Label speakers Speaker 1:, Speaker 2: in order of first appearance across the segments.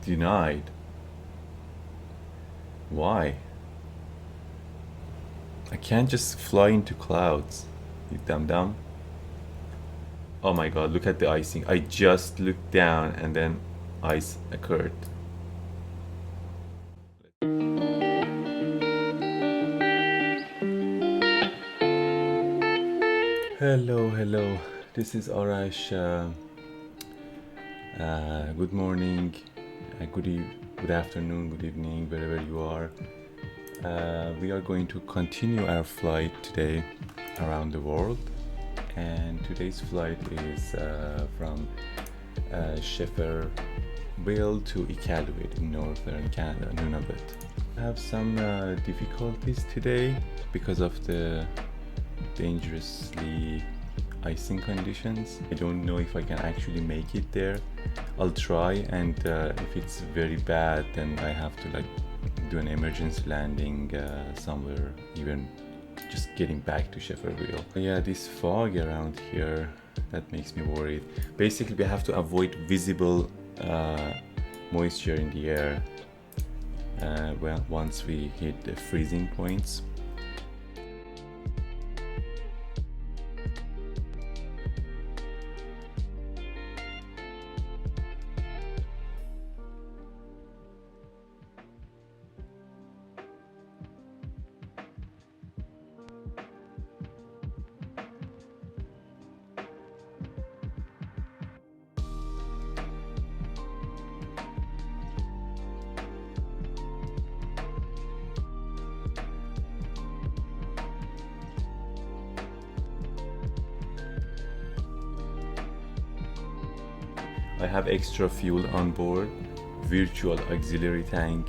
Speaker 1: Denied. Why? I can't just fly into clouds. You dum-dum. Oh my god, look at the icing. I just looked down and then ice occurred. Hello. This is Arash. Good morning, good afternoon, good evening, wherever you are. We are going to continue our flight today around the world, and today's flight is from Schefferville to Iqaluit in northern Canada, Nunavut. I have some difficulties today because of the dangerously icing conditions. I don't know if I can actually make it there. I'll try, and if it's very bad, then I have to do an emergency landing somewhere, even just getting back to Schefferville. Yeah, this fog around here, that makes me worried. Basically, we have to avoid visible moisture in the air once we hit the freezing points. I have extra fuel on board, virtual auxiliary tank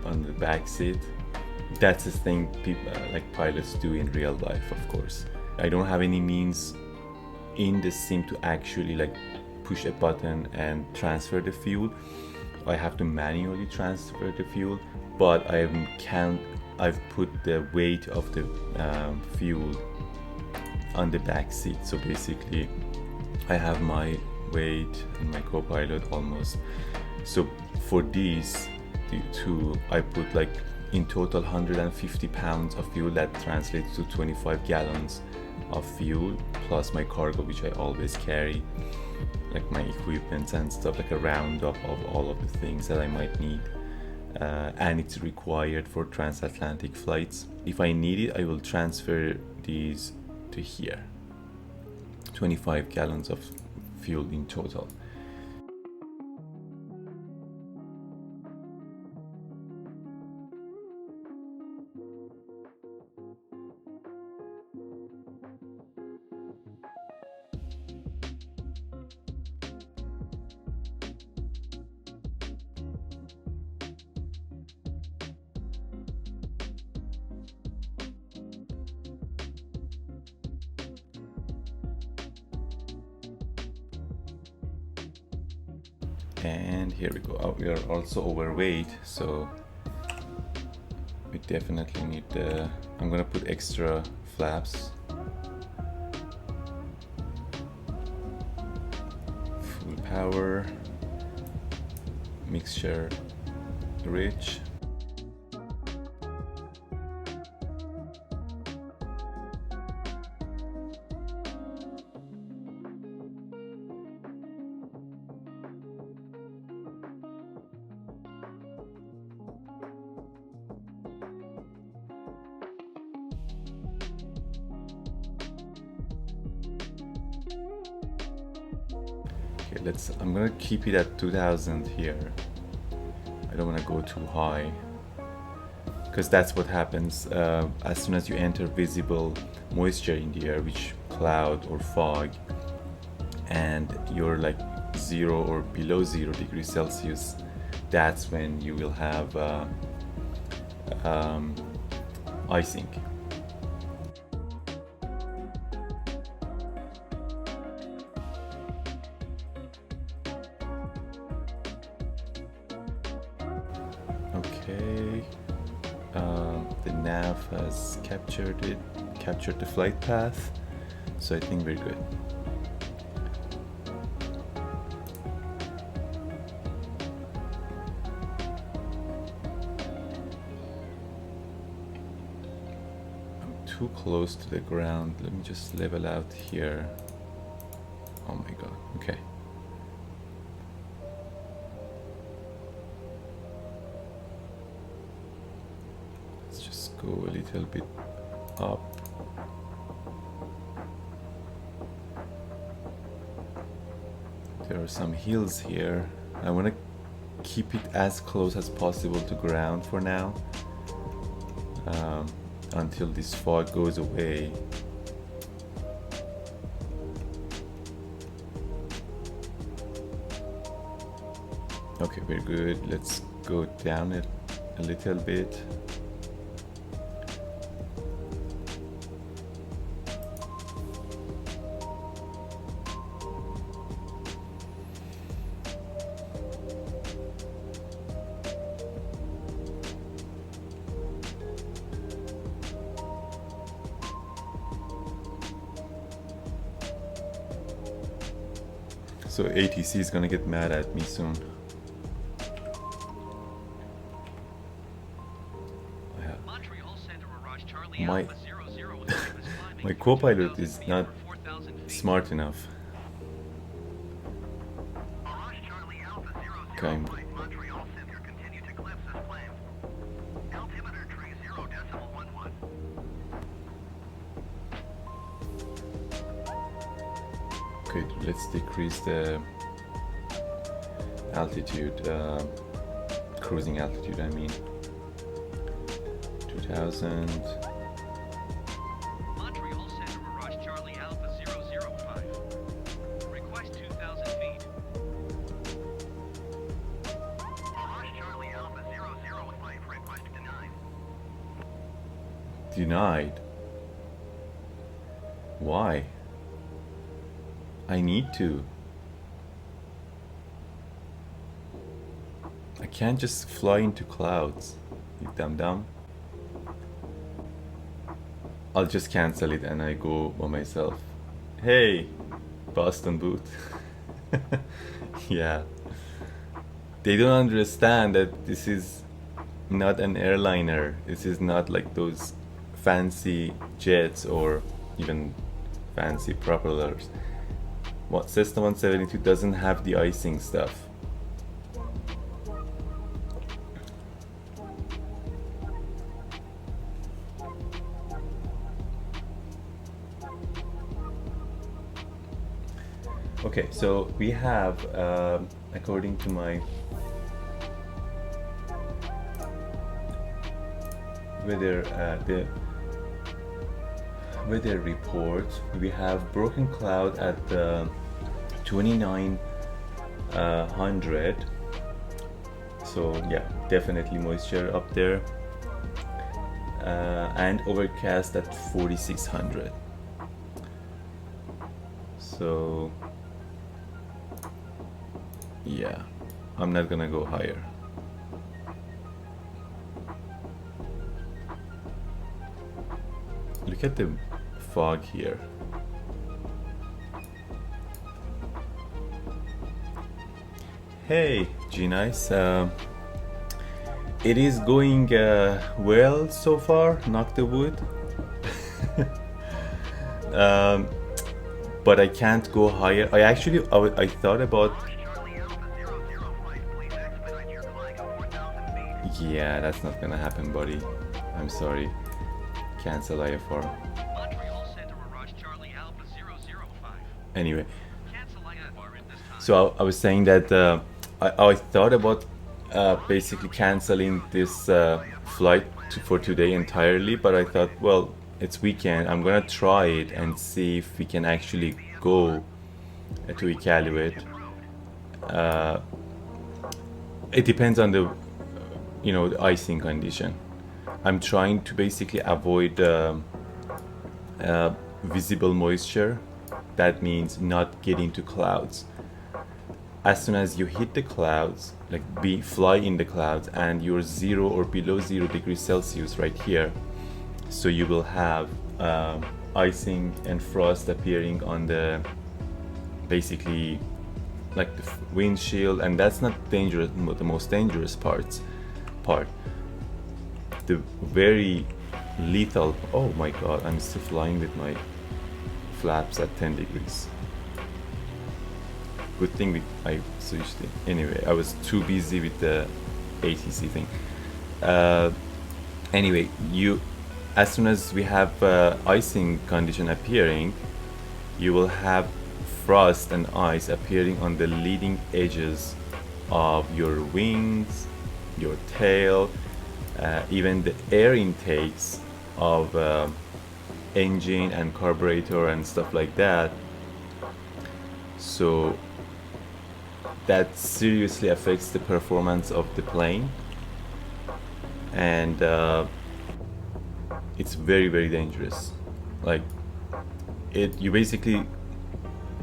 Speaker 1: on the back seat. That's the thing people pilots do in real life, of course. I don't have any means in the sim to actually push a button and transfer the fuel. I have to manually transfer the fuel, but I've put the weight of the fuel on the back seat. So basically, I have my weight and my co-pilot almost. So for these two, I put in total 150 pounds of fuel. That translates to 25 gallons of fuel, plus my cargo, which I always carry, my equipment and stuff, a roundup of all of the things that I might need. And it's required for transatlantic flights. If I need it, I will transfer these to here. 25 gallons of fuel in total. And here we go. We are also overweight, so we definitely need I'm gonna put extra flaps. Full power, mixture rich. Okay, I'm gonna keep it at 2000 here. I don't want to go too high, because that's what happens as soon as you enter visible moisture in the air, which cloud or fog, and you're 0 or below 0 degrees Celsius. That's when you will have icing. Okay, the nav has captured the flight path, so I think we're good. 1 too close to the ground. Let me just level out here. Oh my god, okay. Let's just go a little bit up. There are some hills here. I want to keep it as close as possible to ground for now, until this fog goes away. Okay, we're good. Let's go down it a little bit. So ATC is gonna get mad at me soon. My co-pilot is not smart enough. Okay. Okay, let's decrease the altitude, cruising altitude, I mean. 2000.
Speaker 2: Montreal Center Mirage Charlie Alpha 005. Request 2,000 feet. Mirage Charlie Alpha 005. Request denied.
Speaker 1: Denied? Why? I need to. I can't just fly into clouds, you dum-dum. I'll just cancel it and I go by myself. Hey, Boston boot. Yeah. They don't understand that this is not an airliner. This is not like those fancy jets or even fancy propellers. What, Cessna 172 doesn't have the icing stuff. Okay, so we have, according to my the weather report, we have broken cloud at 2900. So yeah, definitely moisture up there, and overcast at 4600. So yeah, I'm not gonna go higher. Look at the fog here. Hey, G-Nice. It is going well so far, knock the wood. But I can't go higher. I thought about... Yeah, that's not gonna happen, buddy. I'm sorry. Cancel IFR. Anyway, so I was saying that I thought about basically canceling this flight for today entirely, but I thought, well, it's weekend. I'm gonna try it and see if we can actually go to Iqaluit. It depends on the, the icing condition. I'm trying to basically avoid visible moisture. That means not get into clouds. As soon as you hit the clouds, like fly in the clouds, and you're 0 or below 0 degrees Celsius right here, so you will have icing and frost appearing on the, basically, like the windshield, and that's not dangerous. The most dangerous part. The very lethal. Oh my god, I'm still flying with my flaps at 10 degrees. Good thing I switched it. Anyway, I was too busy with the ATC thing. Anyway, as soon as we have icing condition appearing, you will have frost and ice appearing on the leading edges of your wings, your tail, even the air intakes of engine and carburetor and stuff like that. So that seriously affects the performance of the plane, and it's very, very dangerous. Like you basically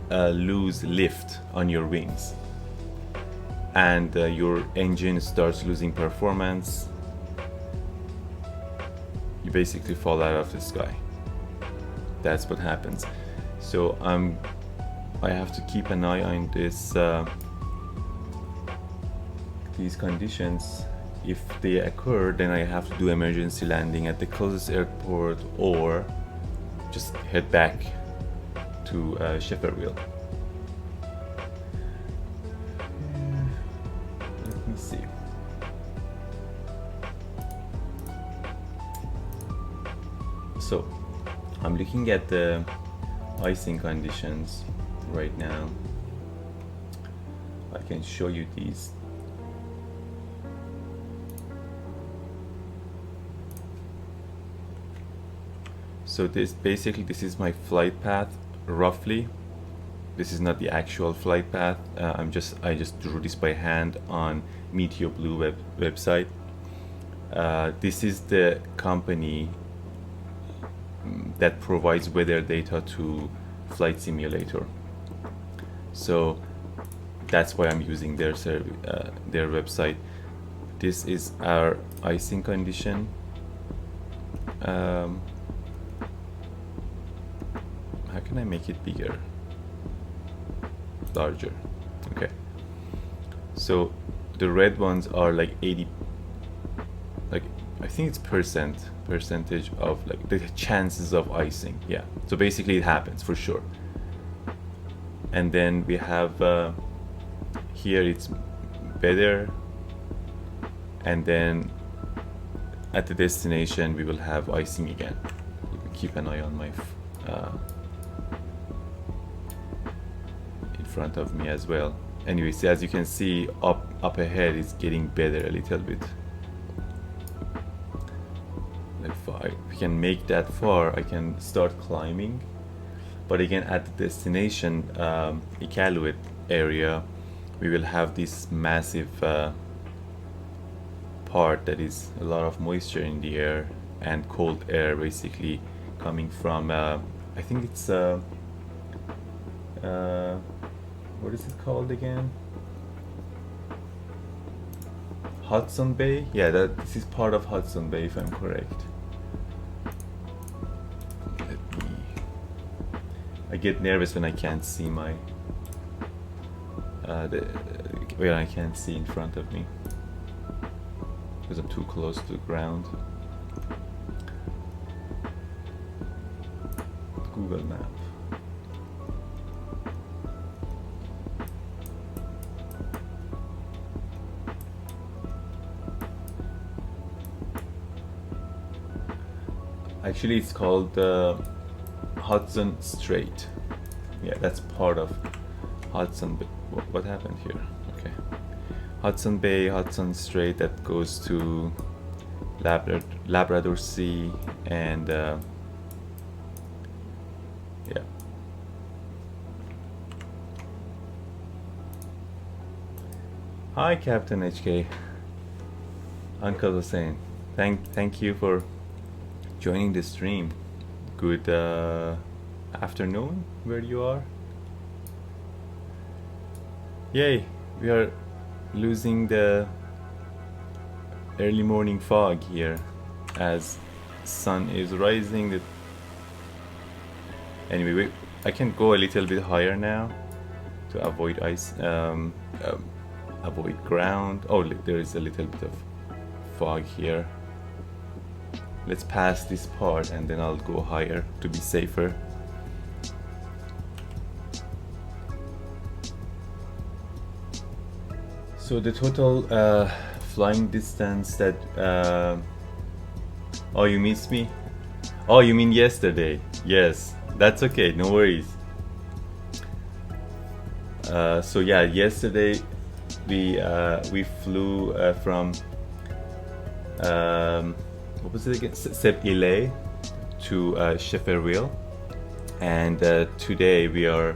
Speaker 1: lose lift on your wings, and your engine starts losing performance. You basically fall out of the sky. That's what happens. So I have to keep an eye on these conditions. If they occur, then I have to do emergency landing at the closest airport, or just head back to Schefferville. Let me see. So I'm looking at the icing conditions right now. I can show you these. So this is my flight path roughly. This is not the actual flight path. I just drew this by hand on Meteor Blue website. This is the company that provides weather data to Flight Simulator. So that's why I'm using their website. This is our icing condition. How can I make it bigger? Larger. Okay. So the red ones are like 80, like I think it's percentage of like the chances of icing. Yeah. So basically it happens for sure. And then we have here it's better, and then at the destination we will have icing again. You can keep an eye on my in front of me as well. Anyway, so as you can see, up ahead it's getting better a little bit. Like if we can make that far, I can start climbing. But again, at the destination, Iqaluit area, we will have this massive part that is a lot of moisture in the air and cold air basically coming from I think it's what is it called again? Hudson Bay? Yeah, this is part of Hudson Bay if I'm correct. I get nervous when I can't see my when I can't see in front of me because I'm too close to the ground. Google Map. Actually, it's called Hudson Strait. Yeah, that's part of Hudson Bay. What happened here? Okay. Hudson Bay, Hudson Strait, that goes to Labrador Sea, and yeah. Hi, Captain HK. Uncle Hussein. Thank you for joining the stream. Good afternoon where you are. Yay, we are losing the early morning fog here as sun is rising. Anyway, I can go a little bit higher now to avoid ice, avoid ground. Oh, there is a little bit of fog here. let's pass this part and then I'll go higher to be safer. So the total flying distance that oh, you missed me? Oh, you mean yesterday? Yes, that's okay, no worries. So yeah, yesterday we flew from what was it again? CYKL to Schefferville, and today we are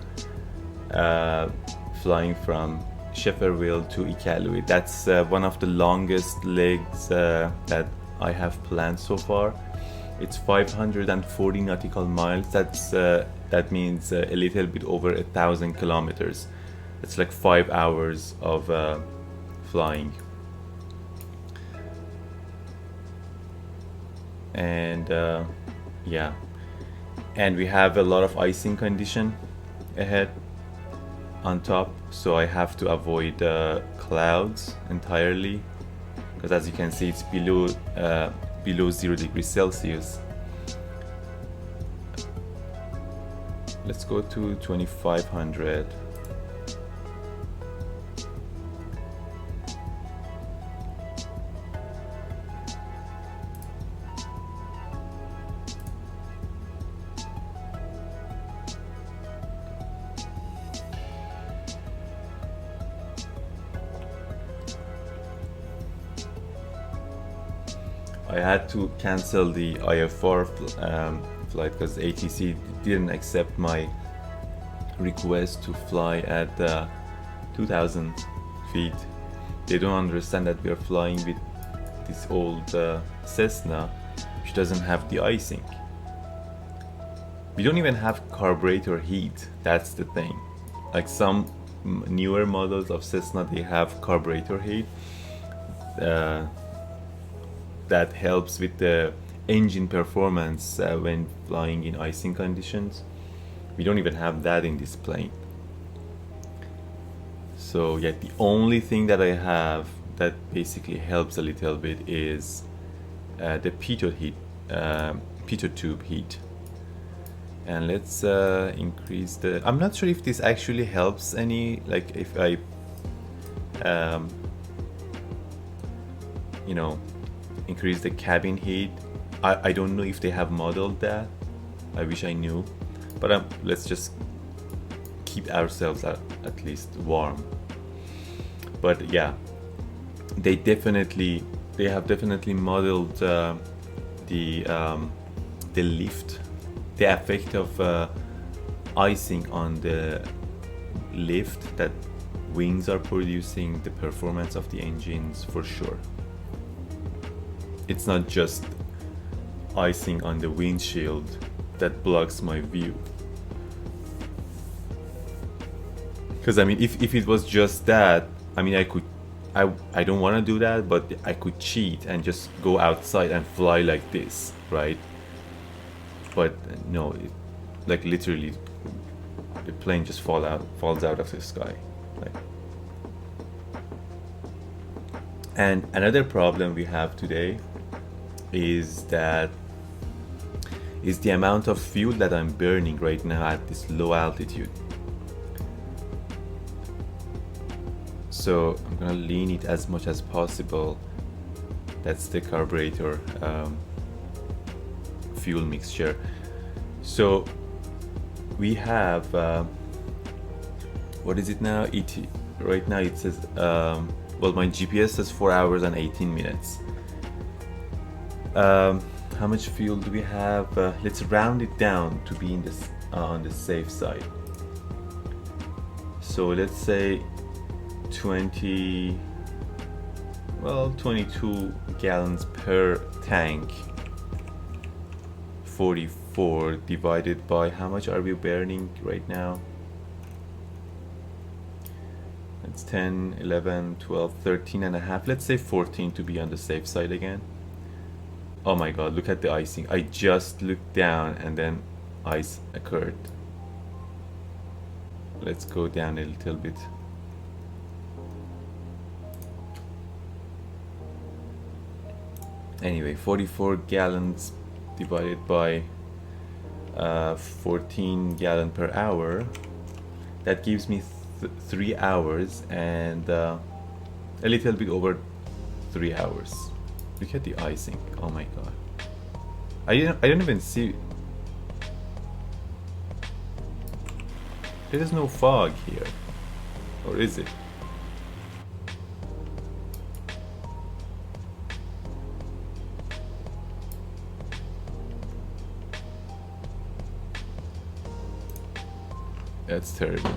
Speaker 1: flying from Schefferville to Iqaluit. That's one of the longest legs that I have planned so far. It's 540 nautical miles. That means a little bit over 1,000 kilometers. It's like 5 hours of flying. And yeah, and we have a lot of icing condition ahead on top, so I have to avoid clouds entirely, because as you can see it's below 0 degrees Celsius. Let's go to 2500. I had to cancel the IFR flight because ATC didn't accept my request to fly at 2,000 feet. They don't understand that we are flying with this old Cessna, which doesn't have the icing. We don't even have carburetor heat. That's the thing. Like some newer models of Cessna, they have carburetor heat. That helps with the engine performance when flying in icing conditions. We don't even have that in this plane. So yeah, the only thing that I have that basically helps a little bit is the pitot heat, pitot tube heat. And let's increase the, I'm not sure if this actually helps any, like if I you know, increase the cabin heat. I don't know if they have modeled that. I wish I knew, but let's just keep ourselves at least warm. But yeah, they have definitely modeled the lift, the effect of icing on the lift that wings are producing, the performance of the engines for sure. It's not just icing on the windshield that blocks my view. Because I mean, if it was just that, I mean, I don't want to do that, but I could cheat and just go outside and fly like this, right? But no, like literally, the plane just falls out of the sky, like. And another problem we have today is the amount of fuel that I'm burning right now at this low altitude. So I'm gonna lean it as much as possible. That's the carburetor fuel mixture. So we have what is it now? Right now it says well, my GPS says 4 hours and 18 minutes. How much fuel do we have? Let's round it down to be in this on the safe side. So let's say 22 gallons per tank. 44 divided by how much are we burning right now? It's 10, 11, 12, 13 and a half. Let's say 14 to be on the safe side again. Oh my god, look at the icing. I just looked down and then ice occurred. Let's go down a little bit. Anyway, 44 gallons divided by 14 gallon per hour, that gives me 3 hours and a little bit over 3 hours. Look at the icing. Oh my god, I don't even see. There is no fog here, or is it? That's terrible.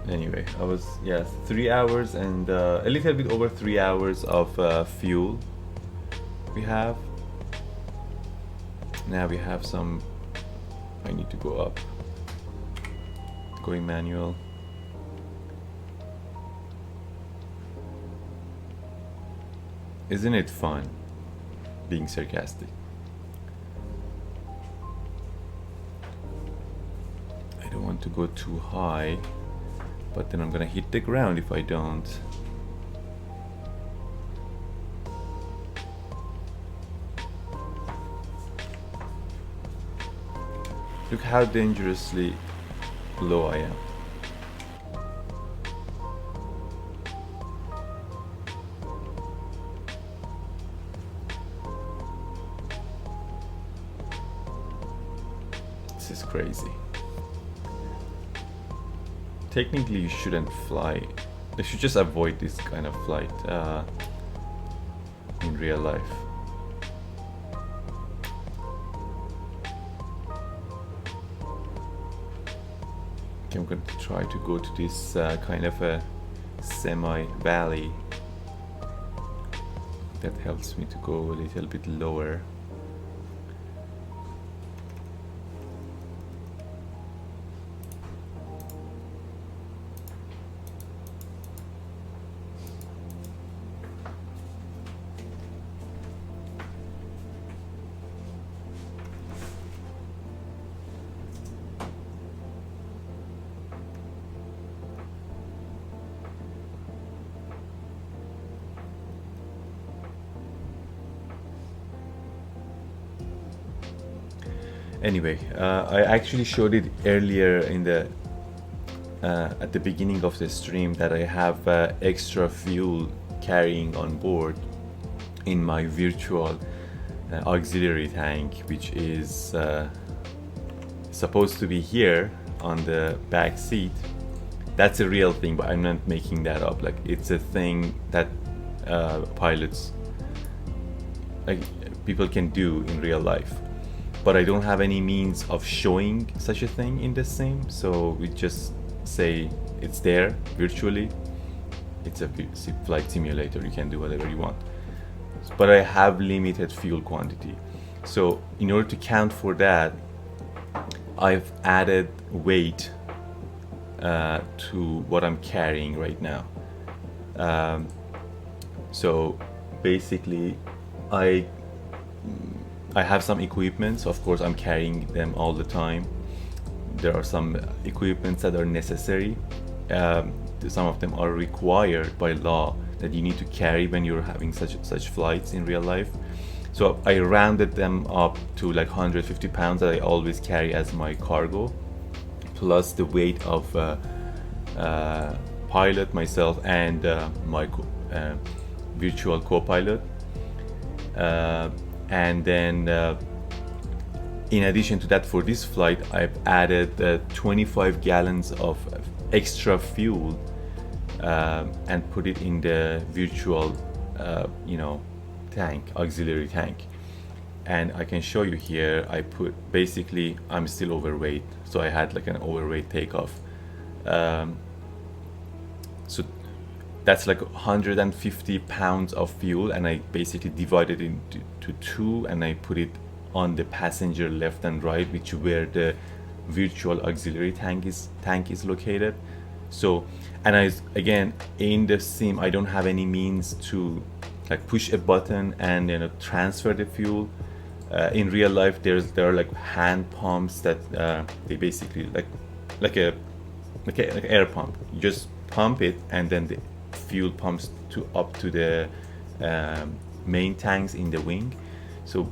Speaker 1: Anyway, I was, yes, 3 hours and a little bit over 3 hours of fuel we have. Now we have some, I need to go up, going manual. Isn't it fun being sarcastic? I don't want to go too high, but then I'm gonna hit the ground if I don't. Look how dangerously low I am. This is crazy. Technically, you shouldn't fly. You should just avoid this kind of flight in real life. Okay, I'm going to try to go to this kind of a semi-valley. That helps me to go a little bit lower. Anyway, I actually showed it earlier in the at the beginning of the stream that I have extra fuel carrying on board in my virtual auxiliary tank, which is supposed to be here on the back seat. That's a real thing, but I'm not making that up. Like, it's a thing that pilots, like, people can do in real life. But I don't have any means of showing such a thing in the sim, so we just say it's there virtually. It's a flight simulator, you can do whatever you want. But I have limited fuel quantity. So in order to count for that, I've added weight to what I'm carrying right now. So basically, I have some equipments. Of course, I'm carrying them all the time. There are some equipments that are necessary. Some of them are required by law that you need to carry when you're having such flights in real life. So I rounded them up to like 150 pounds that I always carry as my cargo, plus the weight of pilot, myself, and my virtual co-pilot. And then in addition to that, for this flight, I've added 25 gallons of extra fuel and put it in the virtual tank, auxiliary tank. And I can show you here, I put, basically I'm still overweight, so I had like an overweight takeoff. So that's like 150 pounds of fuel, and I basically divided it into two, and I put it on the passenger left and right, which where the virtual auxiliary tank is located. So, and again in the sim I don't have any means to like push a button and transfer the fuel. In real life there are like hand pumps that they basically like a like air pump. You just pump it, and then the fuel pumps up to the main tanks in the wing. So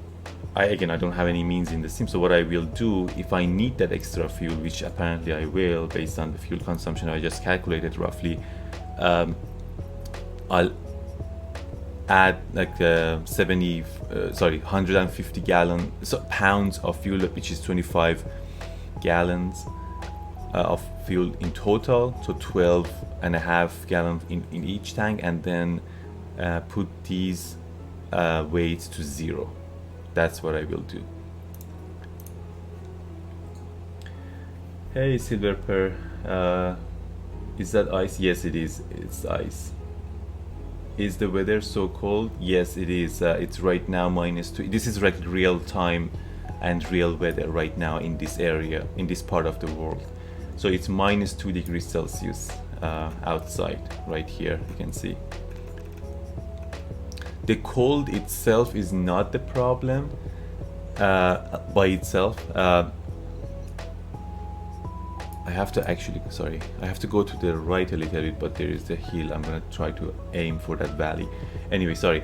Speaker 1: I don't have any means in the sim, so what I will do, if I need that extra fuel, which apparently I will based on the fuel consumption I just calculated roughly, I'll add like 150 pounds of fuel, which is 25 gallons of fuel in total, so 12.5 gallons in each tank, and then put these weights to 0. That's what I will do. Hey Silver Pearl, is that ice? Yes, it is. It's ice. Is the weather so cold? Yes, it is. It's right now -2. This is like real time and real weather right now in this area, in this part of the world. So it's -2 degrees Celsius outside right here, you can see. The cold itself is not the problem by itself. I have to actually, sorry, I have to go to the right a little bit, but there is the hill. I'm gonna try to aim for that valley. Anyway, sorry.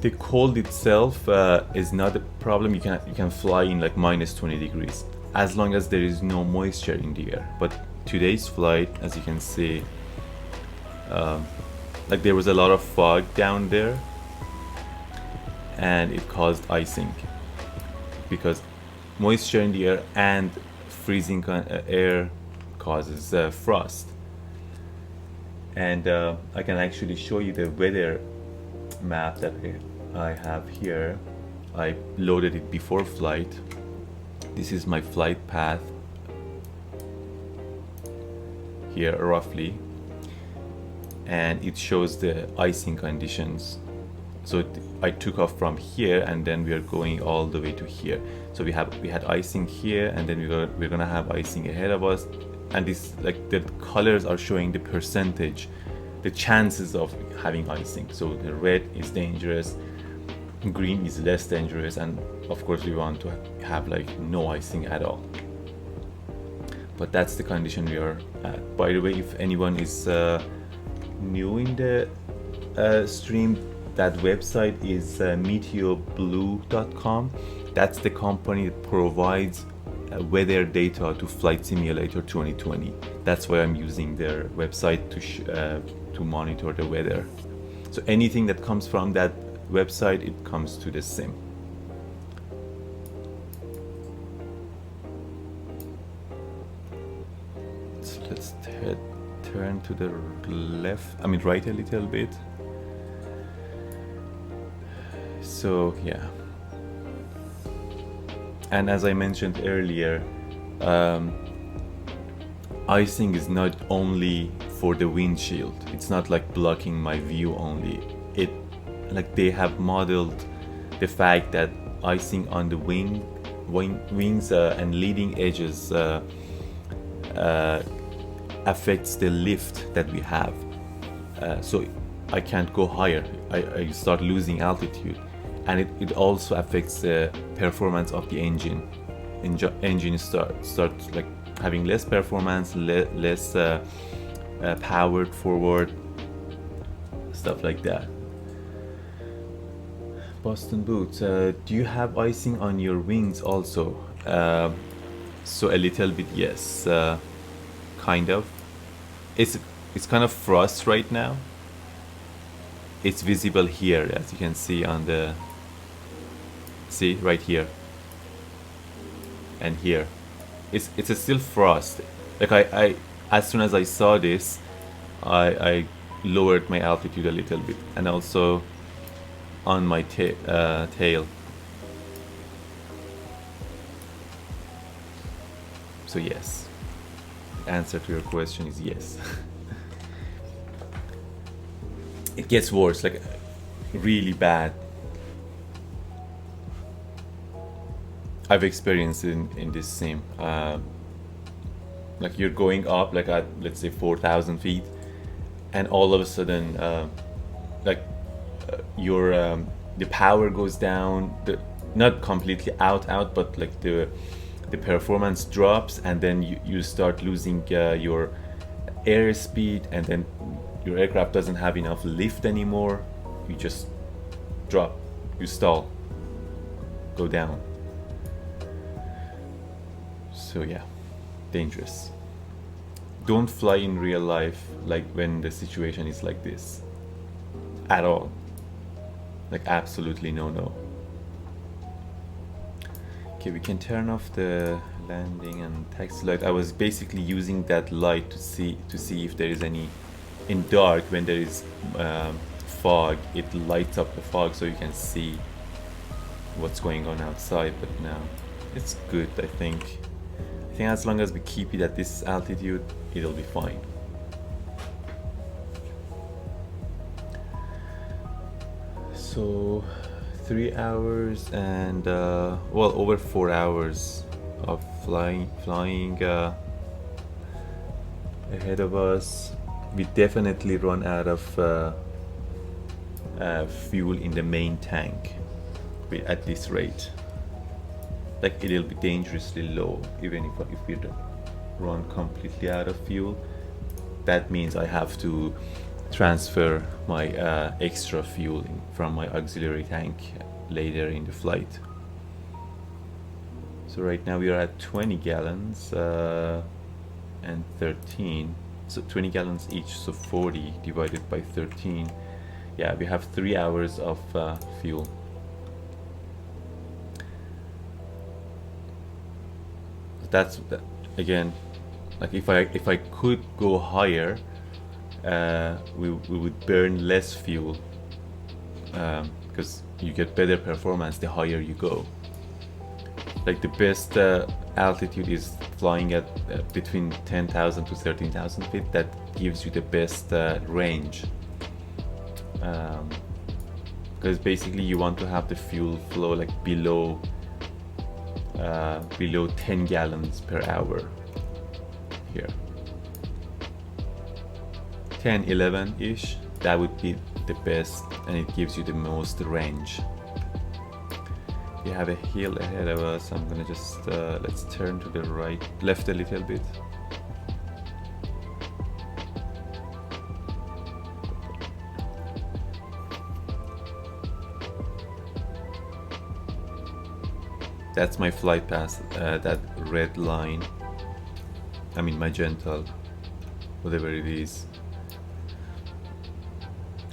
Speaker 1: The cold itself is not a problem. You can fly in like -20 degrees as long as there is no moisture in the air. But today's flight, as you can see, like there was a lot of fog down there, and it caused icing because moisture in the air and freezing air causes frost. And I can actually show you the weather map that I have here. I loaded it before flight. This is my flight path here roughly, and it shows the icing conditions. So I took off from here, and then we are going all the way to here. So we had icing here, and then we're gonna have icing ahead of us, and this, like, the colors are showing the percentage, the chances of having icing. So the red is dangerous, green is less dangerous, and of course we want to have like no icing at all. But that's the condition we are at. By the way, if anyone is new in the stream, that website is meteoblue.com. That's the company that provides weather data to Flight Simulator 2020. That's why I'm using their website to monitor the weather. So anything that comes from that website, it comes to the sim. So let's turn to the left, right a little bit. So yeah, and as I mentioned earlier, icing is not only for the windshield. It's not like blocking my view only. Like they have modeled the fact that icing on the wings and leading edges affects the lift that we have. So I can't go higher. I start losing altitude. And it also affects the performance of the engine. Engine starts like having less performance, less powered forward, stuff like that. Boston boots. Do you have icing on your wings also? So a little bit, yes. Kind of. It's kind of frost right now. It's visible here, as you can see on the. See right here and here. It's still frost. Like I as soon as I saw this, I lowered my altitude a little bit, and also on my tail. So yes, the answer to your question is yes. It gets worse, like really bad. I've experienced it in this sim. Like you're going up like at, let's say, 4,000 feet, and all of a sudden the power goes down, not completely out, but like the the performance drops, and then you start losing your airspeed, and then your aircraft doesn't have enough lift anymore. You just drop, you stall, go down. So yeah, dangerous. Don't fly in real life like when the situation is like this at all. Like absolutely no. Okay, we can turn off the landing and taxi light. I was basically using that light to see if there is any, in dark when there is fog, it lights up the fog so you can see what's going on outside. But now it's good. I think as long as we keep it at this altitude, it'll be fine. So 3 hours and well, over 4 hours of flying ahead of us. We definitely run out of fuel in the main tank at this rate. Like it'll be dangerously low even if we run completely out of fuel. That means I have to transfer my extra fuel from my auxiliary tank later in the flight. So right now we are at 20 gallons and 13, so 20 gallons each, so 40 divided by 13. Yeah, we have 3 hours of fuel. That's again, like if I could go higher, we would burn less fuel, because you get better performance the higher you go. Like the best altitude is flying at between 10,000 to 13,000 feet. That gives you the best range, because basically you want to have the fuel flow like below 10 gallons per hour here. 10, 11-ish, that would be the best, and it gives you the most range. We have a hill ahead of us. I'm gonna just let's turn to the left a little bit. That's my flight path, that red line, I mean magenta, whatever it is.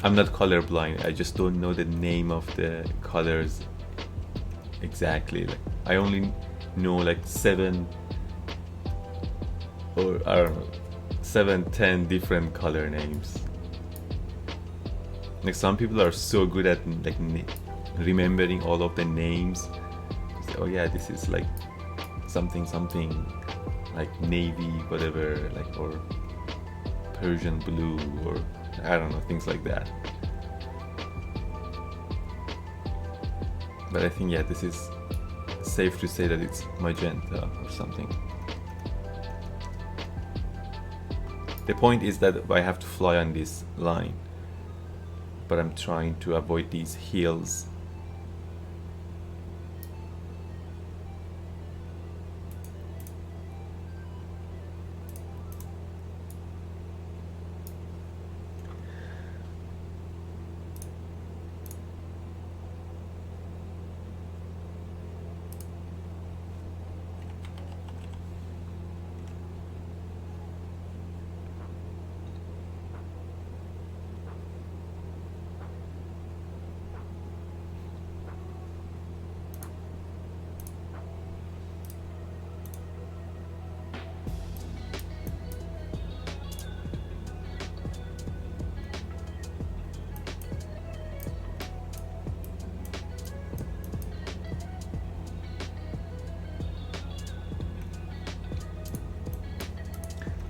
Speaker 1: I'm not colorblind, I just don't know the name of the colors exactly. Like, I only know like 7 or I don't know, 7-10 different color names. Like some people are so good at like remembering all of the names. Oh yeah, this is like something like navy whatever, like, or Persian blue, or I don't know, things like that. But I think, yeah, this is safe to say that it's magenta or something. The point is that I have to fly on this line, but I'm trying to avoid these hills.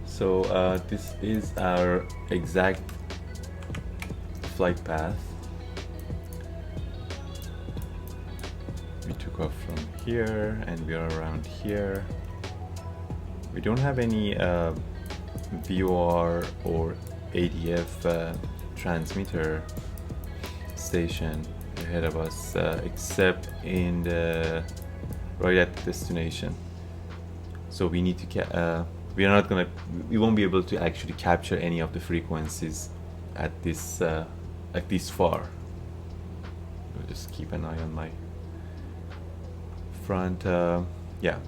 Speaker 1: So this is our exact flight path. We took off from here and we are around here. We don't have any VOR or ADF transmitter station ahead of us, except in the right at the destination. So we need to we won't be able to actually capture any of the frequencies at this like this far. I'll just keep an eye on my front. Yeah,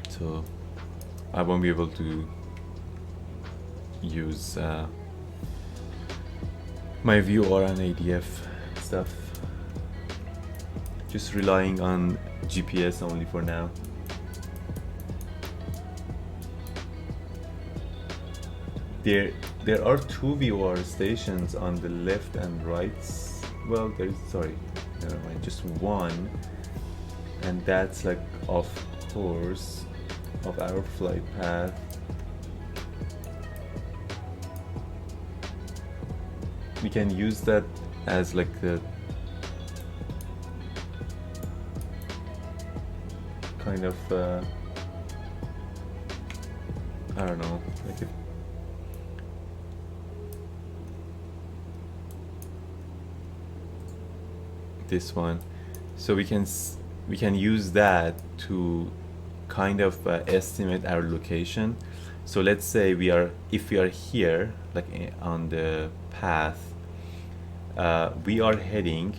Speaker 1: so I won't be able to use my VOR and ADF stuff. Just relying on GPS only for now. There are two VOR stations on the left and right. Well, never mind, just one, and that's like off course of our flight path. We can use that as like the kind of I don't know, like this one, so we can use that to kind of estimate our location. So let's say if we are here, like on the path, we are heading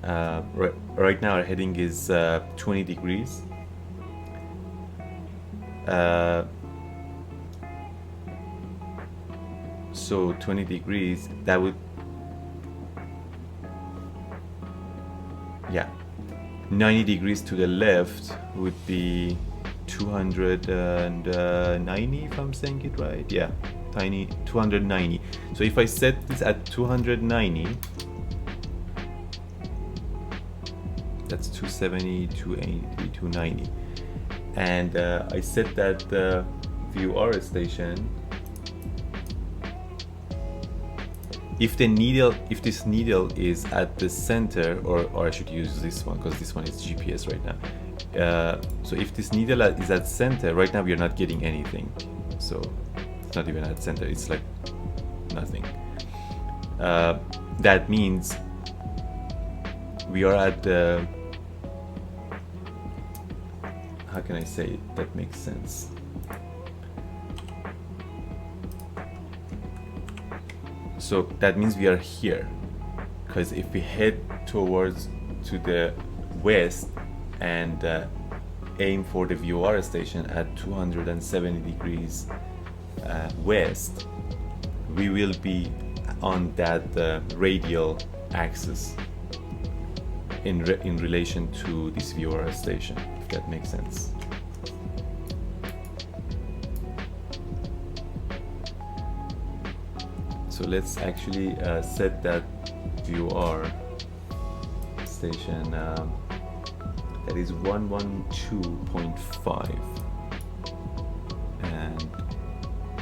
Speaker 1: right now our heading is 20 degrees. So 20 degrees, that would, yeah, 90 degrees to the left would be 290, if I'm saying it right. Yeah, 290. So if I set this at 290, that's 270, 280, 290, and I set that VOR station. If this needle is at the center, or I should use this one because this one is GPS right now. So if this needle is at center, right now we are not getting anything. So it's not even at center, it's like nothing. That means we are at the, how can I say it that makes sense? So that means we are here, because if we head to the west and aim for the VOR station at 270 degrees west, we will be on that radial axis in relation to this VOR station, if that makes sense. So let's actually set that VOR station, that is 112.5, and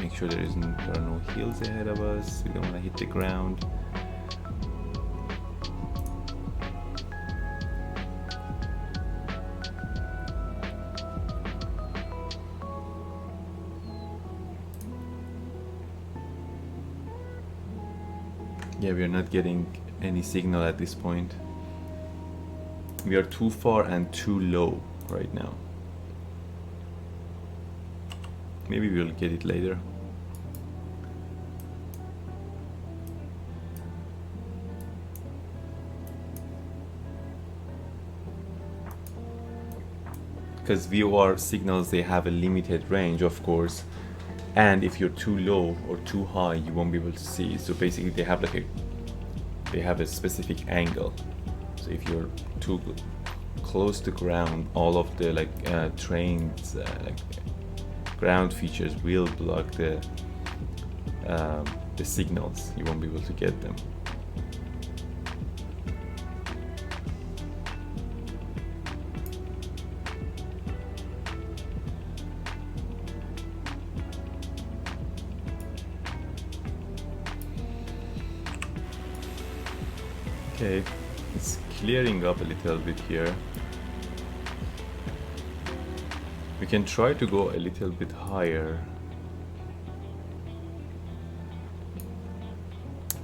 Speaker 1: make sure there are no hills ahead of us. We don't want to hit the ground. Yeah, we are not getting any signal at this point. We are too far and too low right now. Maybe we'll get it later. Because VOR signals, they have a limited range, of course, and if you're too low or too high, you won't be able to see. So basically they have a specific angle. So if you're too close to ground, all of the trains, ground features will block the signals. You won't be able to get them. Okay, it's clearing up a little bit here. We can try to go a little bit higher.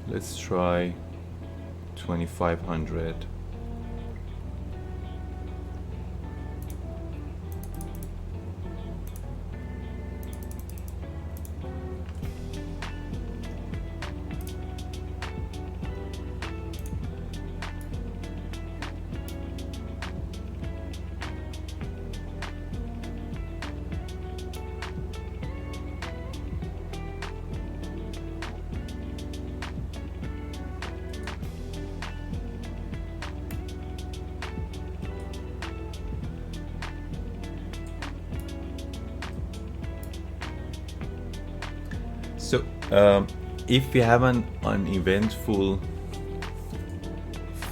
Speaker 1: Let's try 2500. So if we have an uneventful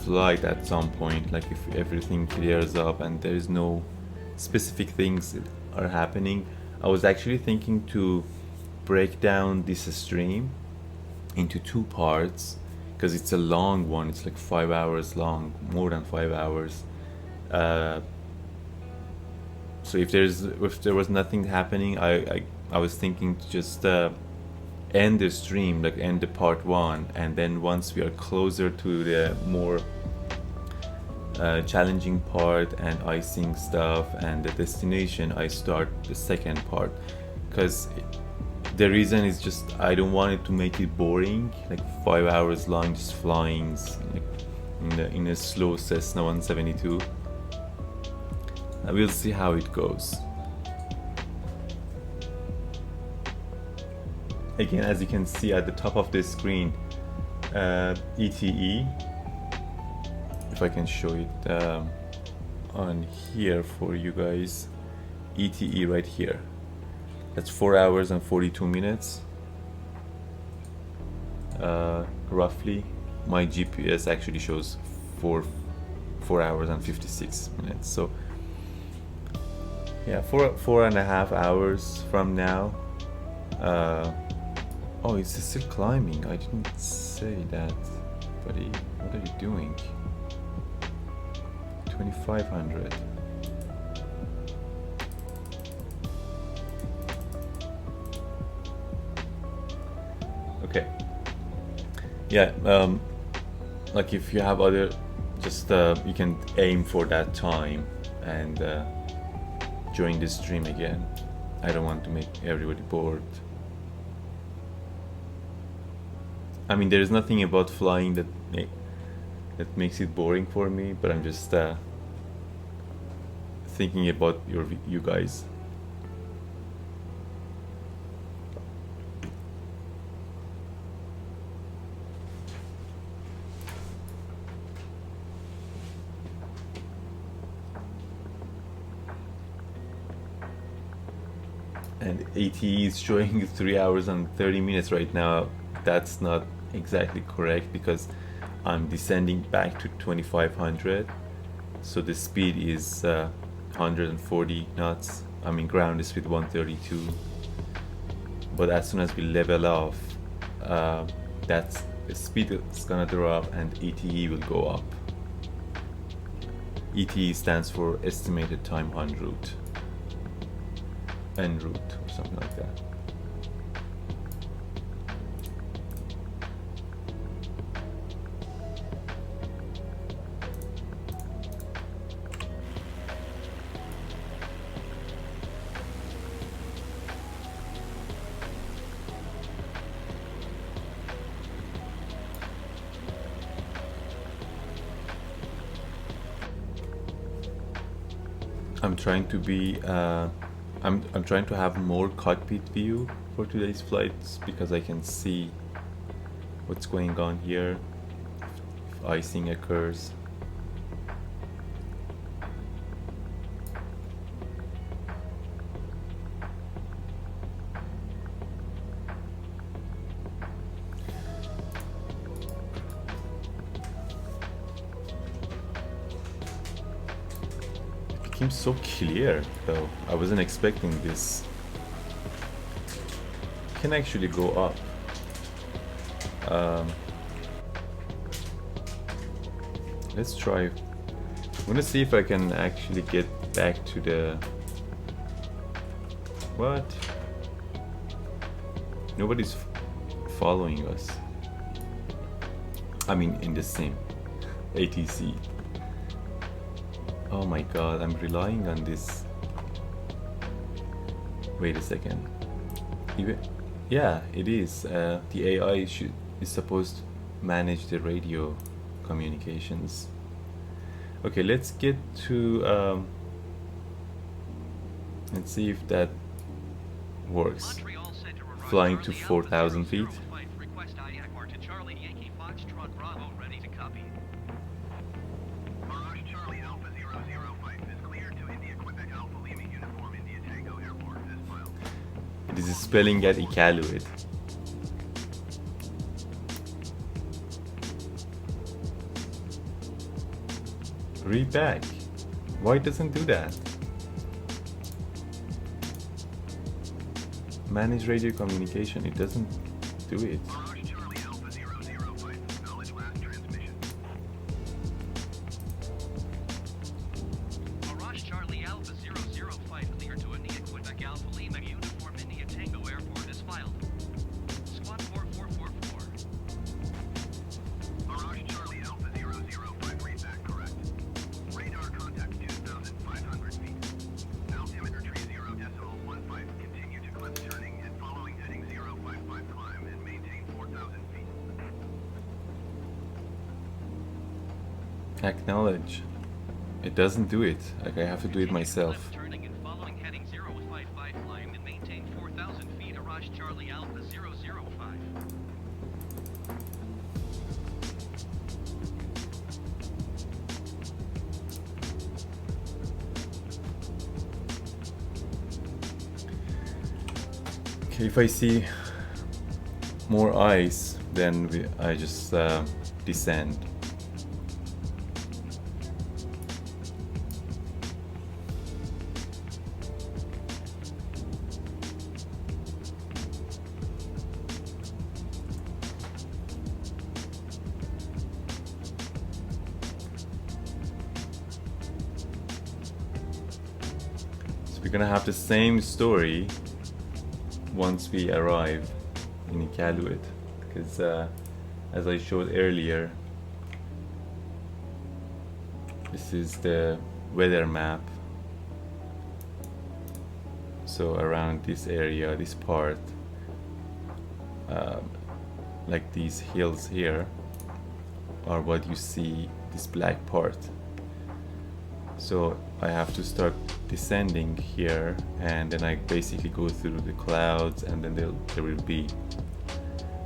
Speaker 1: flight at some point, like if everything clears up and there is no specific things that are happening, I was actually thinking to break down this stream into 2 parts, because it's a long one. It's like 5 hours long, more than 5 hours. So if there was nothing happening, I was thinking to just end the stream, like end the part 1, and then once we are closer to the more challenging part and icing stuff and the destination, I start the second part. Because the reason is just I don't want it to make it boring, like 5 hours long just flying like in a slow Cessna 172. We'll see how it goes. Again, as you can see at the top of the screen, ETE, if I can show it on here for you guys, ETE right here. That's 4 hours and 42 minutes. Roughly, my GPS actually shows 4 hours and 56 minutes. So yeah, 4.5 hours from now. Oh, it's still climbing. I didn't say that, buddy. What are you doing? 2500. Okay. Yeah, like if you have other, just you can aim for that time and join the stream again. I don't want to make everybody bored. I mean, there is nothing about flying that makes it boring for me, but I'm just thinking about you guys. And ATE is showing 3 hours and 30 minutes right now. That's not exactly correct because I'm descending back to 2500, so the speed is 140 knots. I mean, ground speed 132, but as soon as we level off, that's the speed is gonna drop and ETE will go up. ETE stands for estimated time en route, or something like that. I'm trying to be I'm trying to have more cockpit view for today's flights because I can see what's going on here if icing occurs. It became so clear though. I wasn't expecting this. It can actually go up. Let's try. I'm gonna see if I can actually get back to the... What? Nobody's following us. I mean, in the sim. ATC. Oh my god, I'm relying on this. Wait a second. Yeah, it is. The AI is supposed to manage the radio communications. Okay, let's get to let's see if that works. Flying to 4,000 feet. This is spelling at Iqaluit. Read back. Why it doesn't do that? Manage radio communication. It doesn't do it.
Speaker 2: Mirage Charlie Alpha 005 clear to India Quebec Alpha Lima Uniform India Tango Airport is filed. Squad 4444.
Speaker 3: Mirage Charlie Alpha 005 read back correct. Radar contact 2,500 feet. Altimeter tree 0 decimal 15. Continue to climb turning and following heading 055 climb and maintain 4,000 feet.
Speaker 1: Acknowledge. It doesn't do it. Like I have to do it
Speaker 2: Continue to
Speaker 1: myself.
Speaker 2: climb turning and following heading 055 climb and maintain 4,000 feet. Mirage Charlie Alpha 005.
Speaker 1: Okay, if I see more ice, then I just descend. So we're gonna have the same story once we arrive in Iqaluit, because as I showed earlier, this is the weather map. So around this area, this part, like these hills here, are what you see, this black part. So I have to start descending here, and then I basically go through the clouds, and then there will be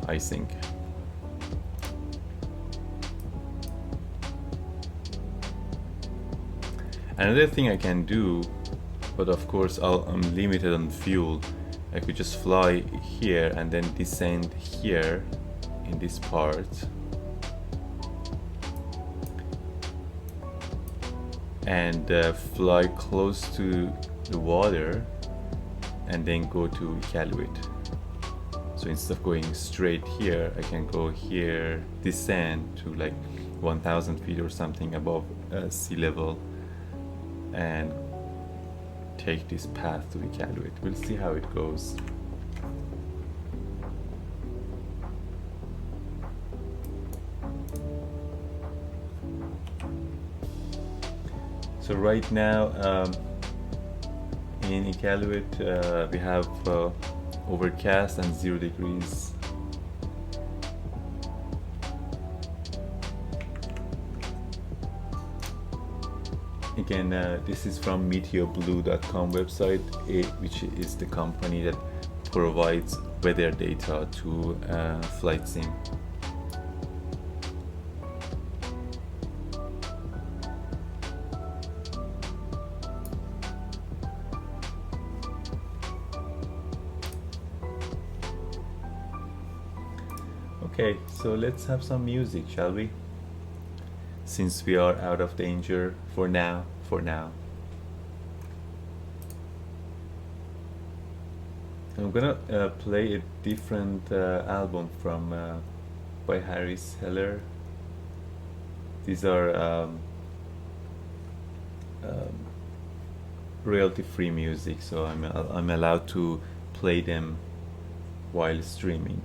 Speaker 1: icing. Another thing I can do, but of course I'm limited on fuel. I could just fly here and then descend here in this part. And fly close to the water and then go to Iqaluit. So instead of going straight here, I can go here, descend to like 1,000 feet or something above sea level, and take this path to Iqaluit. We'll see how it goes. So right now in Iqaluit we have overcast and 0 degrees. Again, this is from meteoblue.com website, which is the company that provides weather data to flightsim. Okay, so let's have some music, shall we? Since we are out of danger for now. I'm gonna play a different album from by Harris Heller. These are royalty-free music, so I'm allowed to play them while streaming.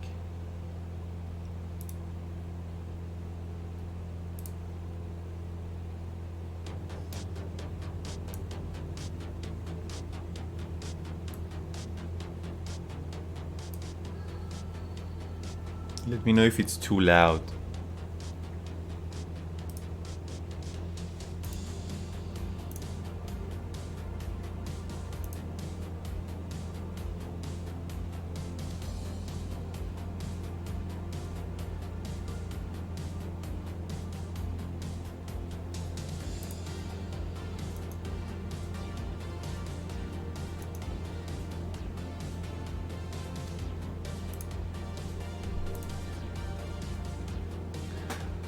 Speaker 1: Let me know if it's too loud.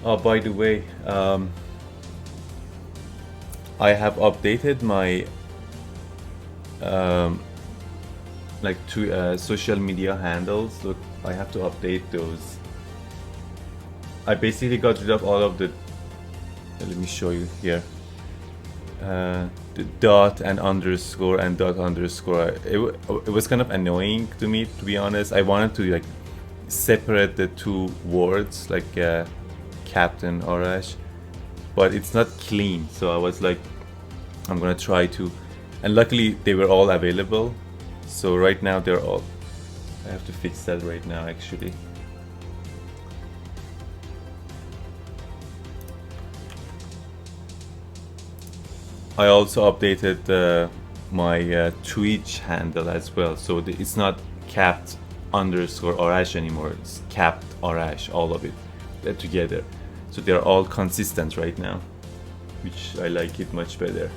Speaker 1: Oh, by the way, I have updated my like social media handles. Look, I have to update those. I basically got rid of all of the, let me show you here, the dot and underscore and dot underscore. It was kind of annoying to me, to be honest. I wanted to like separate the two words, like Captain Arash, but it's not clean. So I was like, I'm gonna try to, and luckily they were all available. So right now they're all, I have to fix that right now actually. I also updated my Twitch handle as well, so it's not capped underscore Arash anymore, it's capped Arash, all of it together. So they're all consistent right now, which I like it much better.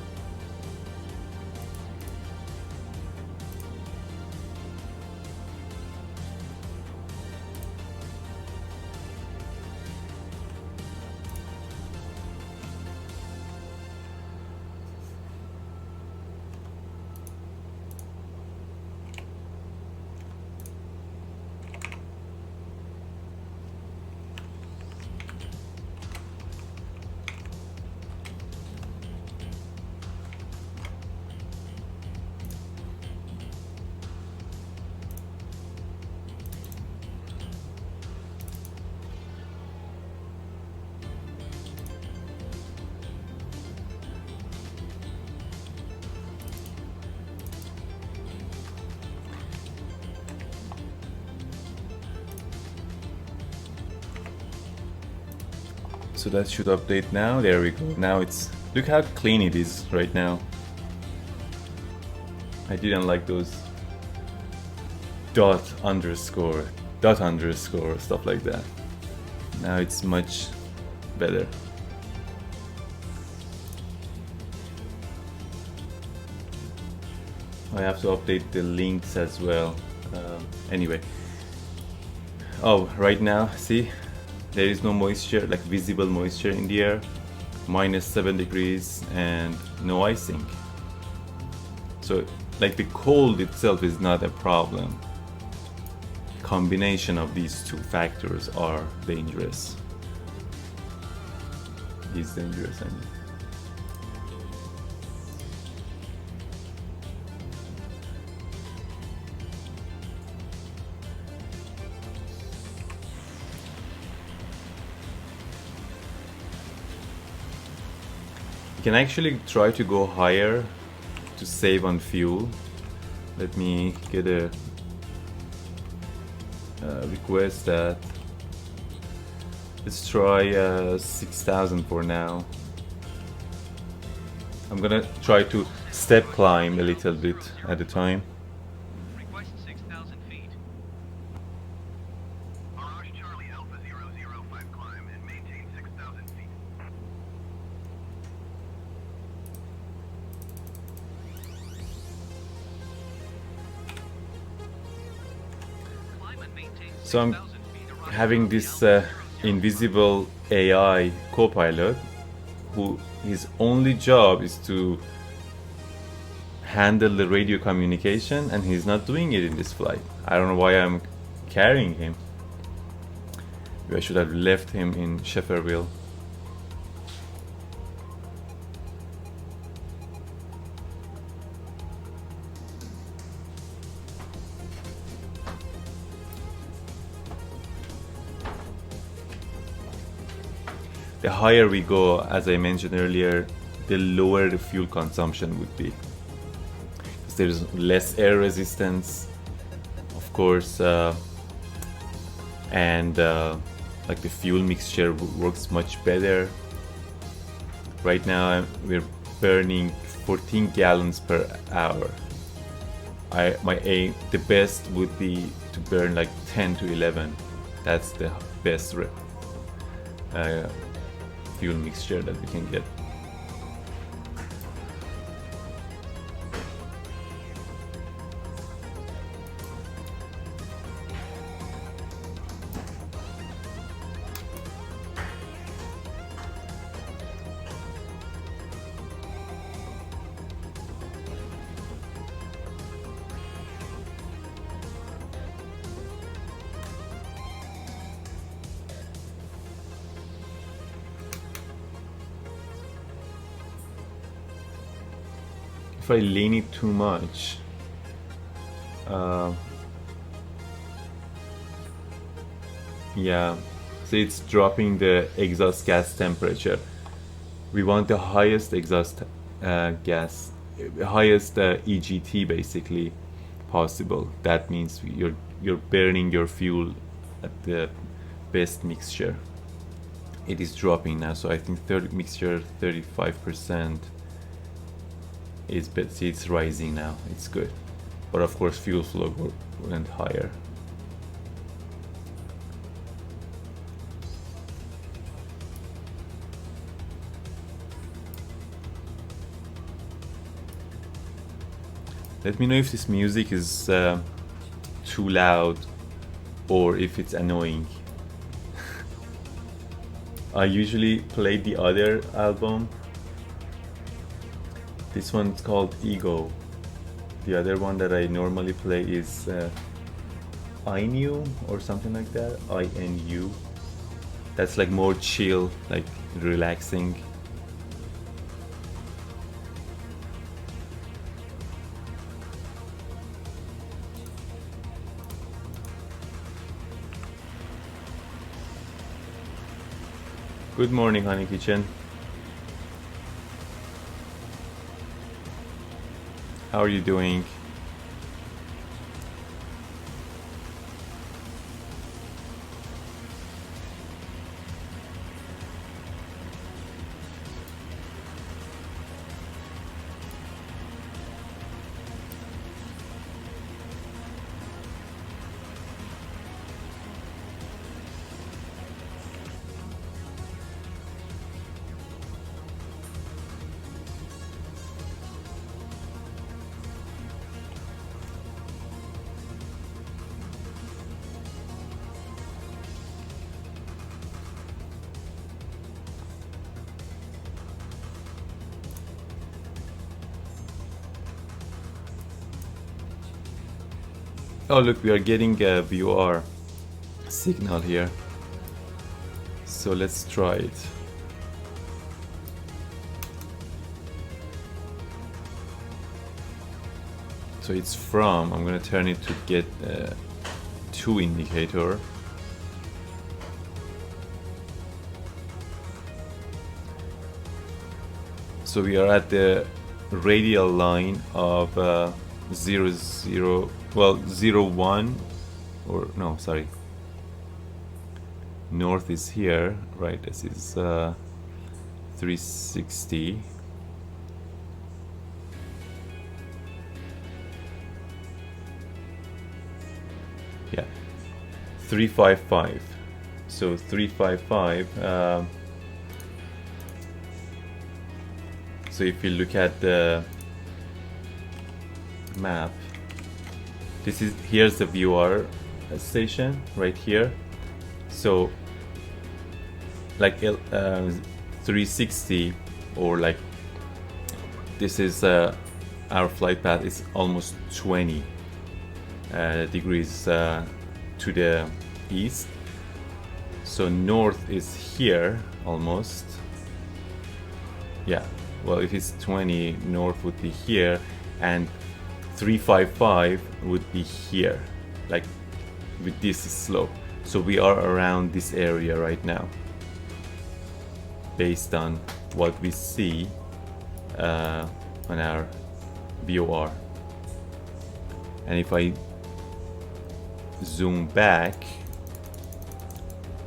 Speaker 1: So that should update now. There we go. Now it's, look how clean it is right now. I didn't like those dot underscore, stuff like that. Now it's much better. I have to update the links as well. Anyway. Oh, right now, see? There is no moisture, like visible moisture in the air, -7 degrees and no icing. So like the cold itself is not a problem. Combination of these two factors are dangerous. Is dangerous, I mean. You can actually try to go higher to save on fuel. Let me get a request that. Let's try 6,000 for now. I'm gonna try to step climb a little bit at a time.
Speaker 2: Request 6,000 feet.
Speaker 3: Mirage Charlie Alpha 005 climb and maintain 6,000 feet.
Speaker 2: Climb and maintain
Speaker 1: So I'm
Speaker 2: 6,000 feet. Arrive
Speaker 1: having
Speaker 2: Charlie
Speaker 1: this
Speaker 2: Alpha 005.
Speaker 1: invisible AI co-pilot who his only job is to handle the radio communication, and he's not doing it in this flight. I don't know why I'm carrying him. Maybe I should have left him in Schefferville. The higher we go, as I mentioned earlier, the lower the fuel consumption would be. Because there's less air resistance, of course, and like the fuel mixture works much better. Right now we're burning 14 gallons per hour. My aim, the best would be to burn like 10 to 11. That's the best fuel mixture that we can get. if I lean it too much, yeah, so it's dropping the exhaust gas temperature. We want the highest exhaust gas, highest EGT basically possible. That means you're burning your fuel at the best mixture. It is dropping now, so I think mixture 35% is, but see, it's rising now. It's good, but of course fuel flow went higher. Let me know if this music is too loud or if it's annoying. I usually play the other album. This one's called Ego. The other one that I normally play is INU or something like that. INU. That's like more chill, like relaxing. Good morning, Honey Kitchen. How are you doing? Oh look, we are getting a VR signal here. So let's try it. So it's from, I'm gonna turn it to get 2 indicator. So we are at the radial line of 01, or no, sorry. North is here, right? This is 360. Yeah, 355. So 355. So if you look at the map, here's the VR station right here. So like 360, or like this is our flight path is almost 20 degrees to the east. So north is here almost. Yeah, well, if it's 20, north would be here, and 355 would be here, like with this slope. So we are around this area right now, based on what we see on our VOR. And if I zoom back,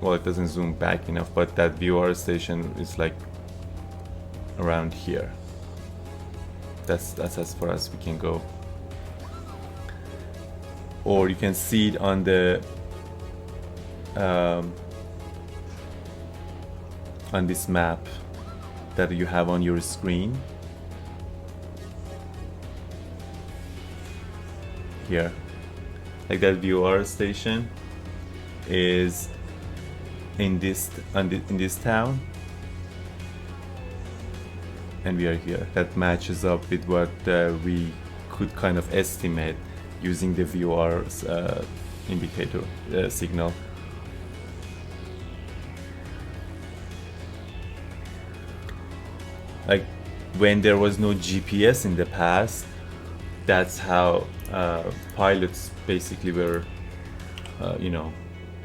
Speaker 1: well, it doesn't zoom back enough, but that VOR station is like around here. That's as far as we can go. Or you can see it on the on this map that you have on your screen here. Like that VOR station is in this town, and we are here. That matches up with what we could kind of estimate using the VOR's indicator signal. Like when there was no GPS in the past, that's how pilots basically were,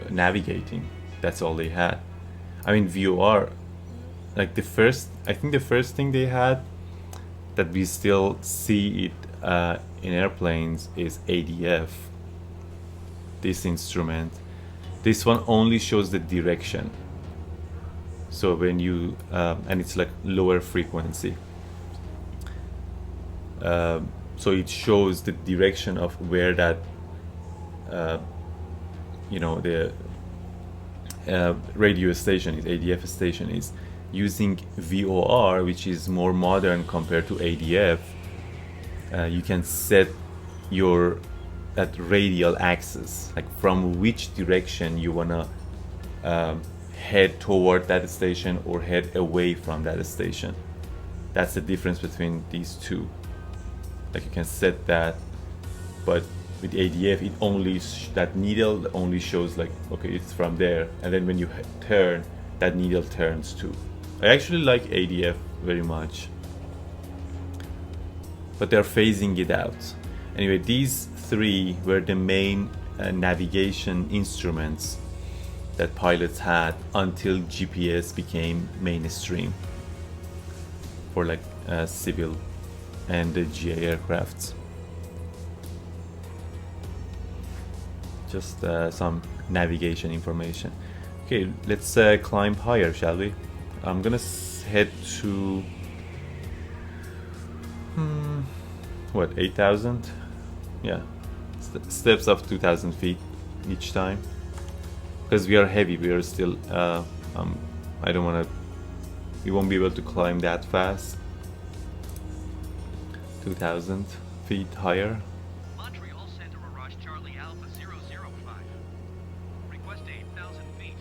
Speaker 1: navigating. That's all they had. I mean, VOR, like I think the first thing they had that we still see it in airplanes is ADF. This instrument. This one only shows the direction. So when you, and it's like lower frequency. So it shows the direction of where that, the radio station is, ADF station is. Using VOR, which is more modern compared to ADF, you can set that radial axis, like from which direction you wanna head toward that station or head away from that station. That's the difference between these two. Like you can set that, but with ADF, it only that needle only shows like, okay, it's from there, and then when you turn, that needle turns too. I actually like ADF very much, but they're phasing it out. Anyway, these three were the main navigation instruments that pilots had until GPS became mainstream for like civil and the GA aircrafts. Just some navigation information. Okay, let's climb higher, shall we? I'm gonna head to 8,000? Yeah, steps of 2,000 feet each time. Because we are heavy, we are still, I don't wanna, we won't be able to climb that fast. 2,000 feet higher.
Speaker 2: Montreal Center Mirage Charlie Alpha 005. Request 8,000 feet.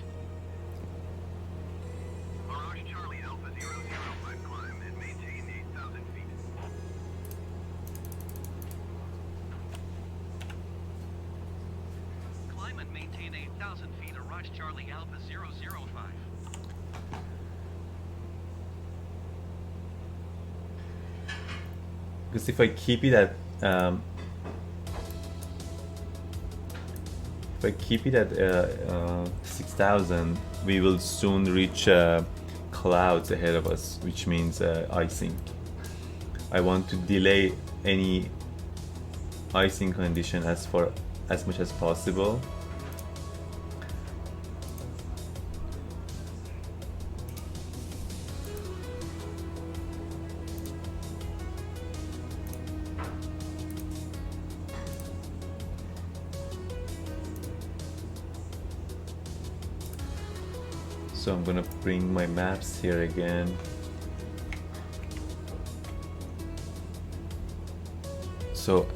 Speaker 3: Mirage Charlie Alpha 005 climb and maintain 8,000 feet.
Speaker 2: Climb and maintain 8,000 feet. Mirage Charlie Alpha 005.
Speaker 1: Because if I keep it at if I keep it at 6,000, we will soon reach clouds ahead of us, which means icing. I want to delay any icing condition as much as possible. So I'm gonna bring my maps here again. So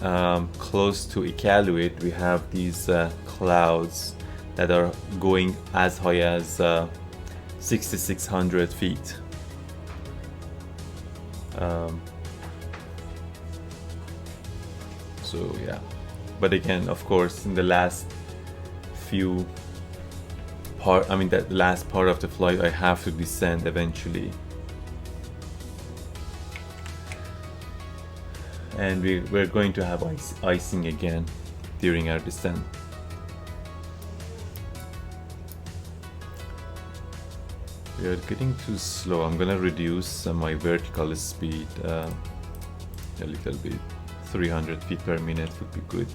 Speaker 1: close to Iqaluit, we have these clouds that are going as high as 6,600 feet. So yeah, but again, of course, in the last few that last part of the flight, I have to descend eventually, and we're going to have icing again during our descent. We are getting too slow. I'm gonna reduce my vertical speed a little bit. 300 feet per minute would be good.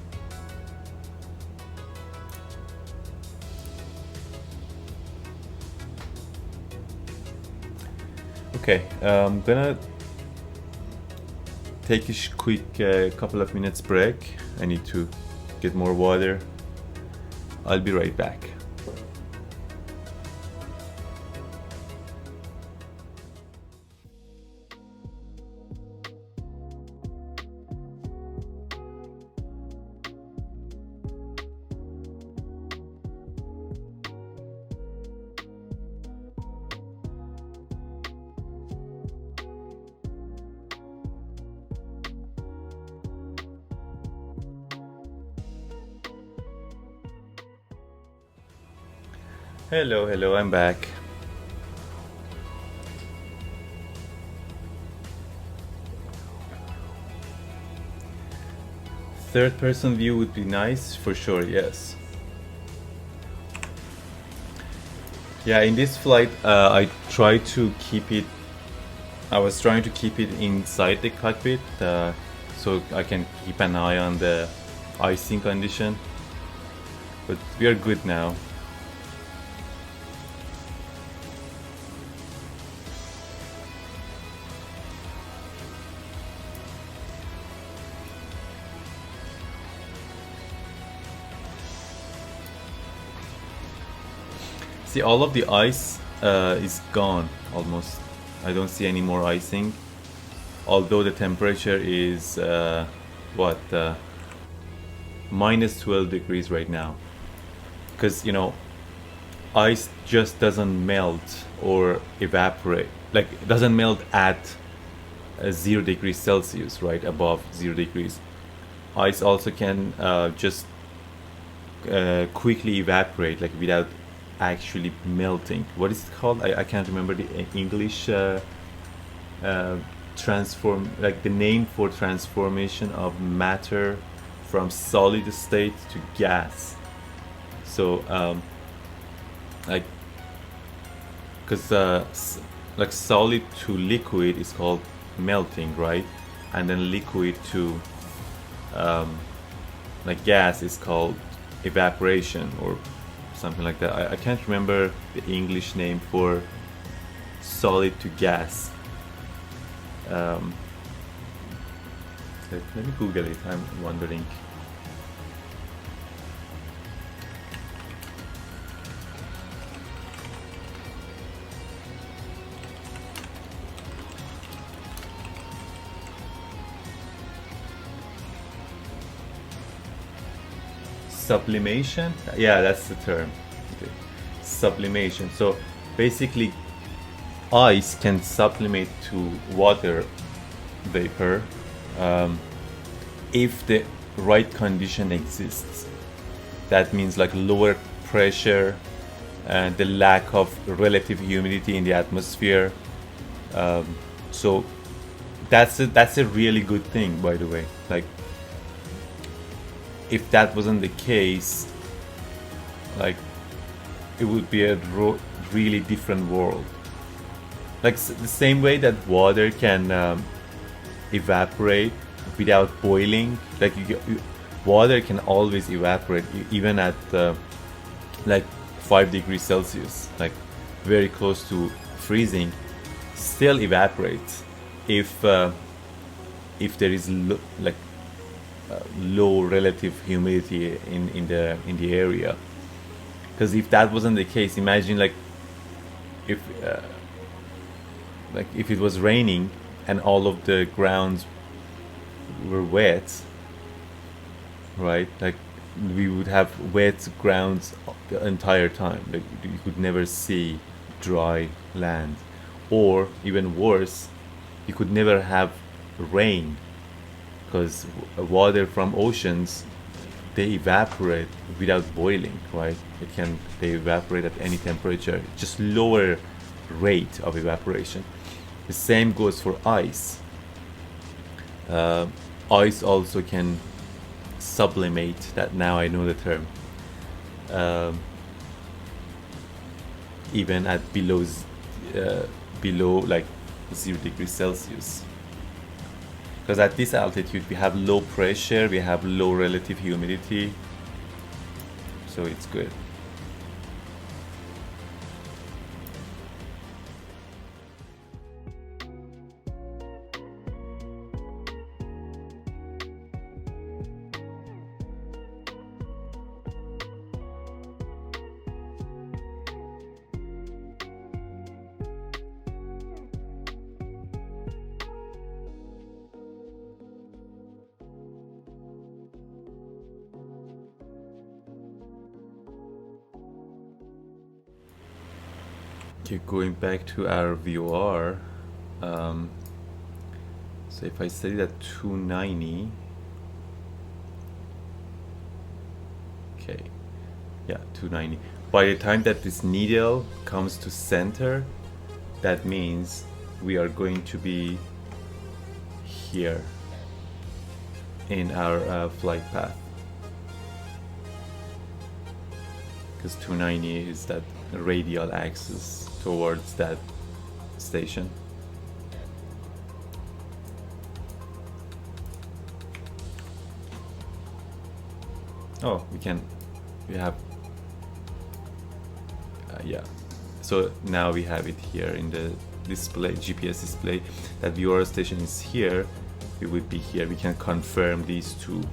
Speaker 1: Okay, I'm gonna take a quick couple of minutes break. I need to get more water. I'll be right back. Hello, I'm back. Third person view would be nice for sure, yes. Yeah, in this flight I was trying to keep it inside the cockpit so I can keep an eye on the icing condition, but we are good now. See, all of the ice is gone almost. I don't see any more icing, although the temperature is minus 12 degrees right now, because you know, ice just doesn't melt or evaporate, like it doesn't melt at 0 degrees Celsius, right, above 0 degrees. Ice also can just quickly evaporate, like without actually melting. What is it called? I can't remember the English transform, like the name for transformation of matter from solid state to gas. So like, because like solid to liquid is called melting, right? And then liquid to like gas is called evaporation or something like that. I can't remember the English name for solid to gas. Let me Google it, I'm wondering. Sublimation? Yeah, that's the term. Okay. Sublimation. So basically ice can sublimate to water vapor if the right condition exists. That means like lower pressure and the lack of relative humidity in the atmosphere. So that's a really good thing, by the way. Like, if that wasn't the case, like it would be a really different world. Like the same way that water can evaporate without boiling, like water can always evaporate even at like 5 degrees Celsius, like very close to freezing, still evaporates if there is low relative humidity in the area. Because if that wasn't the case, imagine like if it was raining and all of the grounds were wet, right? Like we would have wet grounds the entire time. Like you could never see dry land, or even worse, you could never have rain, because water from oceans, they evaporate without boiling, right? They evaporate at any temperature, just lower rate of evaporation. The same goes for ice. Ice also can sublimate. That now I know the term. Even at below like 0 degrees Celsius. Because at this altitude we have low pressure, we have low relative humidity, so it's good. Okay, going back to our VOR, so if I set it at 290, okay, yeah, 290. By the time that this needle comes to center, that means we are going to be here in our flight path, because 290 is that radial axis towards that station. Oh, we have yeah, so now we have it here in the display, GPS display, that viewer station is here. We would be here. We can confirm these two.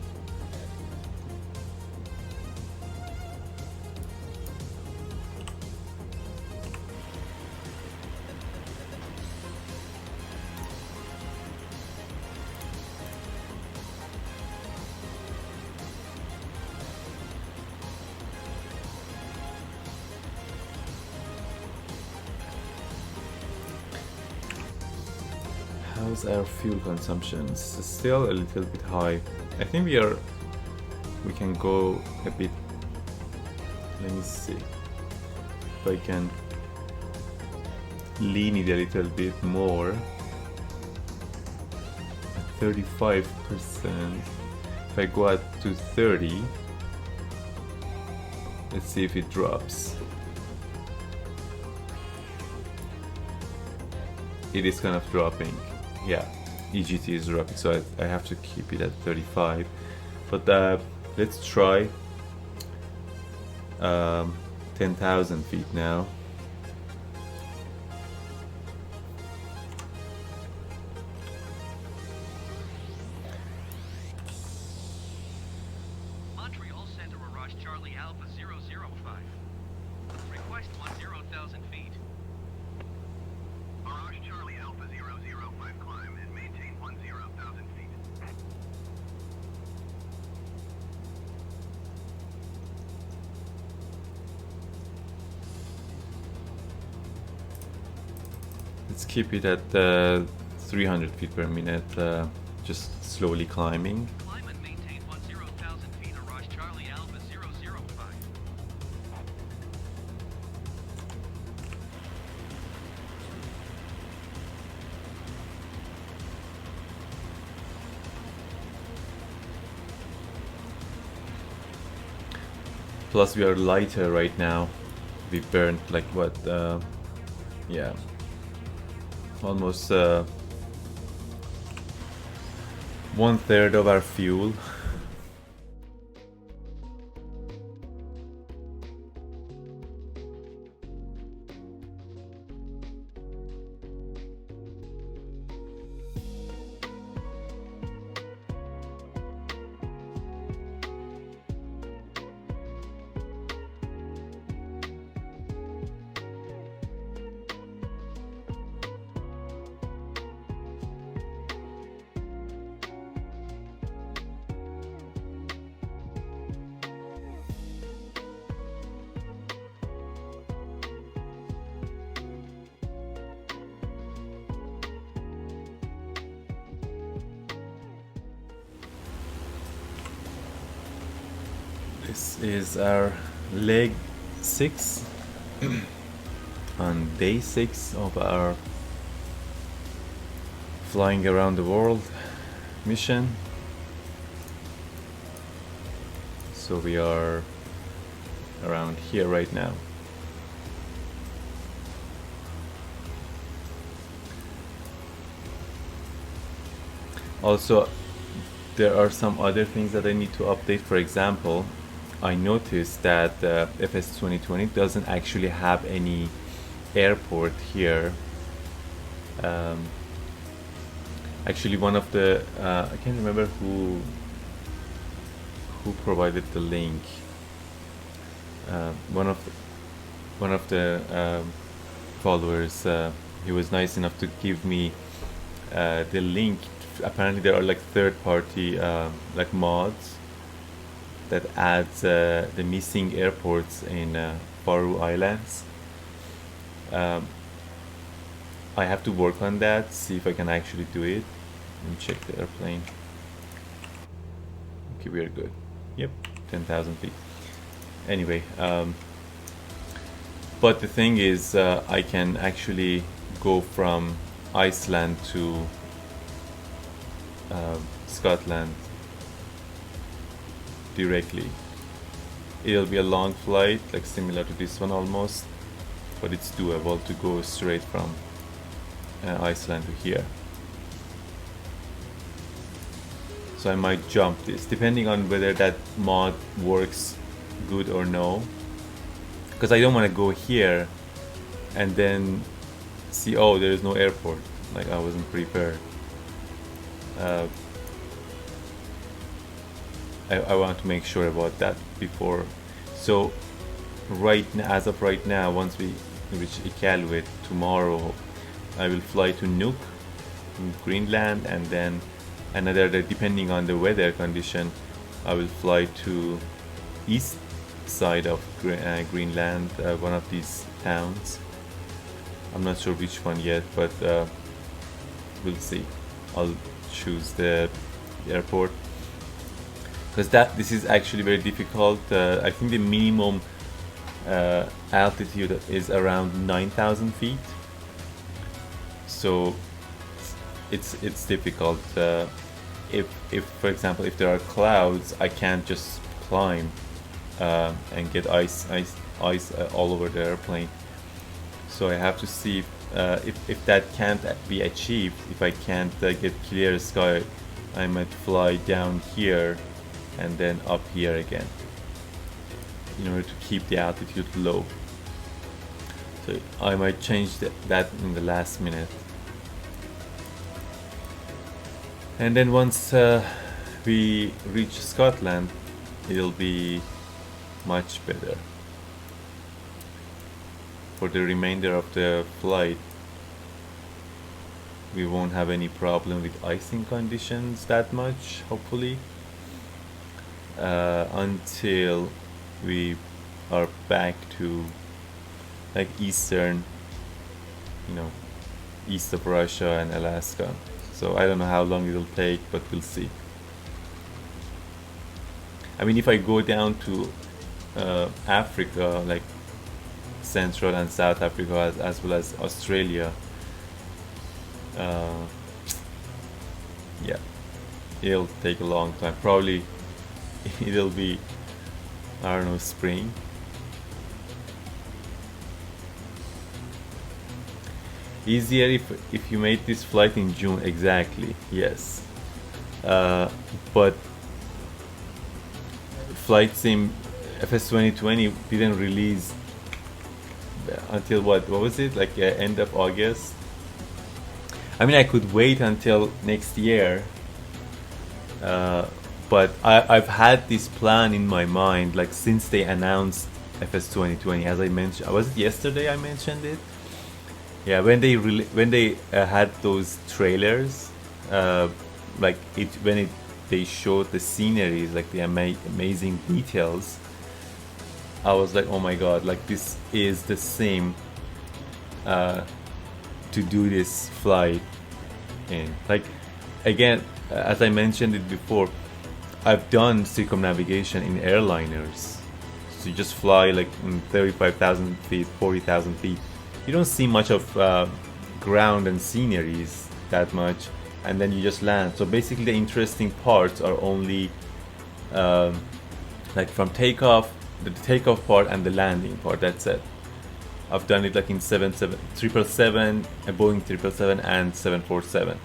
Speaker 1: How's our fuel consumption? It's still a little bit high. I think we can go a bit. Let me see if I can lean it a little bit more. 35%. If I go up to 30, let's see if it drops. It is kind of dropping. Yeah, EGT is dropping, so I have to keep it at 35. But let's try 10,000 feet now.
Speaker 2: Montreal Center Mirage Charlie Alpha 005. Request 10,000 feet.
Speaker 3: Mirage Charlie Alpha 005 climb and maintain 10,000 feet.
Speaker 1: Let's keep it at 300 feet per minute, just slowly climbing.
Speaker 2: Climb and maintain 10,000 feet. Mirage Charlie Alpha 005.
Speaker 1: Plus we are lighter right now. We burned like what, yeah, almost 1/3 of our fuel. This is our leg 6 on day 6 of our flying around the world mission. So we are around here right now. Also, there are some other things that I need to update. For example, I noticed that FS 2020 doesn't actually have any airport here. Actually, one of the I can't remember who provided the link. One of the followers, he was nice enough to give me the link. Apparently, there are like third-party like mods that adds the missing airports in Faroe Islands. I have to work on that, see if I can actually do it. Let me check the airplane. Okay, we are good. Yep, 10,000 feet. Anyway, but the thing is, I can actually go from Iceland to Scotland directly. It'll be a long flight, like similar to this one almost, but it's doable to go straight from Iceland to here. So I might jump this, depending on whether that mod works good or no, because I don't want to go here and then see, oh, there is no airport, like I wasn't prepared. I want to make sure about that before. So right now, as of right now, once we reach Iqaluit tomorrow, I will fly to Nuuk in Greenland, and then another day, depending on the weather condition, I will fly to east side of Greenland, one of these towns. I'm not sure which one yet, but we'll see. I'll choose the airport, because this is actually very difficult. I think the minimum altitude is around 9,000 feet, so it's difficult. If for example, if there are clouds, I can't just climb and get ice all over the airplane. So I have to see if that can't be achieved. If I can't get clear sky, I might fly down here and then up here again, in order to keep the altitude low. So I might change that in the last minute. And then once we reach Scotland, it'll be much better. For the remainder of the flight, we won't have any problem with icing conditions that much, hopefully, until we are back to like eastern, east of Russia and Alaska. So I don't know how long it'll take, but we'll see. I mean, if I go down to Africa, like Central and South Africa, as well as Australia, yeah, it'll take a long time. Probably it'll be, I don't know, spring. Easier if you made this flight in June, exactly, yes. But flightsim FS 2020 didn't release until what was it, like end of August. I mean, I could wait until next year, but I've had this plan in my mind, like since they announced FS 2020, as I mentioned. Was it yesterday I mentioned it? Yeah, when they had those trailers, like they showed the sceneries, like the amazing details, I was like, oh my god, like this is the same to do this flight in. Like, again, as I mentioned it before, I've done circumnavigation in airliners. So you just fly like in 35,000 feet, 40,000 feet. You don't see much of ground and sceneries that much, and then you just land. So basically the interesting parts are only like from takeoff, the takeoff part and the landing part, that's it. I've done it like in 777, Boeing 777 and 747.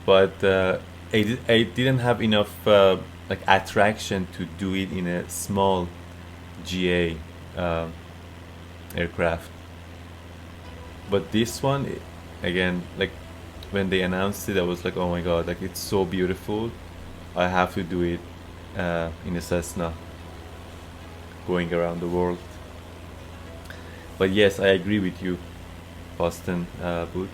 Speaker 1: But I didn't have enough like attraction to do it in a small GA aircraft. But this one, again, like when they announced it, I was like, oh my god, like it's so beautiful. I have to do it in a Cessna, going around the world. But yes, I agree with you, Boston Boot.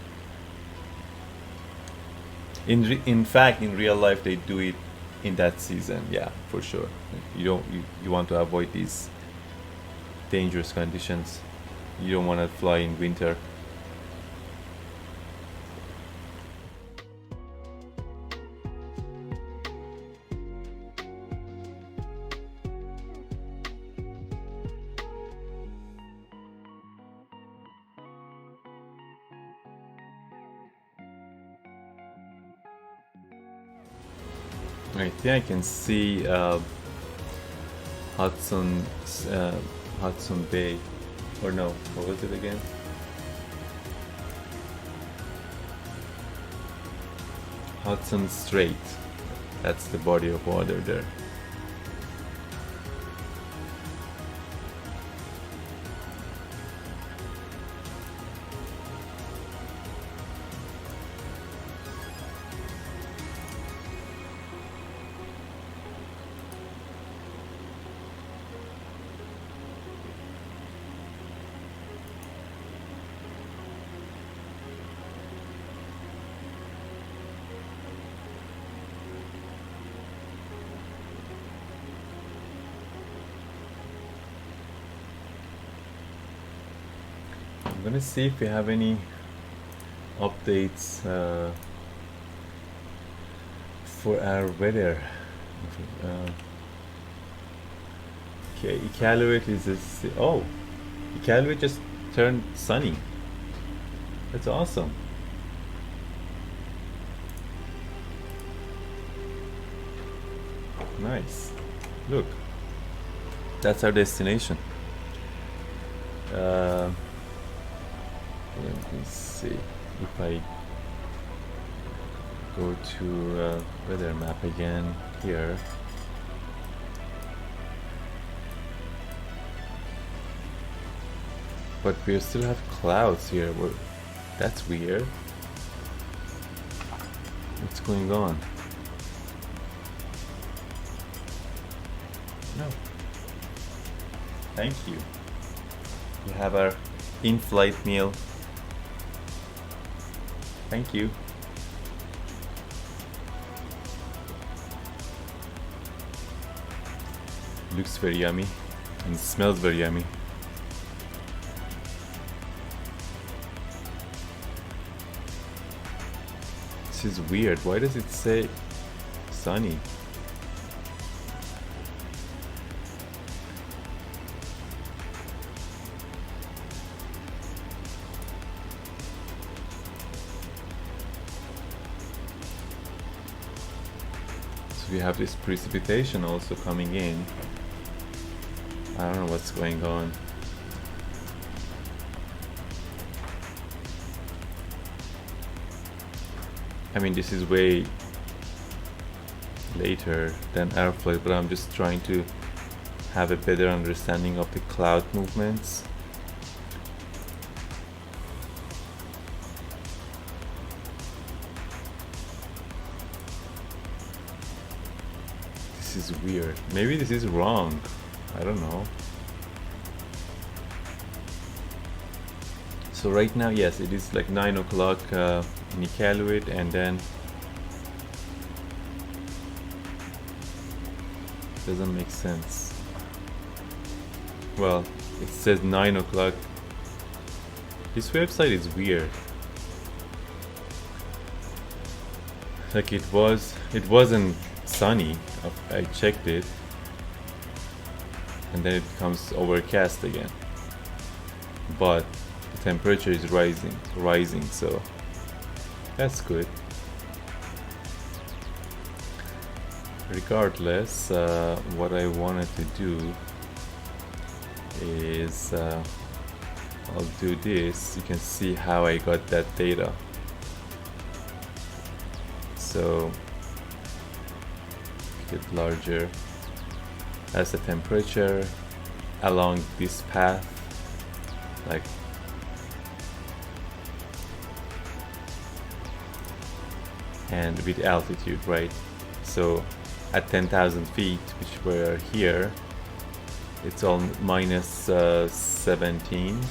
Speaker 1: In fact, in real life, they do it in that season. Yeah, for sure. You want to avoid these dangerous conditions. You don't want to fly in winter. I think I can see Hudson, Hudson Bay, or no, what was it again? Hudson Strait. That's the body of water there. I'm gonna see if we have any updates for our weather. Okay, Iqaluit is oh, Iqaluit just turned sunny. That's awesome. Nice. Look, that's our destination. Let me see if I go to weather map again here. But we still have clouds here. That's weird. What's going on? No. Thank you. We have our in-flight meal. Thank you. Looks very yummy and smells very yummy. This is weird. Why does it say sunny? We have this precipitation also coming in. I don't know what's going on. I mean, this is way later than our flight, but I'm just trying to have a better understanding of the cloud movements. This is weird. Maybe this is wrong. I don't know. So right now, yes, it is like 9 o'clock in Iqaluit, and then doesn't make sense. Well, it says 9 o'clock. This website is weird. Like it wasn't sunny. I checked it, and then it becomes overcast again. But the temperature is rising, so that's good. Regardless, what I wanted to do is I'll do this. You can see how I got that data. So get larger as the temperature along this path, like and with altitude, right? So at 10,000 feet, which we're here, it's all minus 17,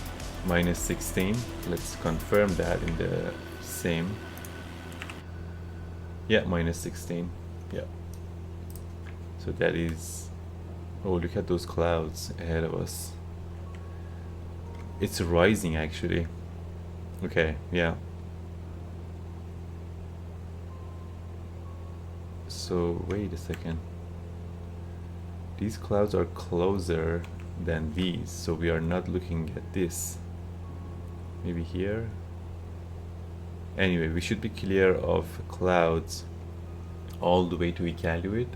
Speaker 1: minus 16. Let's confirm that in the sim. Yeah, minus 16. Yeah. So that is, oh, look at those clouds ahead of us. It's rising actually. Okay, yeah. So wait a second. These clouds are closer than these, so we are not looking at this. Maybe here. Anyway, we should be clear of clouds all the way to Iqaluit.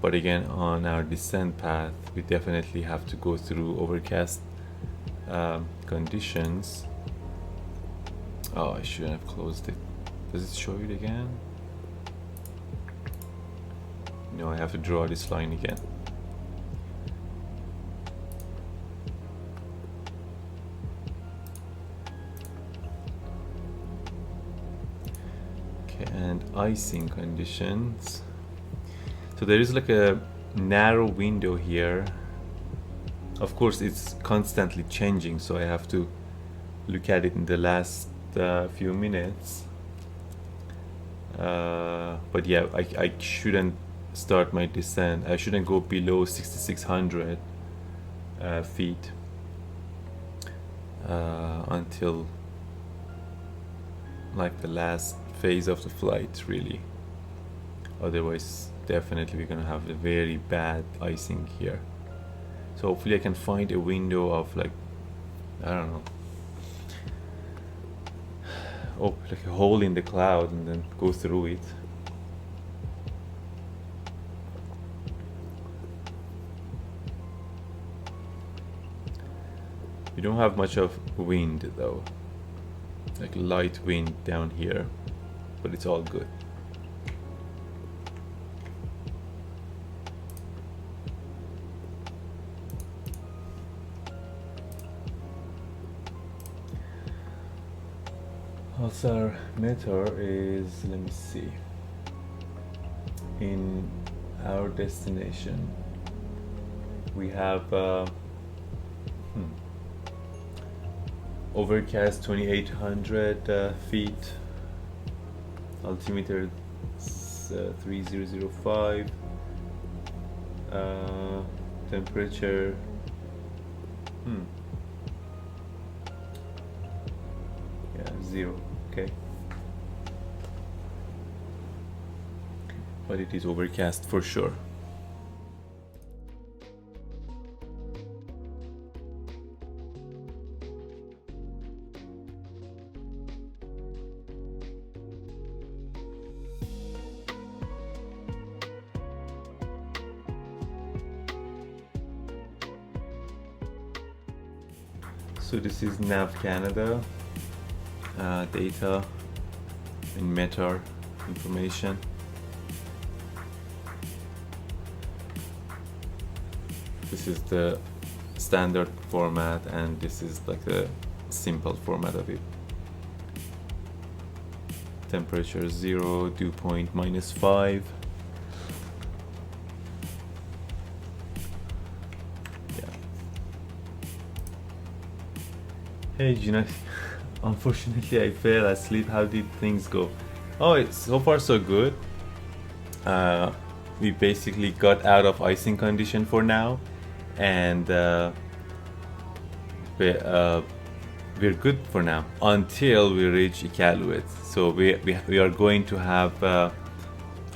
Speaker 1: But again, on our descent path, we definitely have to go through overcast conditions. Oh, I shouldn't have closed it. Does it show it again? No, I have to draw this line again. Okay, and icing conditions. So there is like a narrow window here. Of course, it's constantly changing, so I have to look at it in the last few minutes. But yeah, I shouldn't start my descent. I shouldn't go below 6,600 feet until like the last phase of the flight, really. Otherwise, definitely we're gonna have a very bad icing here. So hopefully I can find a window of like, I don't know, oh, like a hole in the cloud and then go through it. We don't have much of wind though, like light wind down here, but it's all good. Also, our meter is, let me see, in our destination we have overcast 2800 feet, altimeter 3005, temperature yeah, 0. Okay, but it is overcast for sure. So this is Nav Canada data in METAR information. This is the standard format and this is like the simple format of it. Temperature 0, dew point -5. Yeah. Hey Gina, unfortunately I fell asleep. How did things go? Oh, it's so far so good. We basically got out of icing condition for now, and we're good for now until we reach Iqaluit. So we are going to have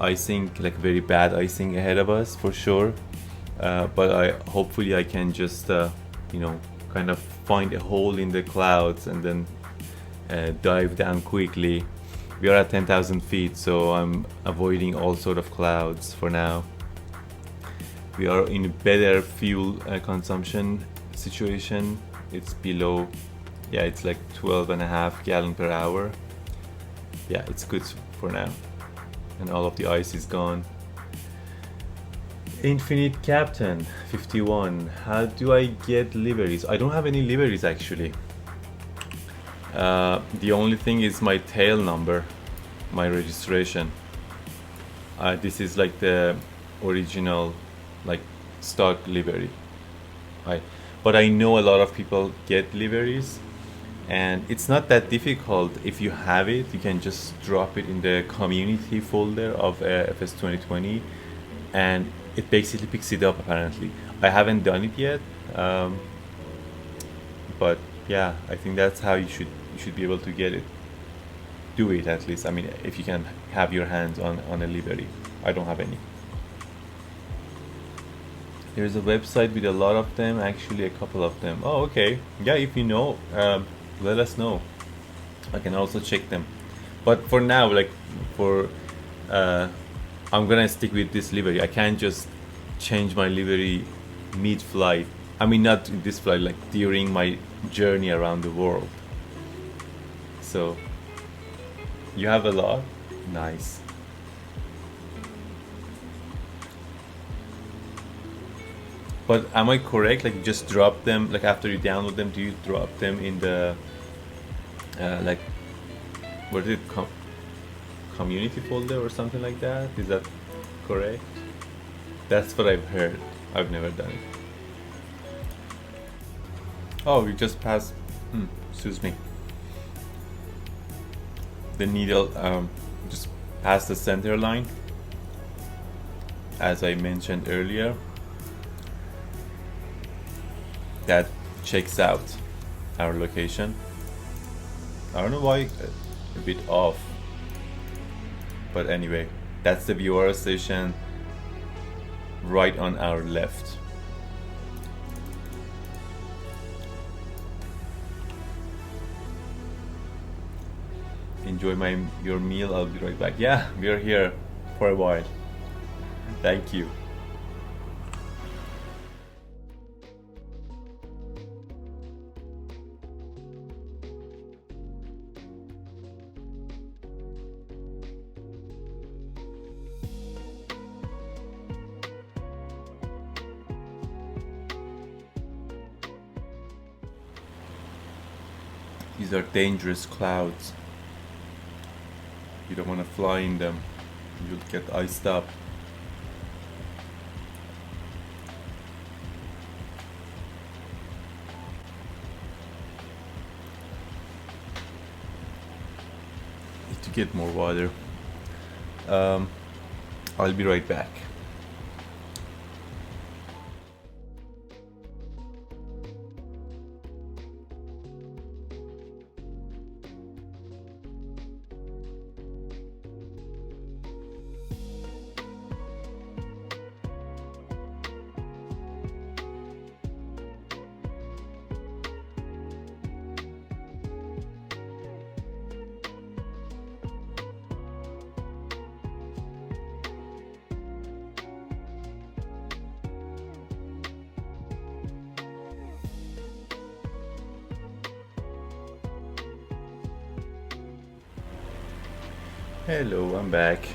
Speaker 1: icing, like very bad icing ahead of us for sure. But hopefully I can just you know, kind of find a hole in the clouds and then dive down quickly. We are at 10,000 feet, so I'm avoiding all sort of clouds for now. We are in a better fuel consumption situation. It's below, yeah, it's like 12.5 gallon per hour. Yeah, it's good for now. And all of the ice is gone. Infinite Captain 51. How do I get liveries? I don't have any liveries actually. The only thing is my tail number, my registration. This is like the original, like stock livery. But I know a lot of people get liveries, and it's not that difficult. If you have it, you can just drop it in the community folder of FS 2020, and it basically picks it up. Apparently, I haven't done it yet, but yeah, I think that's how you should be able to get it. Do it at least. I mean, if you can have your hands on a livery. I don't have any. There's a website with a lot of them, actually a couple of them. Oh, okay. Yeah, if you know, let us know. I can also check them. But for now, like for I'm gonna stick with this livery. I can't just change my livery mid-flight. I mean, not in this flight, like during my journey around the world. So, you have a lot? Nice. But am I correct? Like, you just drop them, like after you download them, do you drop them in the, like, what is it, community folder or something like that? Is that correct? That's what I've heard. I've never done it. Oh, we just passed, excuse me. The needle just past the center line, as I mentioned earlier. That checks out our location. I don't know why a bit off, but anyway, that's the viewer station right on our left. Enjoy your meal. I'll be right back. Yeah, we're here for a while. Thank you. These are dangerous clouds. You don't want to fly in them. You'll get iced up. Need to get more water. I'll be right back. Hello, I'm back.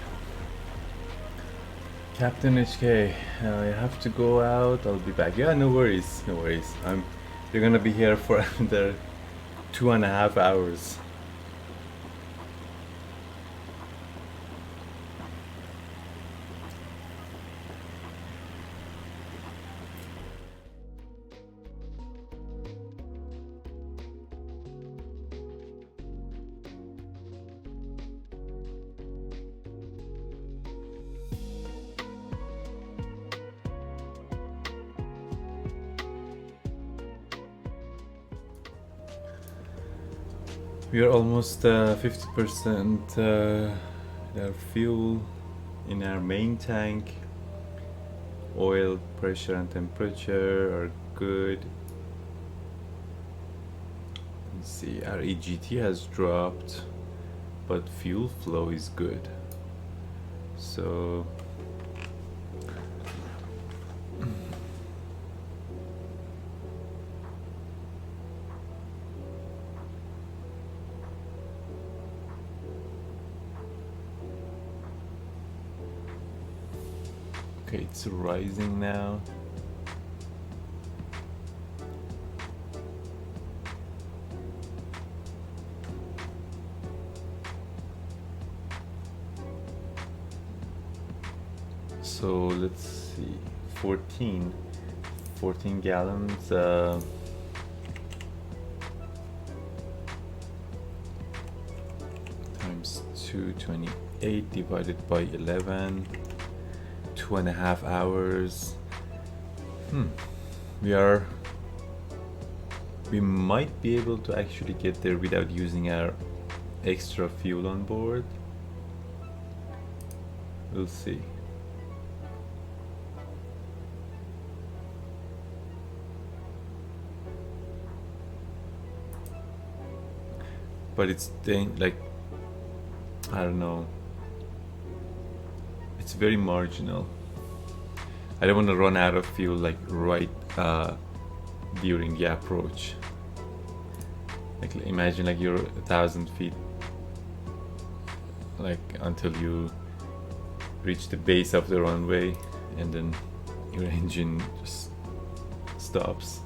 Speaker 1: Captain HK, I have to go out. I'll be back. Yeah, no worries, no worries. You're gonna be here for another 2.5 hours. We are almost 50% our fuel in our main tank. Oil pressure and temperature are good. Let's see, our EGT has dropped, but fuel flow is good. So okay, it's rising now. So let's see, 14 gallons. Times 228 divided by 11. 2.5 hours. We might be able to actually get there without using our extra fuel on board. We'll see. But it's like, I don't know. It's very marginal. I don't want to run out of fuel like right during the approach. Like imagine like you're 1,000 feet, like until you reach the base of the runway, and then your engine just stops.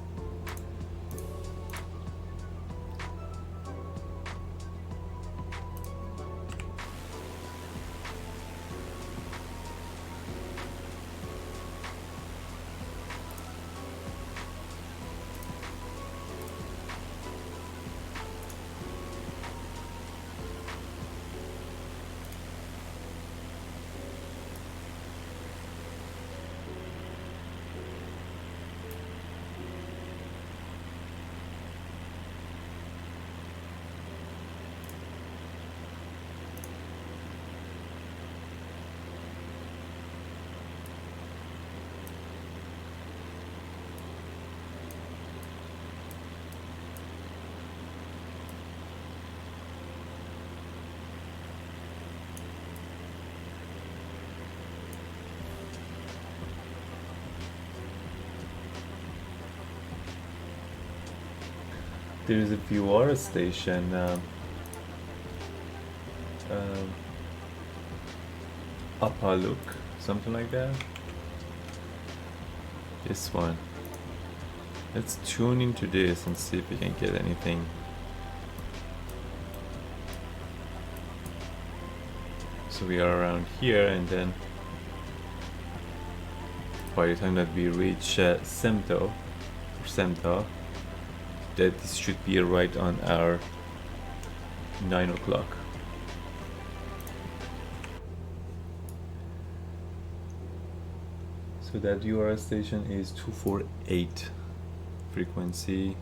Speaker 1: There is a VR station. Iqaluit, something like that. This one. Let's tune into this and see if we can get anything. So we are around here, and then by the time that we reach Semto, that this should be right on our 9 o'clock. So that URL station is 248 frequency.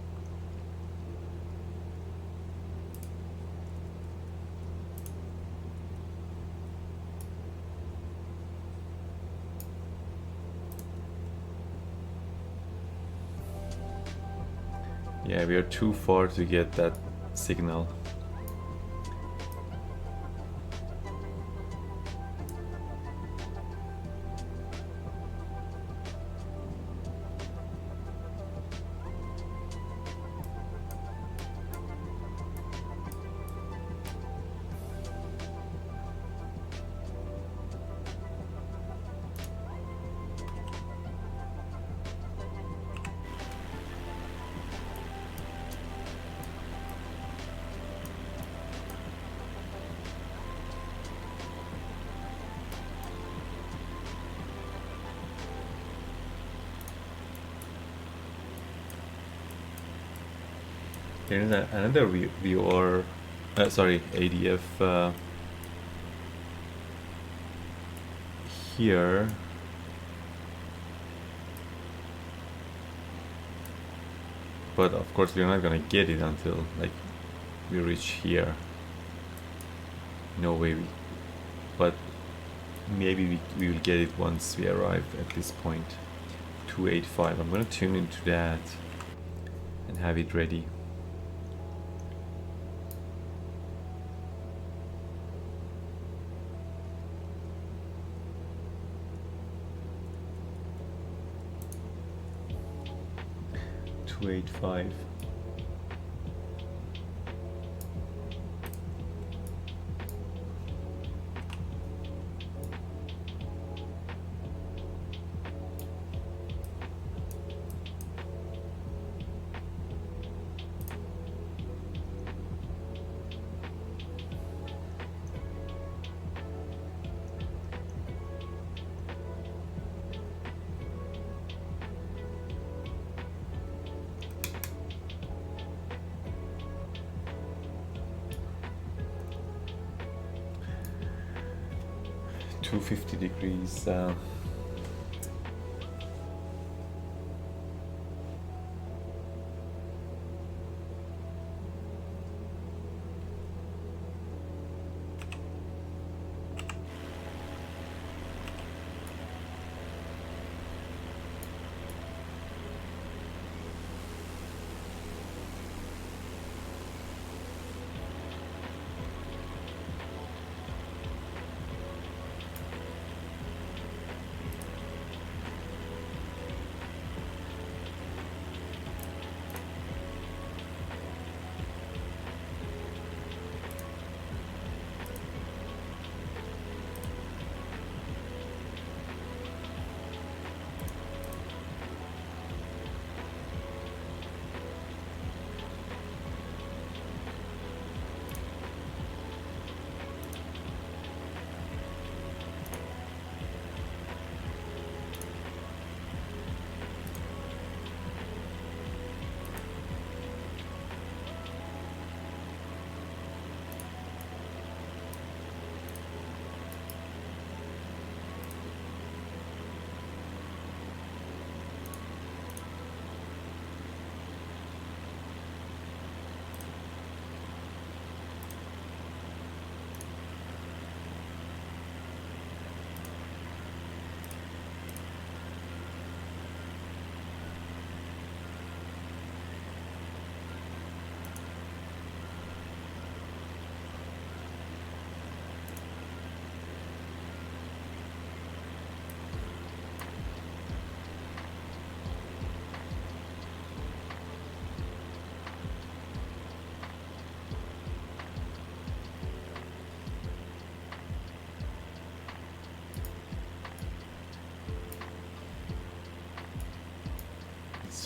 Speaker 1: Yeah, we are too far to get that signal. There's another VR, ADF here. But of course we're not gonna get it until like we reach here. No way but maybe we will get it once we arrive at this point. 285. I'm gonna tune into that and have it ready. .285. .250 degrees.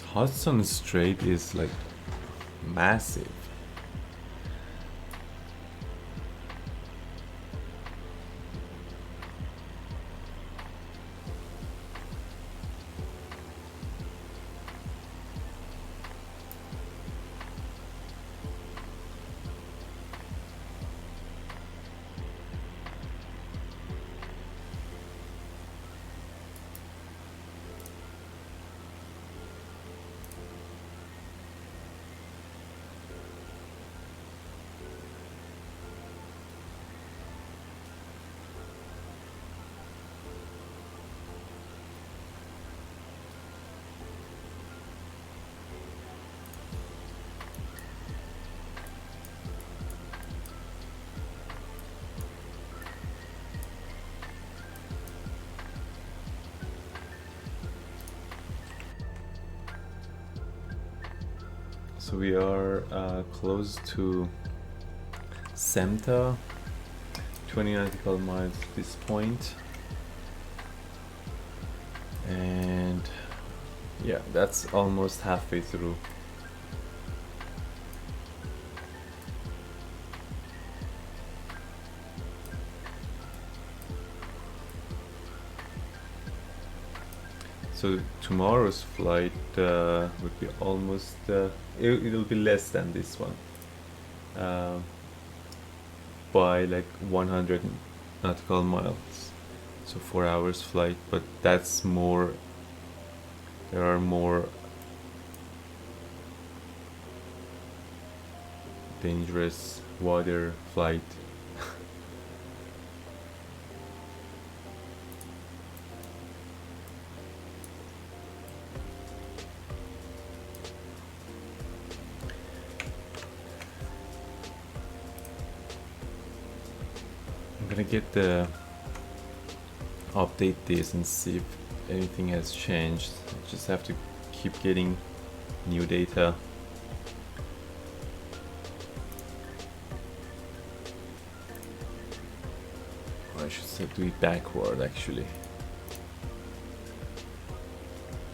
Speaker 1: Hudson Strait is like massive. So we are close to Semta, 20 nautical miles at this point. And yeah, that's almost halfway through. So tomorrow's flight would be almost, it'll be less than this one, by like 100 nautical miles. So 4 hours flight, but that's more, there are more dangerous water flight. I'm gonna get the update this and see if anything has changed. I just have to keep getting new data. Or I should say do it backward actually.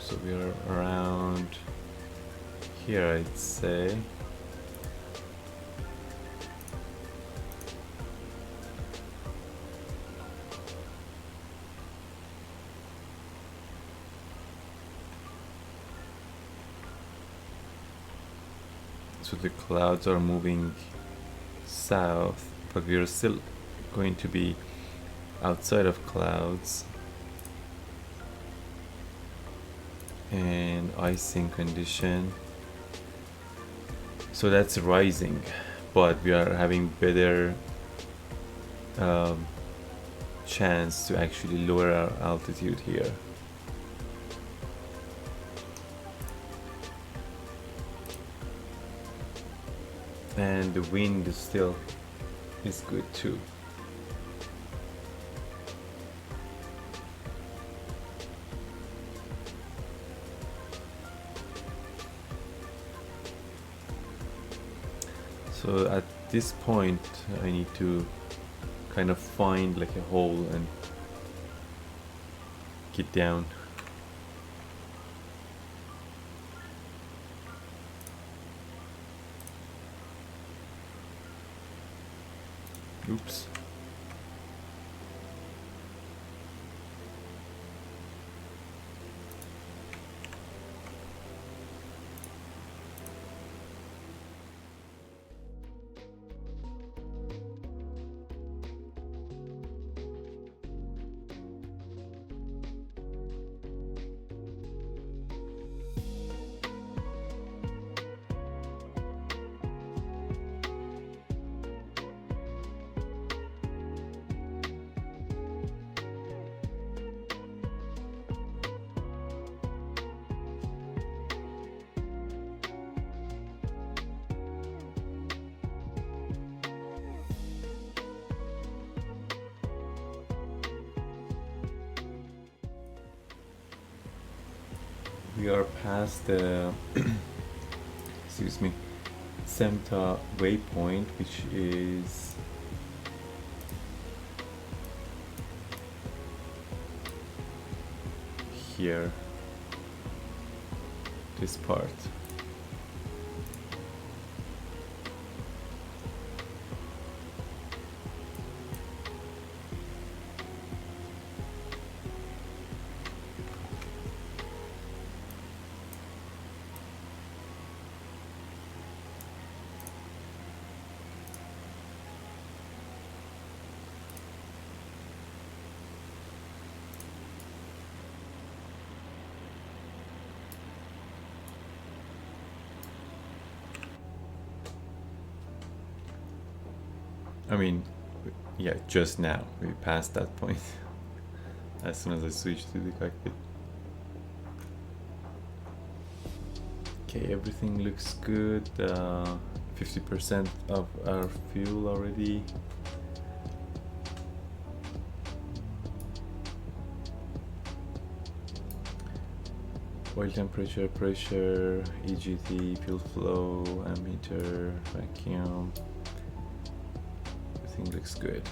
Speaker 1: So we are around here, I'd say. So the clouds are moving south, but we are still going to be outside of clouds and icing condition. So that's rising, but we are having better chance to actually lower our altitude here. And the wind still is good too. So at this point I need to kind of find like a hole and get down. Oops. We are past the excuse me, Semta waypoint, which is here. this part. I mean, yeah, just now we passed that point as soon as I switched to the cockpit. Okay, everything looks good. 50% of our fuel already. Oil temperature, pressure, EGT, fuel flow, ammeter, vacuum. Everything looks good.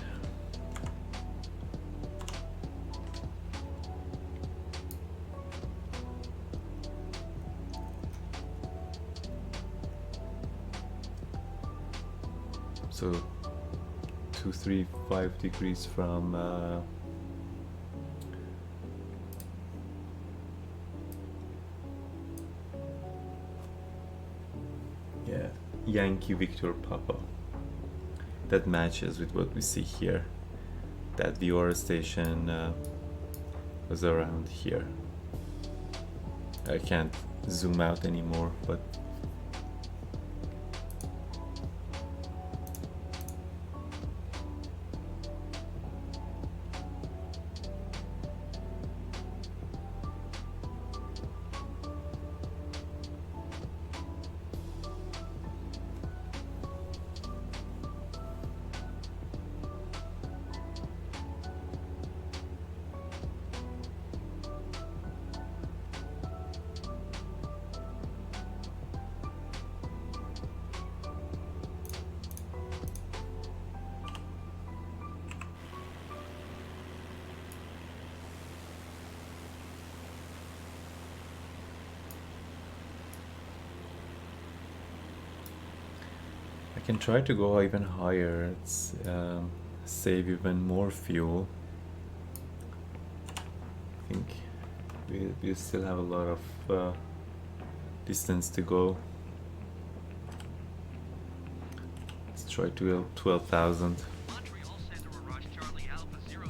Speaker 1: So 235 degrees from yeah, Yankee Victor Papa. That matches with what we see here. That viewer station was around here. I can't zoom out anymore, but I can try to go even higher. It's save even more fuel. I think we still have a lot of distance to go. Let's try 12,000.
Speaker 2: Montreal Center Mirage Charlie Alpha 005.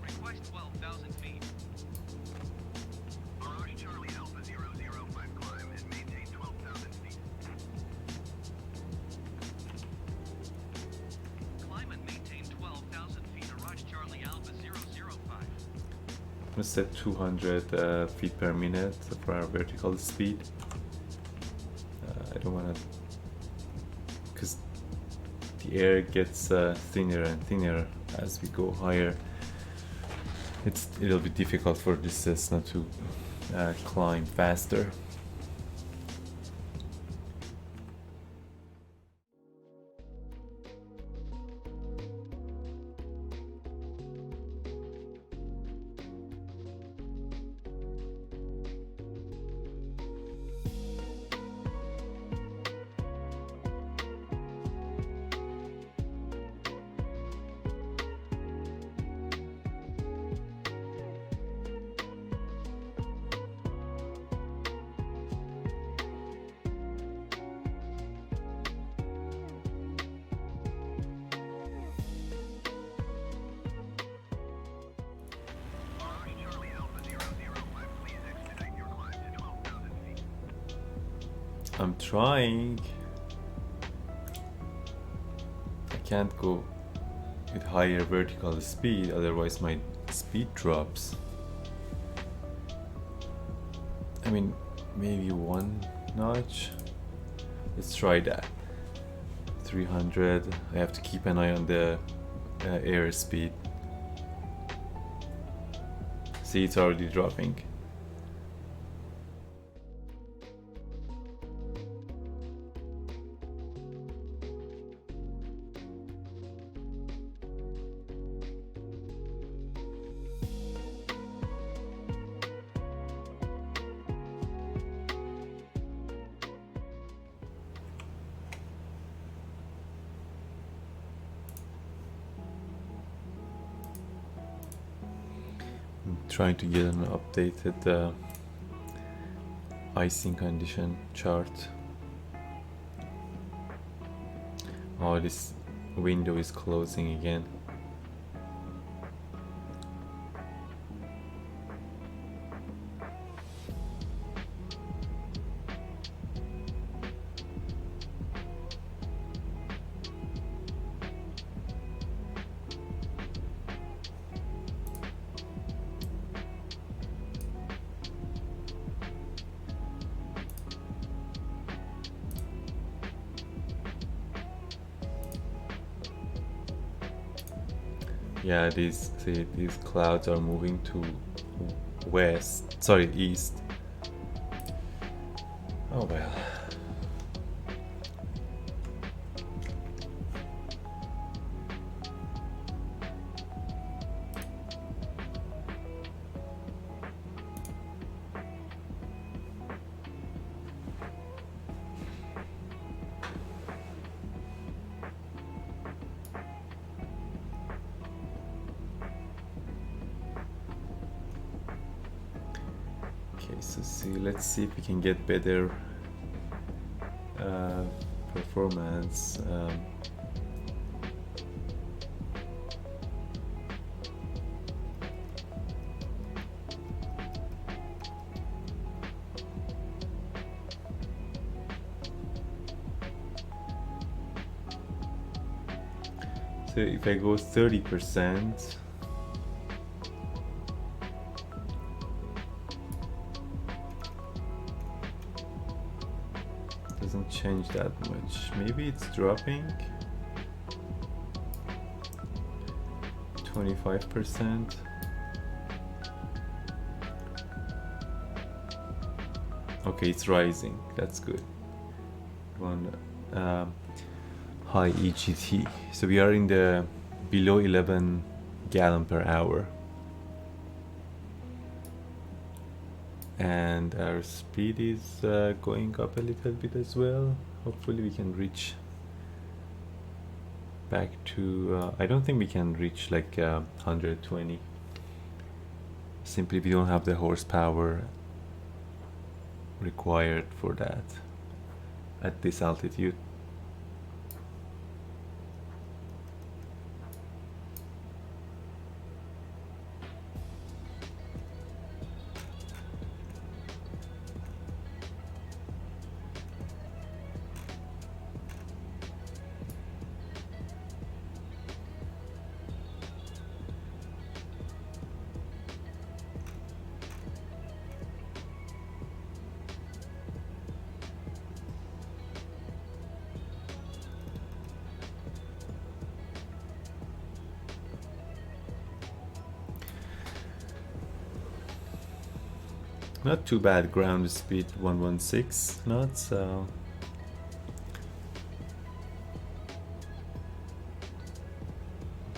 Speaker 2: Request 12,000 feet.
Speaker 3: Mirage Charlie Alpha 005 climb and maintain 12,000 feet.
Speaker 2: Climb and maintain 12,000 feet. Mirage Charlie Alpha 005.
Speaker 1: Let's set 200 feet per minute for our vertical speed. I don't want to, because the air gets thinner and thinner as we go higher. It'll be difficult for this Cessna to climb faster.
Speaker 3: Mirage Charlie Alpha 005, please expedite your climb to 12,000 feet.
Speaker 1: I'm trying. I can't go with higher vertical speed, otherwise my speed drops. I mean, maybe one notch. Let's try that. 300. I have to keep an eye on the air speed. See, it's already dropping. trying to get an updated icing condition chart. Oh, this window is closing again. Yeah, these clouds are moving to east. Oh well. Okay, so let's see if we can get better performance. So if I go 30%, doesn't change that much. Maybe it's dropping 25%. Okay, it's rising. That's good. One high EGT. So we are in the below 11 gallon per hour. And our speed is going up a little bit as well. Hopefully we can reach back to I don't think we can reach like 120. Simply we don't have the horsepower required for that at this altitude. Not too bad, ground speed 116 knots.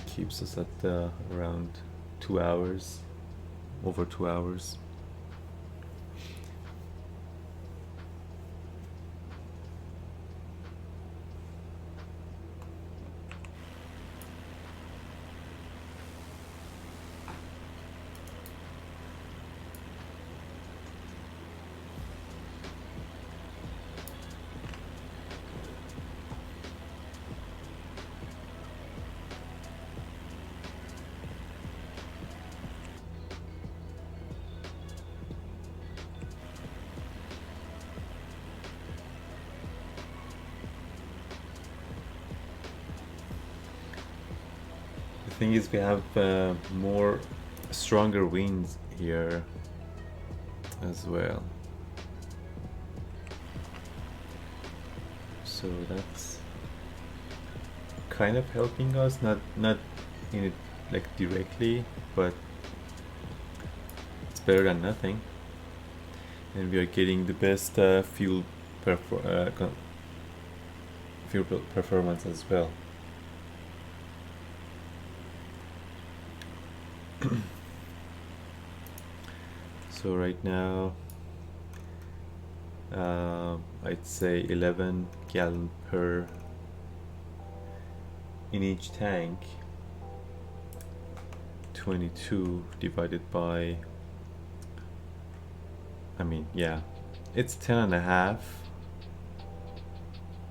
Speaker 1: Keeps us at around 2 hours, over 2 hours. The thing is, we have more stronger winds here as well, so that's kind of helping us, not in it like directly, but it's better than nothing. And we are getting the best fuel performance as well. So right now I'd say 11 gallon per in each tank 22 divided by, I mean, yeah, it's 10.5,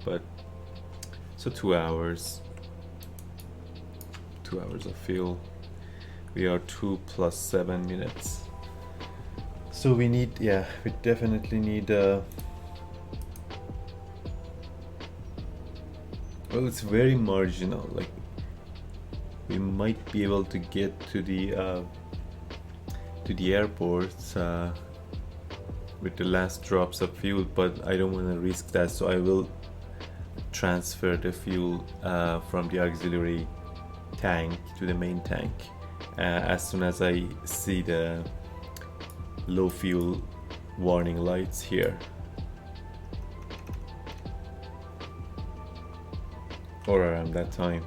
Speaker 1: but so 2 hours, 2 hours of fuel. We are 2 plus 7 minutes. So we need, yeah, we definitely need well, it's very marginal. Like, we might be able to get to the airports with the last drops of fuel, but I don't want to risk that, so I will transfer the fuel from the auxiliary tank to the main tank as soon as I see the low fuel warning lights here, or around that time.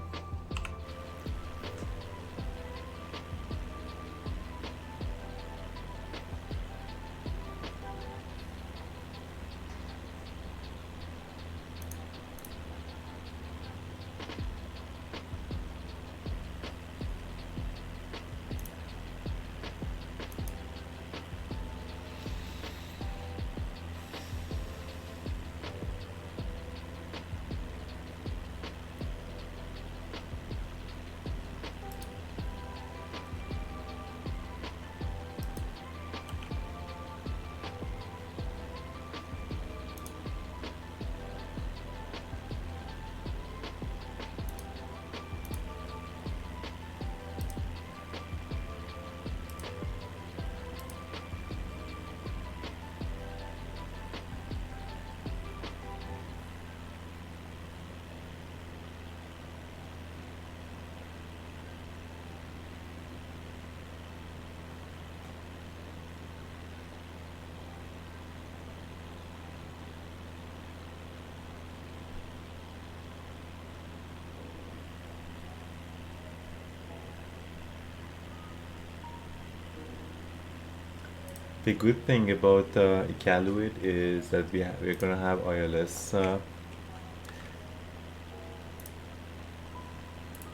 Speaker 1: The good thing about Iqaluit is that we're gonna have ILS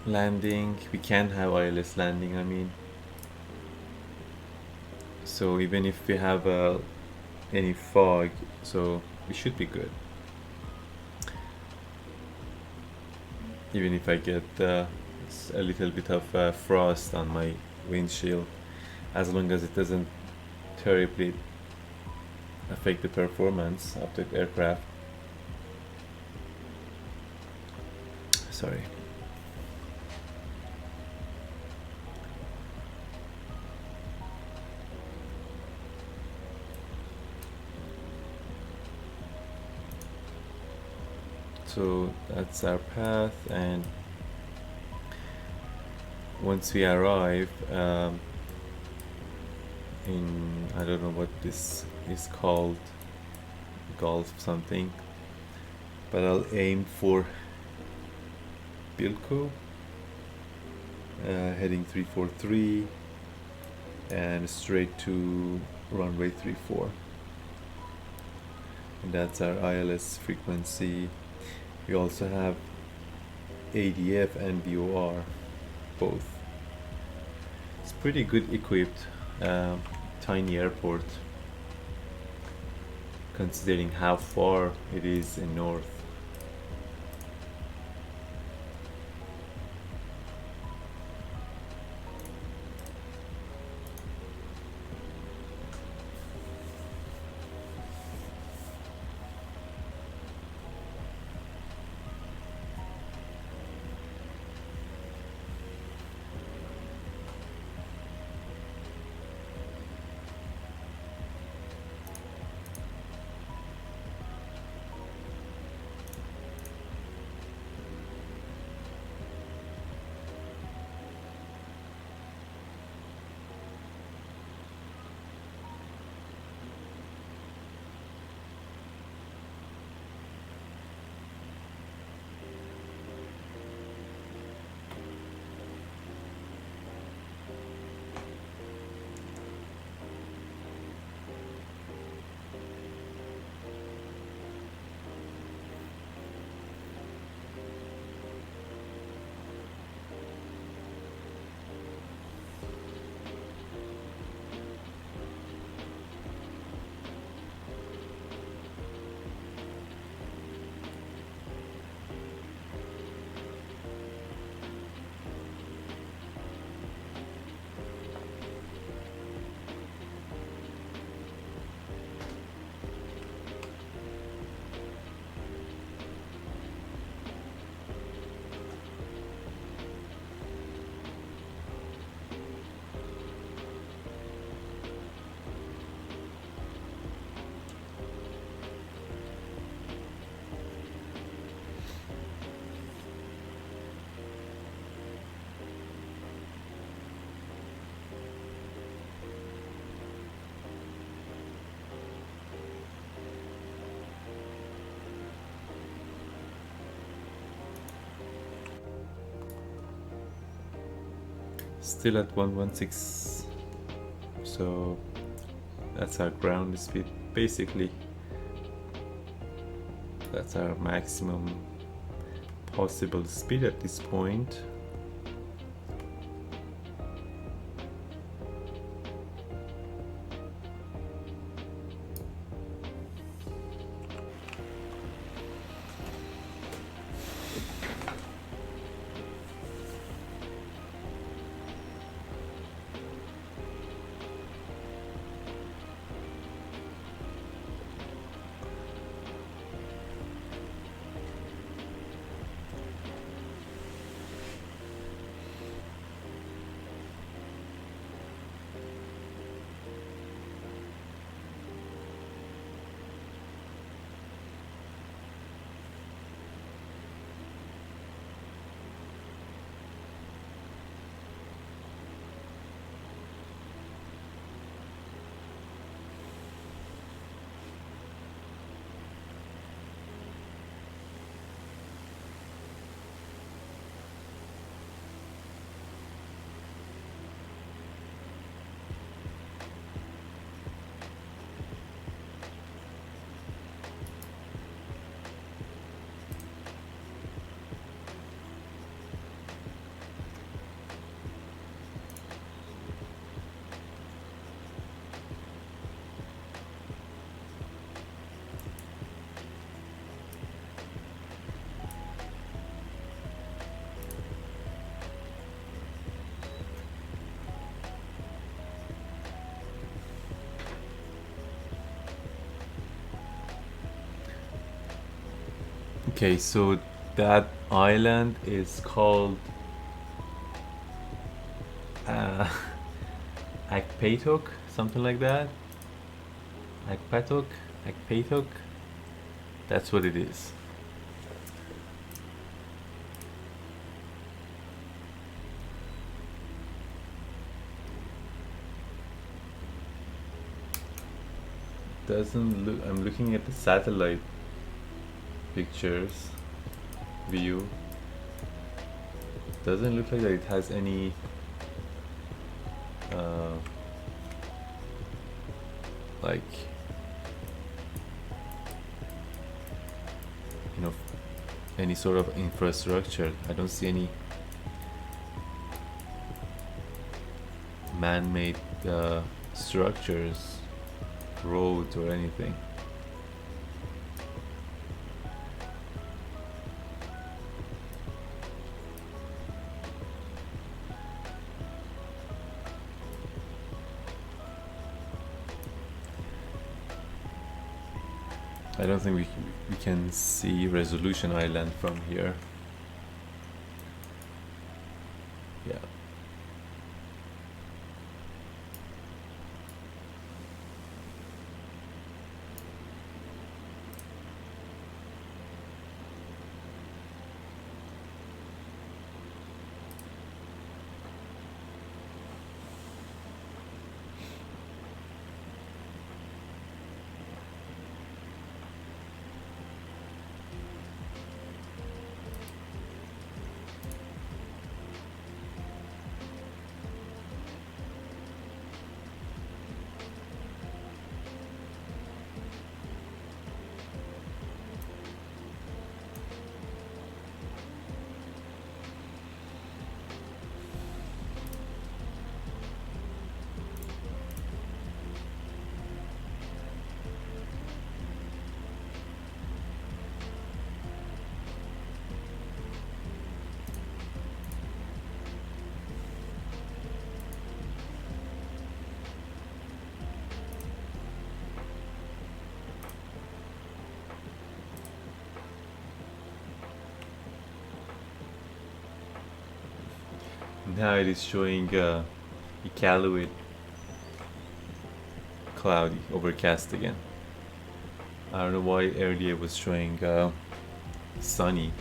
Speaker 1: landing. We can have ILS landing, I mean. So even if we have any fog, so we should be good. Even if I get a little bit of frost on my windshield, as long as it doesn't terribly affect the performance of the aircraft. Sorry. So that's our path, and once we arrive in, I don't know what this is called, Gulf something, but I'll aim for Bilko, heading 343 and straight to runway 34, and that's our ILS frequency. We also have ADF and BOR, both. It's pretty good equipped, tiny airport considering how far it is in north. Still at 116, so that's our ground speed. Basically, that's our maximum possible speed at this point. Okay, so that island is called Akpatok, something like that. Akpatok. That's what it is. Doesn't look. I'm looking at the satellite pictures view. Doesn't look like that it has any like, you know, any sort of infrastructure. I don't see any man-made structures, roads or anything. I don't think we can see Resolution Island from here. Yeah. Now it is showing Iqaluit cloudy, overcast again. I don't know why earlier it was showing sunny.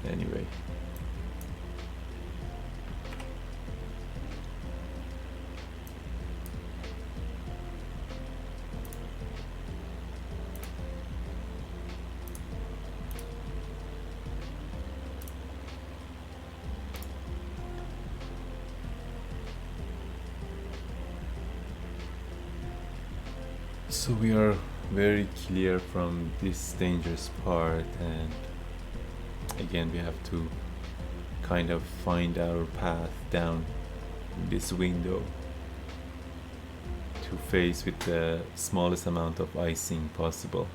Speaker 1: Anyway. So we are very clear from this dangerous part, and again we have to kind of find our path down this window to face with the smallest amount of icing possible.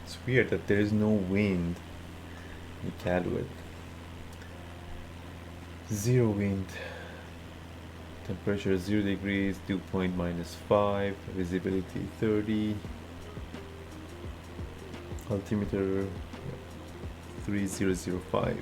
Speaker 1: It's weird that there is no wind in Iqaluit. Zero wind. Temperature 0 degrees, dew point -5, visibility 30, altimeter 3005.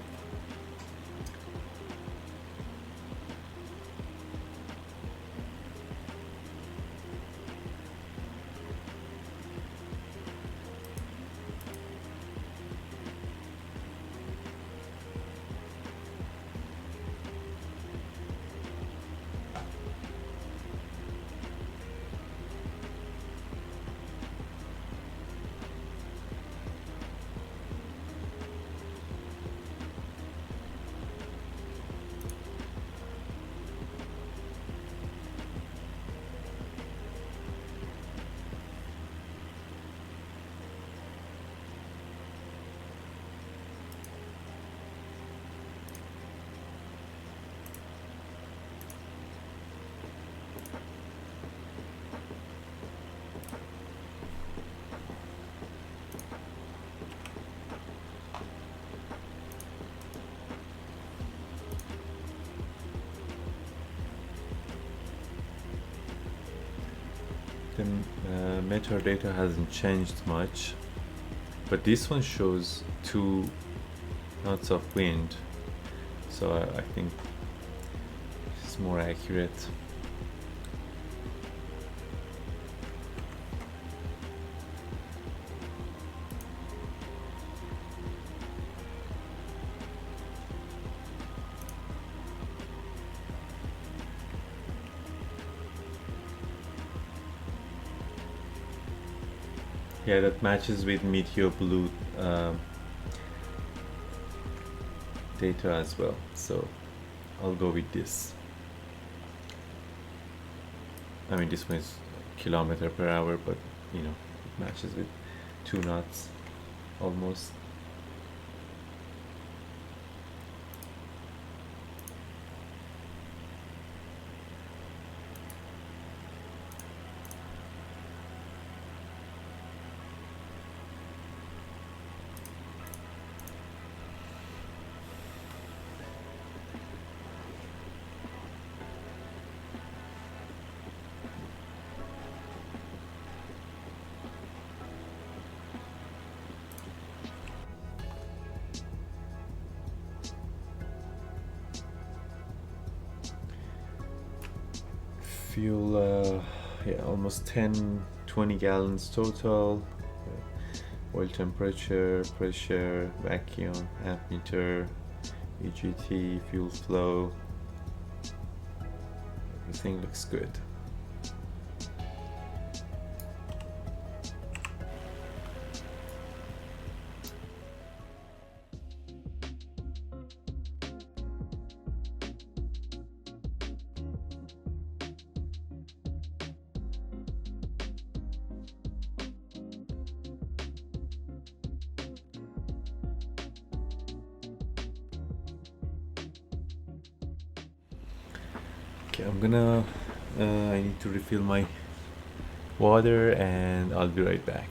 Speaker 1: The metadata hasn't changed much, but this one shows 2 knots of wind, so I think it's more accurate. Yeah, that matches with Meteor Blue data as well, so I'll go with this. I mean, this one is kilometer per hour, but you know, it matches with 2 knots almost. Fuel, yeah, almost 10-20 gallons total. Oil temperature, pressure, vacuum, ammeter, EGT, fuel flow. Everything looks good. Okay, I need to refill my water and I'll be right back.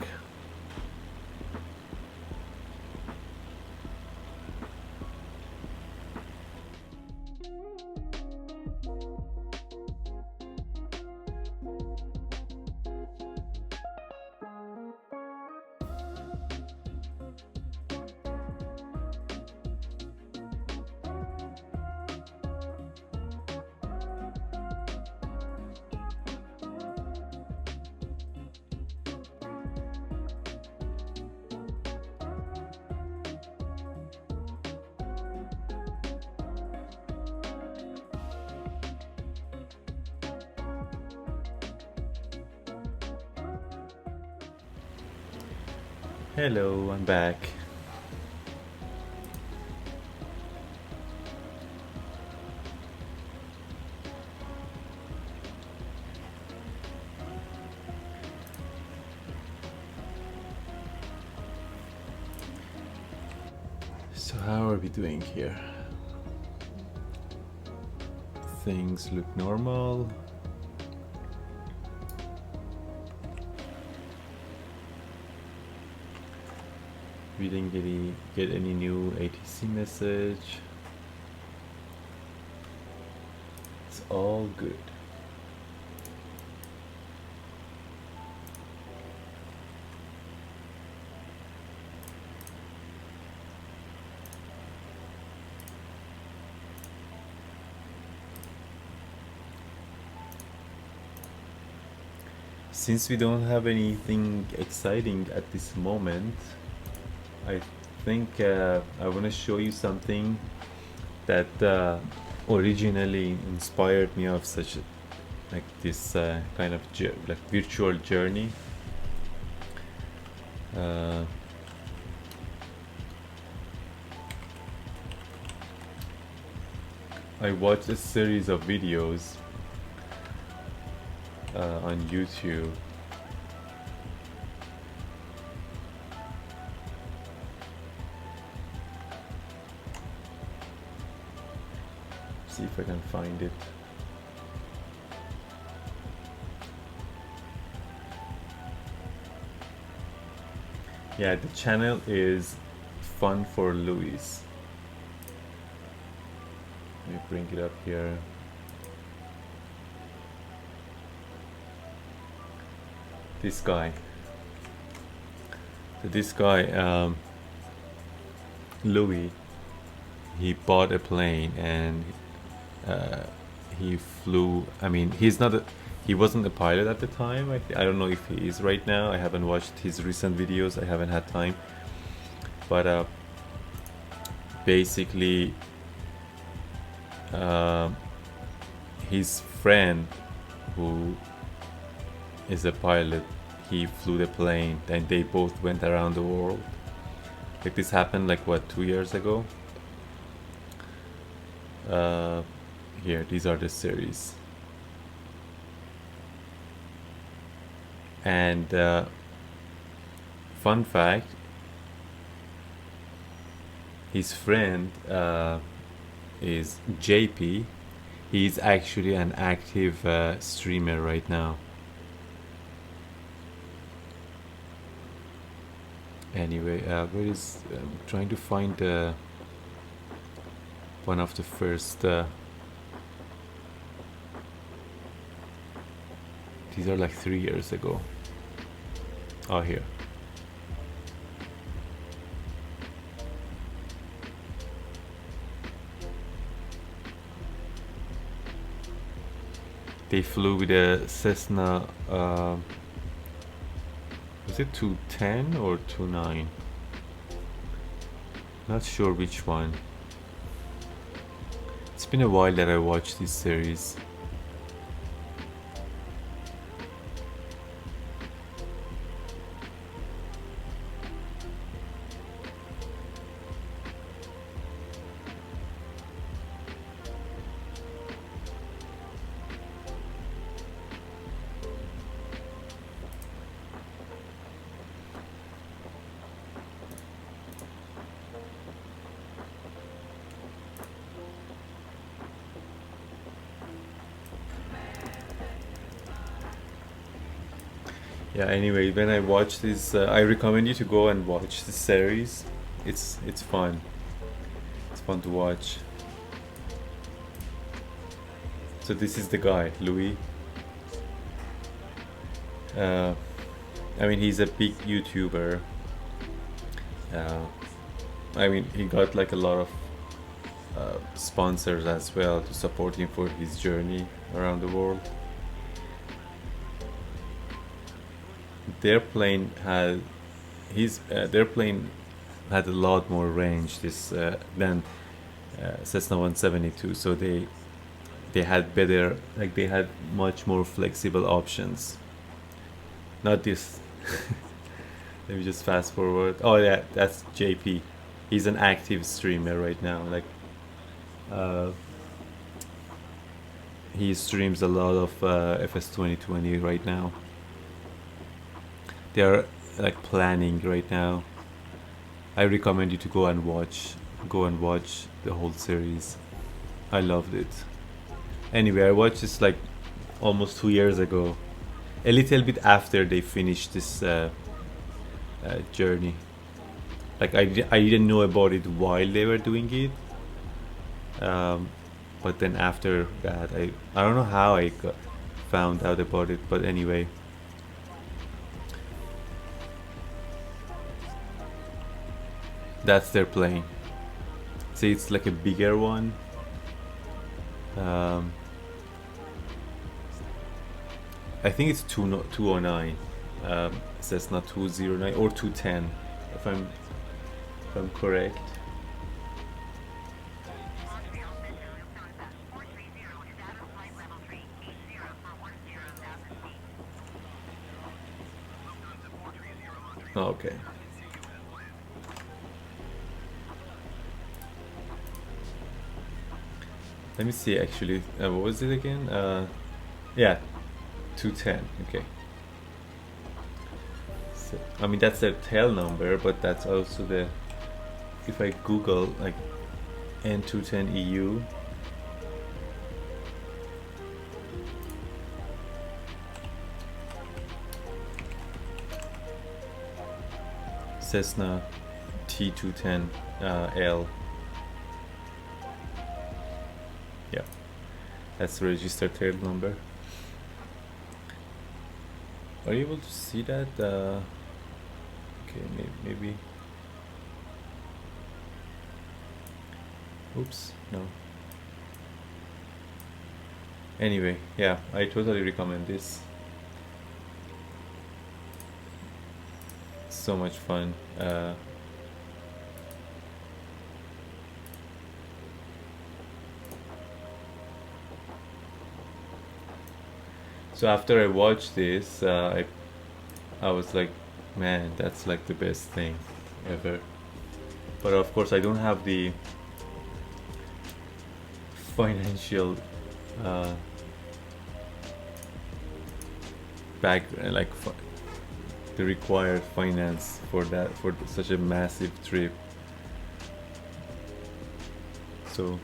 Speaker 1: Hello, I'm back. So how are we doing here? Things look normal. We didn't get any new ATC message. It's all good. Since we don't have anything exciting at this moment, I think I want to show you something that originally inspired me of such like this kind of like virtual journey. I watched a series of videos on YouTube. See if I can find it. Yeah, the channel is Fun for Louis. Let me bring it up here. This guy. So this guy, Louis, he bought a plane and he flew. I mean, he wasn't a pilot at the time. I don't know if he is right now. I haven't watched his recent videos. I haven't had time. But basically, his friend, who is a pilot, he flew the plane and they both went around the world. Like this happened like what, 2 years ago? Here, these are the series. And fun fact, his friend is JP. He's actually an active streamer right now. Anyway, where is I'm trying to find one of the first. These are like 3 years ago. Oh, here. They flew with a Cessna, was it 210 or 29? Not sure which one. It's been a while that I watched this series. Yeah, anyway, when I watch this, I recommend you to go and watch the series. It's fun. It's fun to watch. So this is the guy, Louis. I mean, he's a big YouTuber. I mean, he got like a lot of sponsors as well to support him for his journey around the world. Their plane had a lot more range than Cessna 172, so they had better, like they had much more flexible options. Not this. Let me just fast forward. Oh yeah, that's JP. He's an active streamer right now. Like he streams a lot of FS 2020 right now. They're like planning right now. I recommend you to go and watch the whole series. I loved it. Anyway, I watched this like almost 2 years ago, a little bit after they finished this journey. Like I didn't know about it while they were doing it, but then after that, I don't know how I found out about it, but anyway. That's their plane. See, it's like a bigger one. I think it's 209. Cessna 209 or 210, if I'm correct. Okay. Let me see actually, what was it again? Yeah, 210, okay. So, I mean, that's their tail number, but that's also the, if I Google like N210 EU, Cessna T210 L. Yeah, that's the registered tail number. Are you able to see that? Okay, maybe. Oops, no. Anyway, yeah, I totally recommend this. So much fun. So after I watched this, I was like, man, that's like the best thing ever. But of course, I don't have the financial back like the required finance for that, for such a massive trip. So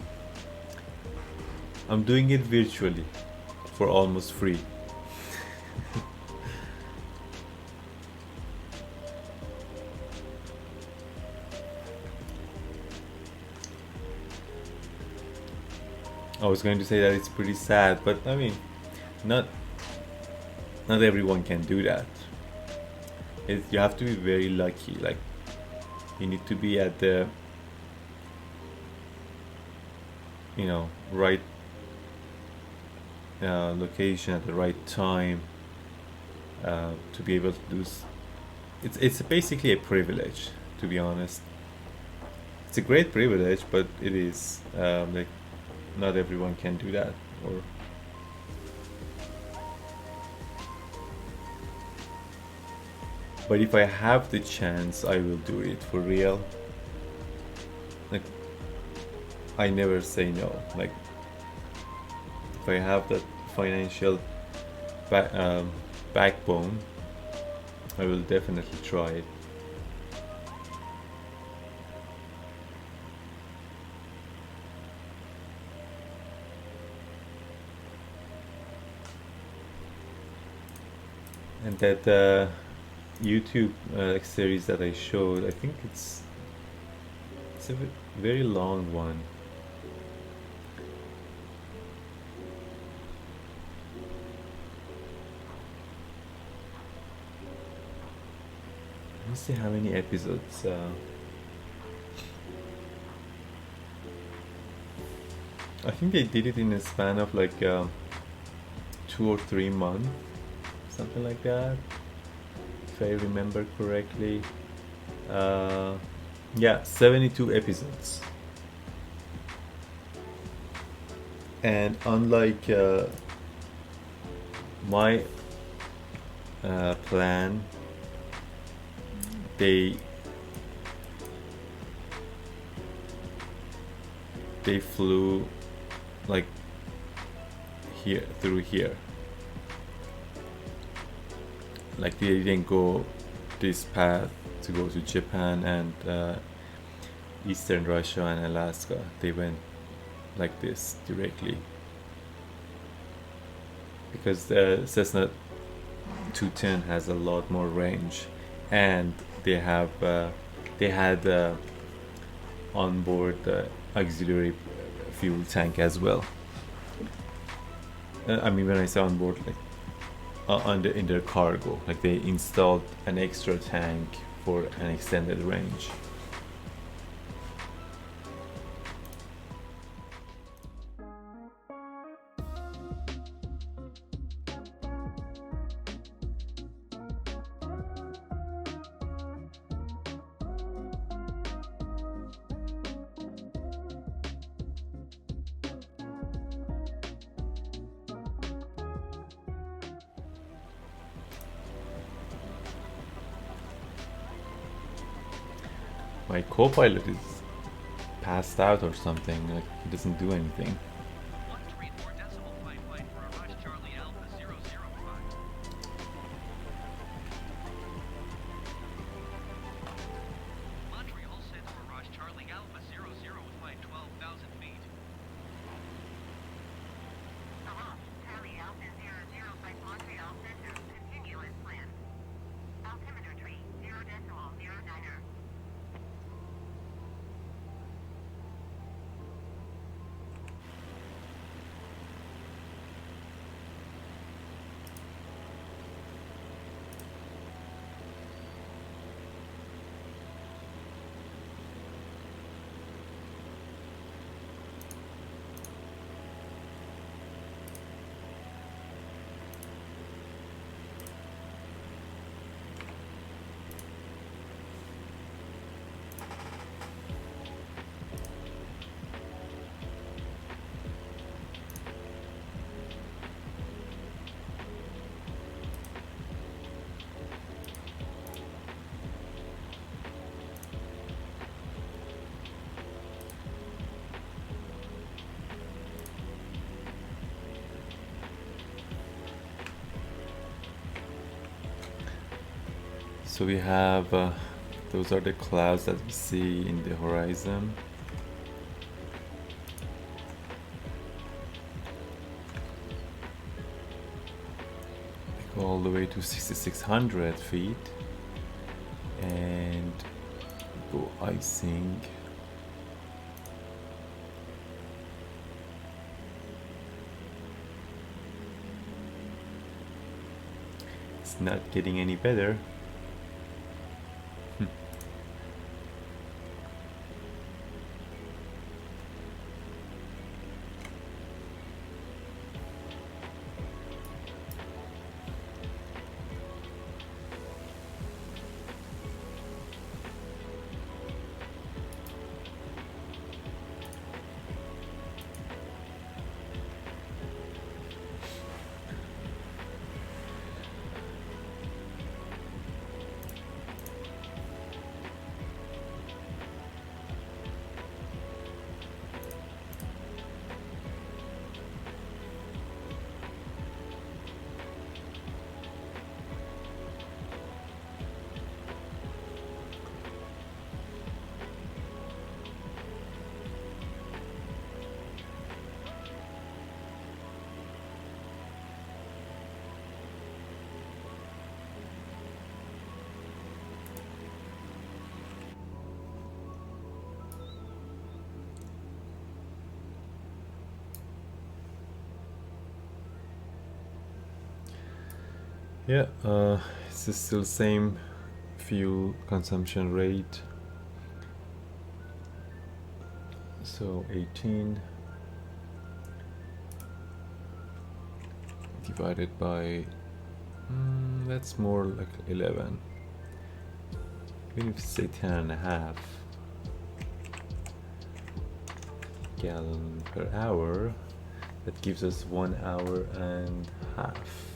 Speaker 1: I'm doing it virtually for almost free. I was going to say that it's pretty sad, but I mean, not everyone can do that. You have to be very lucky. Like, you need to be at the, you know, right location at the right time to be able to do. It's basically a privilege, to be honest. It's a great privilege, but it is like not everyone can do that. Or but if I have the chance, I will do it for real. Like, I never say no. Like, if I have that financial backbone, I will definitely try it. And that YouTube series that I showed, I think it's a very long one. Let me see how many episodes. I think they did it in a span of like 2 or 3 months, something like that, if I remember correctly. Yeah, 72 episodes. And unlike my plan, they flew like here through here. Like, they didn't go this path to go to Japan and Eastern Russia and Alaska. They went like this directly because the Cessna 210 has a lot more range, and they had on board the auxiliary fuel tank as well. I mean, when I say on board, like in their cargo, like they installed an extra tank for an extended range. My co-pilot is passed out or something, like he doesn't do anything.
Speaker 2: 134 decimal flight for Araj Charlie Alpha 005. Montreal sends for Araj Charlie Alpha 00 with flight 12,000 feet.
Speaker 4: Hello, Charlie Alpha 005 Montreal Center, continue as planned. Altimeter tree 0.09er.
Speaker 1: So we have those are the clouds that we see in the horizon. We go all the way to 6,600 feet and go icing. It's not getting any better. Yeah, it's still same fuel consumption rate. So 18 divided by, that's more like 11. Even if you say 10 and a half gallon per hour, that gives us 1 hour and a half.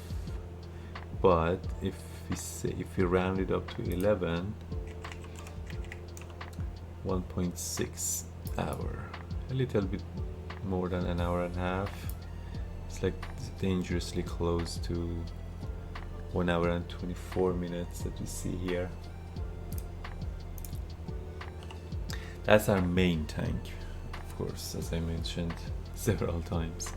Speaker 1: But if we round it up to 11, 1.6 hour, a little bit more than an hour and a half. It's like dangerously close to 1 hour and 24 minutes that we see here. That's our main tank, of course, as I mentioned several times.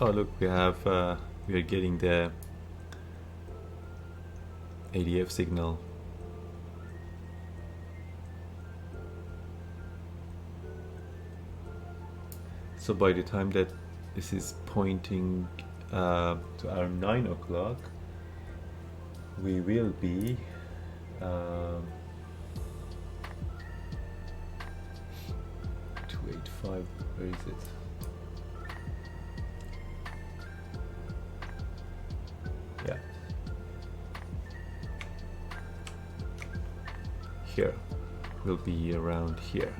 Speaker 1: Oh look, we are getting the ADF signal. So by the time that this is pointing to our 9 o'clock, we will be 285, where is it? Yeah, here will be around here,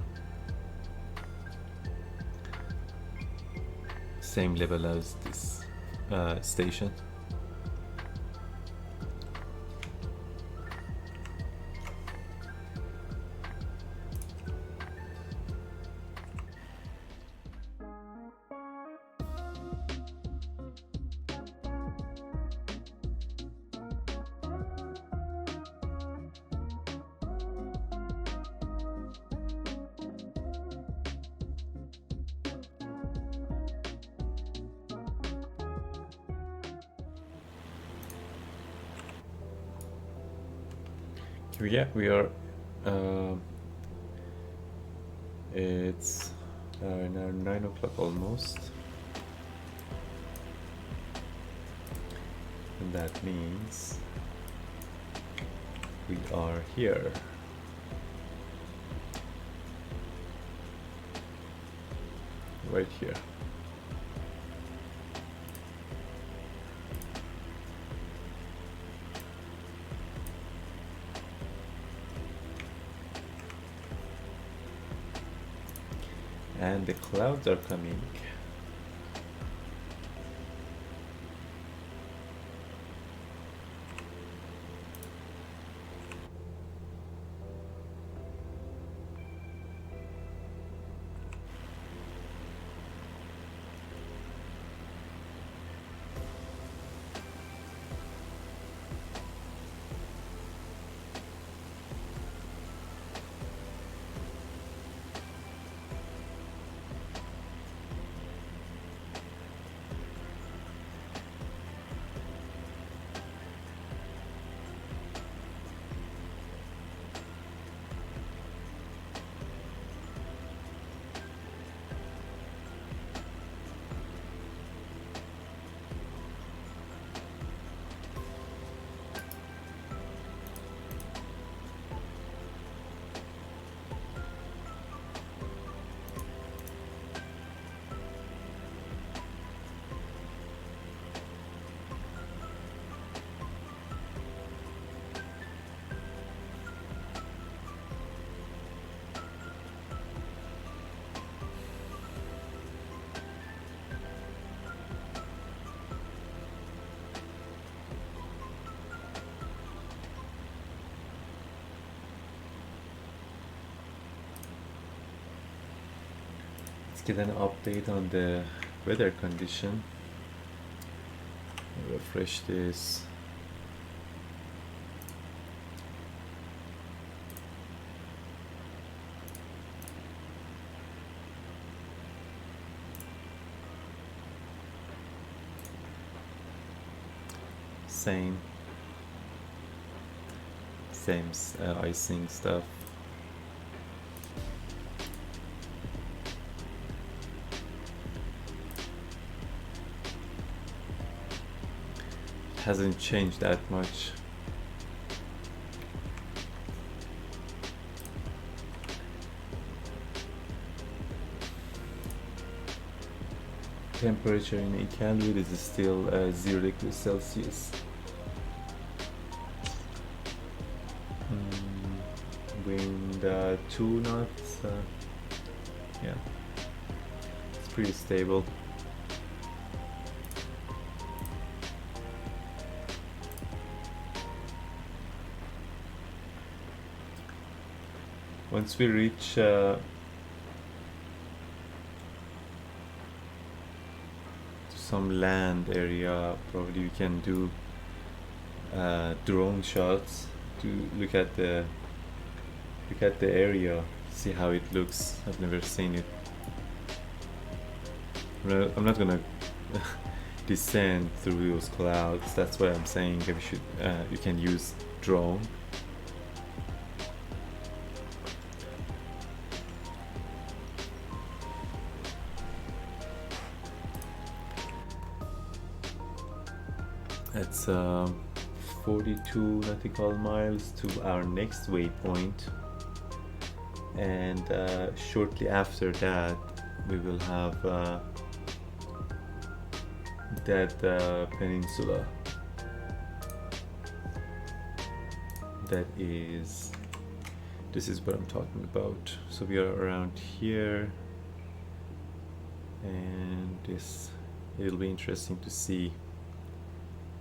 Speaker 1: same level as this station. Yeah, we are. It's now 9 o'clock almost, and that means we are here. Right here. And the clouds are coming. Let's get an update on the weather condition. Refresh this. Same icing stuff. Hasn't changed that much. Temperature in Iqaluit is still 0 degrees Celsius. Wind 2 knots. Yeah, it's pretty stable. Once we reach to some land area, probably we can do drone shots to look at the area, see how it looks. I've never seen it. I'm not gonna descend through those clouds. That's why I'm saying we should. You can use drone. That's 42 nautical miles to our next waypoint, and shortly after that we will have that peninsula. That is, this is what I'm talking about. So we are around here, and this, it'll be interesting to see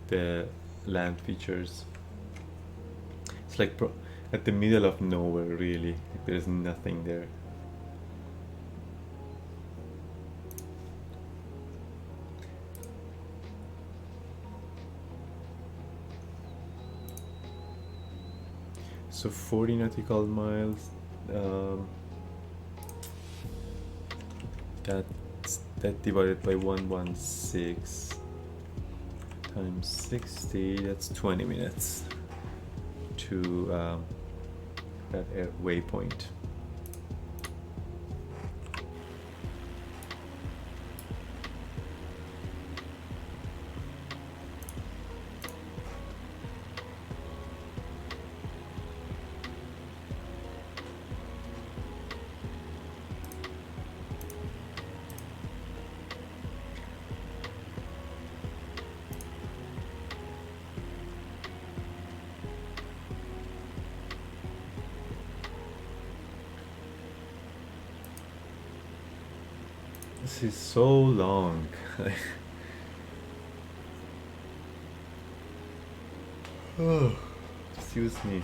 Speaker 1: the land features. It's like at the middle of nowhere, really. Like there's nothing there. So 40 nautical miles. That divided by 116 times 60, that's 20 minutes to that waypoint. This is so long. Oh, excuse me.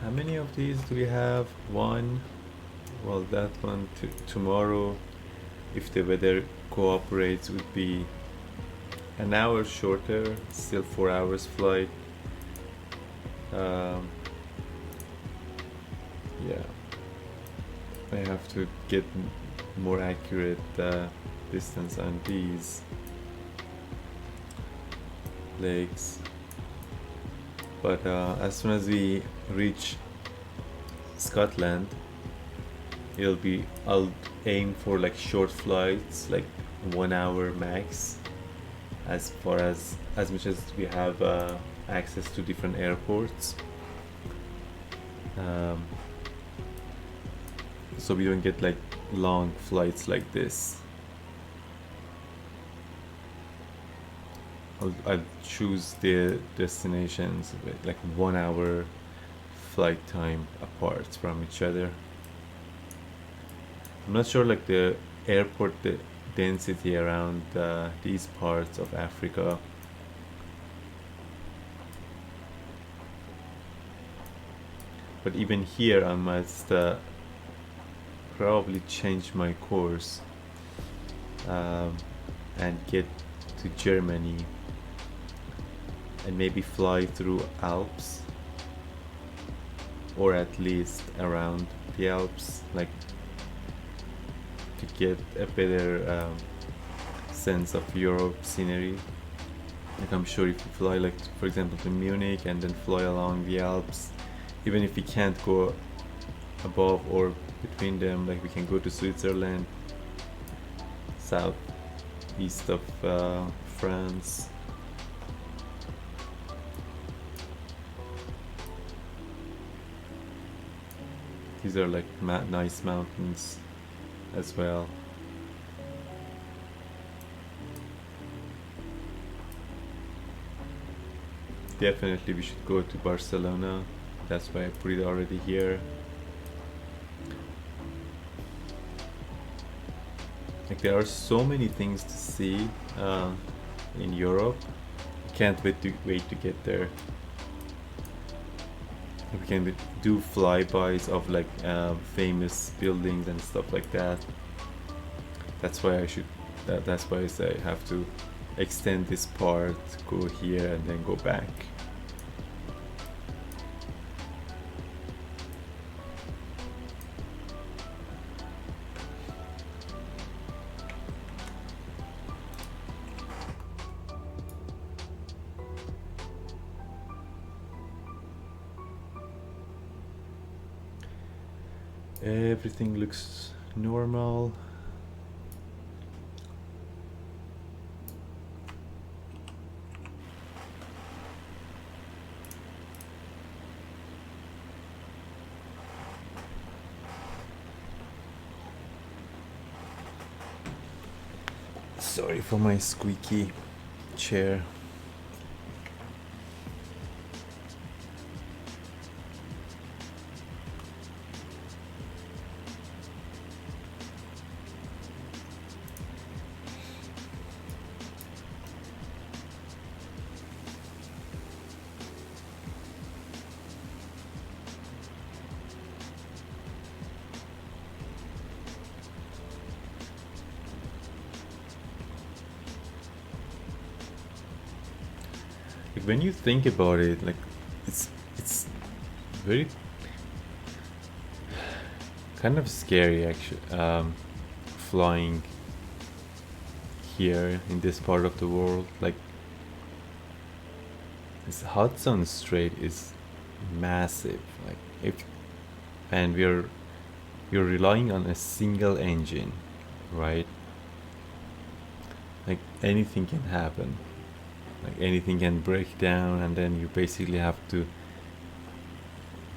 Speaker 1: How many of these do we have? One. Well, that one tomorrow, if the weather cooperates, would be an hour shorter. Still 4 hours flight. Yeah. I have to get more accurate distance on these legs, but as soon as we reach Scotland, I'll aim for like short flights, like 1 hour max, as much as we have access to different airports, so we don't get like long flights like this. I'll choose the destinations with like 1 hour flight time apart from each other. I'm not sure like the airport density around these parts of Africa. But even here I must probably change my course and get to Germany and maybe fly through Alps, or at least around the Alps, like to get a better sense of Europe scenery. Like I'm sure if you fly, like for example to Munich and then fly along the Alps, even if we can't go above or between them, like we can go to Switzerland, south east of France. These are like nice mountains as well. Definitely we should go to Barcelona. That's why I put it already here. Like there are so many things to see in Europe. Can't wait to get there. We can do flybys of like famous buildings and stuff like that. That's why I should. That's why I say I have to extend this part, go here, and then go back. Everything looks normal. Sorry for my squeaky chair. When you think about it, like it's very kind of scary actually, flying here in this part of the world. Like this Hudson Strait is massive, like and you're relying on a single engine, right? Like anything can happen. Like anything can break down, and then you basically have to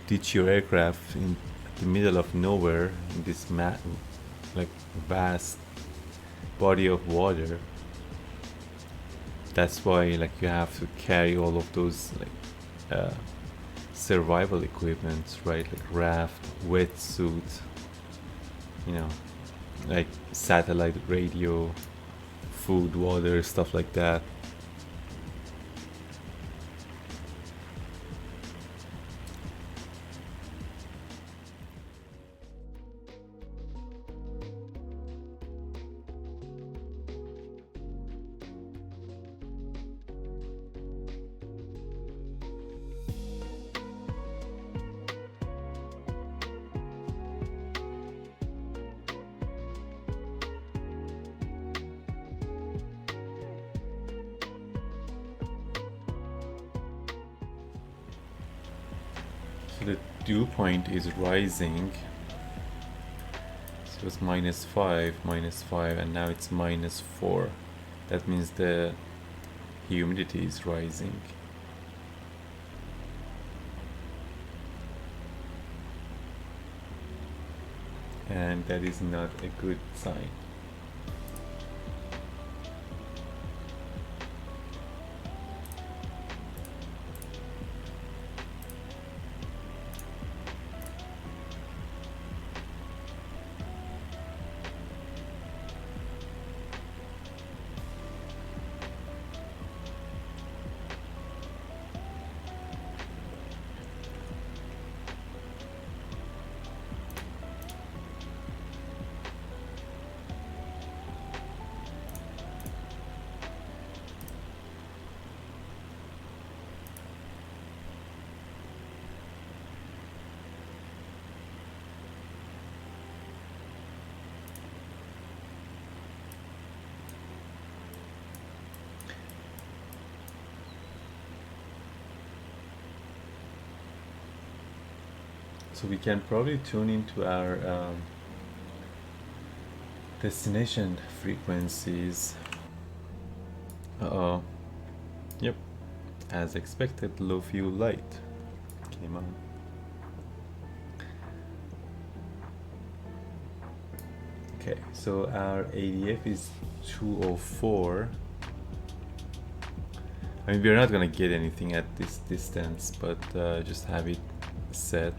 Speaker 1: ditch your aircraft in the middle of nowhere in this like vast body of water. That's why like you have to carry all of those like survival equipment, right? Like raft, wetsuit, you know, like satellite radio, food, water, stuff like that. So the dew point is rising. So it was -5, and now it's -4. That means the humidity is rising. And that is not a good sign. So we can probably tune into our destination frequencies. Uh-oh. Yep. As expected, low fuel light came on. Okay, so our ADF is 204. I mean, we're not gonna get anything at this distance, but just have it set.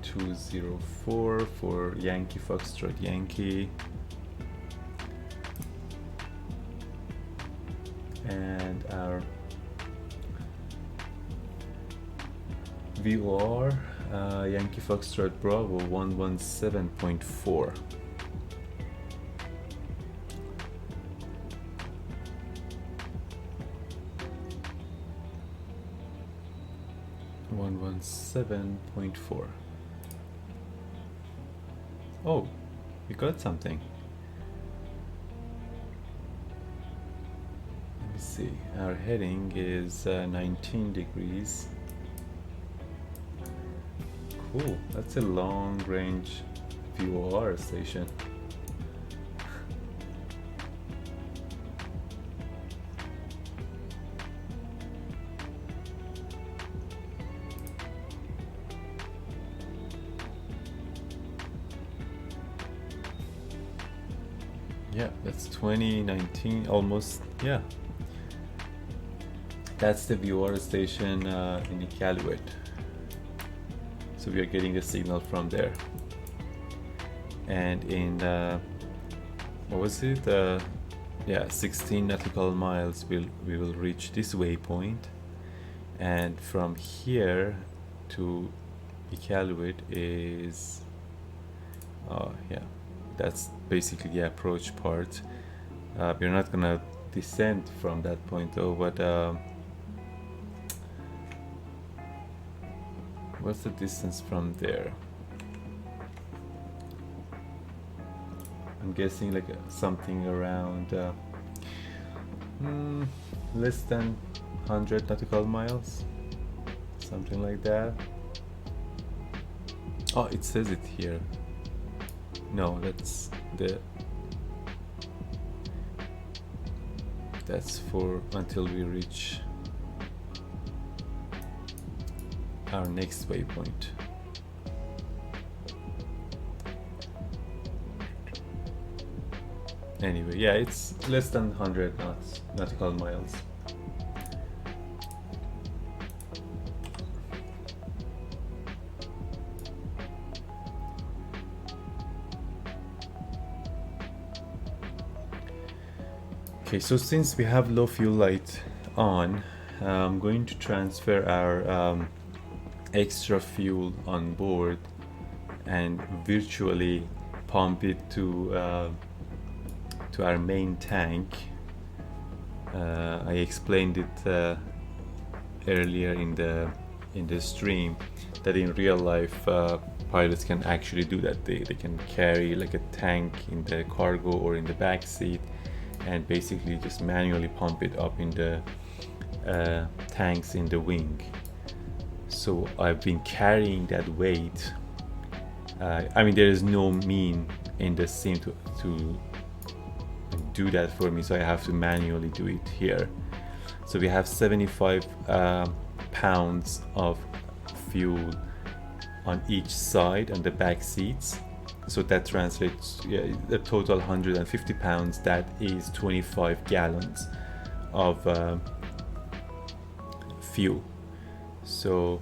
Speaker 1: (204) for Yankee Foxtrot Yankee. And our VOR, Yankee Foxtrot Bravo 117.4. (117.4). Oh, we got something. Let me see. Our heading is 19 degrees. Cool. That's a long range VOR station. Yeah, that's 2019, almost, yeah. That's the VOR station in Iqaluit. So we are getting the signal from there. And in, what was it? Yeah, 16 nautical miles, we will reach this waypoint. And from here to Iqaluit is, yeah. That's basically the approach part. We're not gonna descend from that point though, but what's the distance from there? I'm guessing like something around less than 100 nautical miles, something like that. Oh, it says it here. No, that's for until we reach our next waypoint. Anyway, yeah, it's less than 100 nautical miles. Okay, so since we have low fuel light on, I'm going to transfer our extra fuel on board and virtually pump it to our main tank. I explained it earlier in the stream that in real life pilots can actually do that. They can carry like a tank in the cargo or in the back seat and basically just manually pump it up in the tanks in the wing. So I've been carrying that weight. I mean, there is no mean in the sim to do that for me, so I have to manually do it here. So we have 75 pounds of fuel on each side on the back seats. So that translates, yeah, a total 150 pounds. That is 25 gallons of fuel. So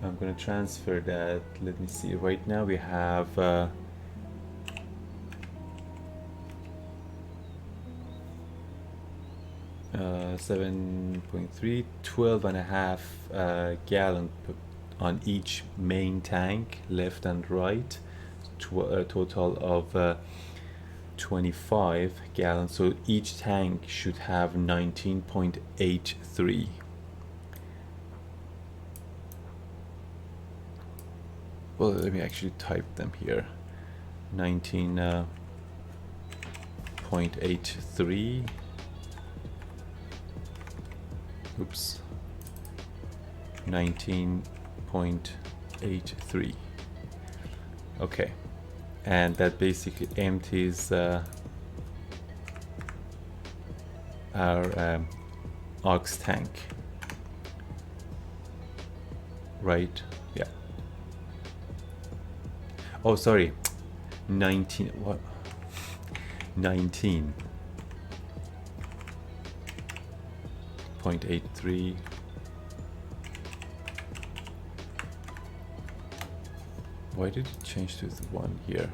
Speaker 1: I'm going to transfer that. Let me see. Right now we have 7.3, 12.5 gallon on each main tank, left and right. A total of 25 gallons. So each tank should have 19.83. Well, let me actually type them here. 19.83. Oops. 19.83. Okay, and that basically empties our aux tank, right? Yeah. Oh, sorry, 19. What? 19.83. Why did it change to the one here?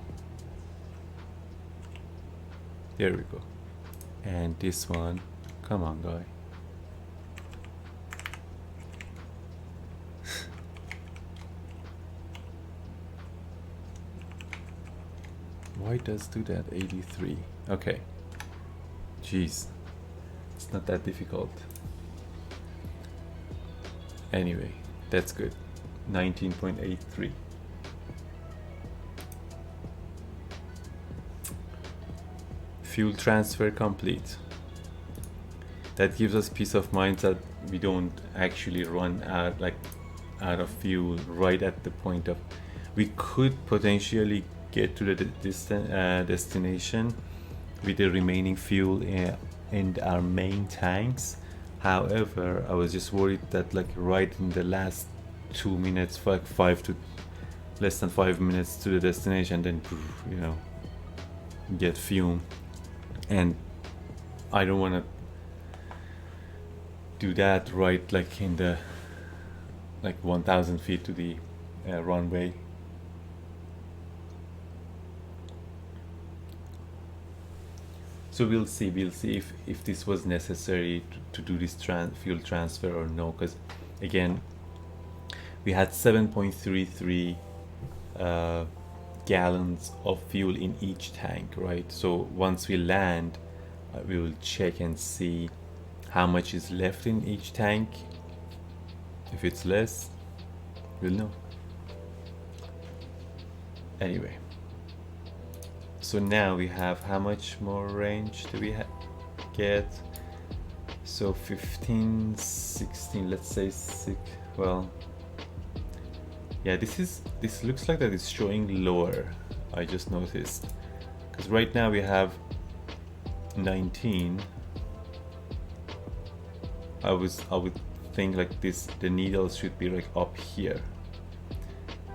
Speaker 1: There we go. And this one, come on, guy. Why does do that? 83. Okay. Jeez, it's not that difficult. Anyway, that's good. 19.83. Fuel transfer complete. That gives us peace of mind that we don't actually run out of fuel right at the point of. We could potentially get to the destination with the remaining fuel in our main tanks. However, I was just worried that right in the last 2 minutes, less than 5 minutes to the destination, then get fume. And I don't want to do that right in the 1,000 feet to the runway. So we'll see if this was necessary to do this fuel transfer or no, because again we had 7.33 gallons of fuel in each tank, right? So once we land, we will check and see how much is left in each tank. If it's less, we'll know. Anyway, so now we have how much more range do we get? So 15, 16, let's say 6. Well, yeah, this looks like that it's showing lower. I just noticed, because right now we have 19. I would think the needle should be up here,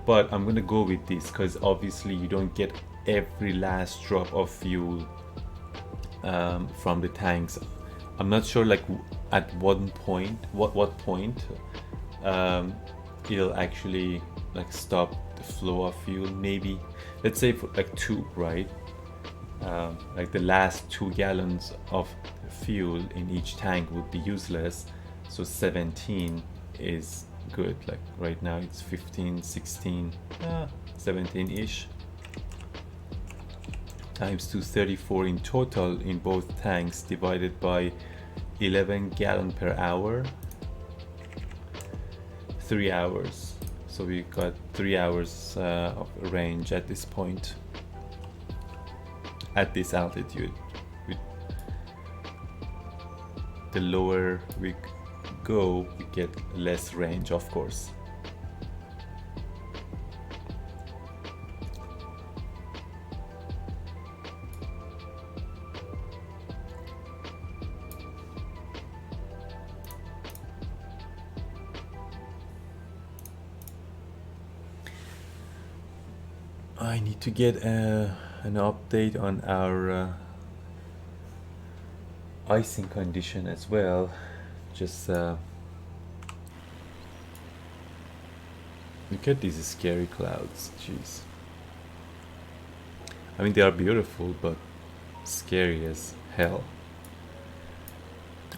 Speaker 1: but I'm gonna go with this because obviously you don't get every last drop of fuel from the tanks. I'm not sure at what point it'll actually stop the flow of fuel. Maybe let's say for 2, right? The last 2 gallons of fuel in each tank would be useless, so 17 is good. Right now it's 15, 16, 17-ish times 234 in total in both tanks, divided by 11 gallon per hour, 3 hours. So we got 3 hours of range at this point, at this altitude. The lower we go, we get less range, of course. I need to get an update on our icing condition as well. Just look at these scary clouds. Jeez, I mean, they are beautiful but scary as hell.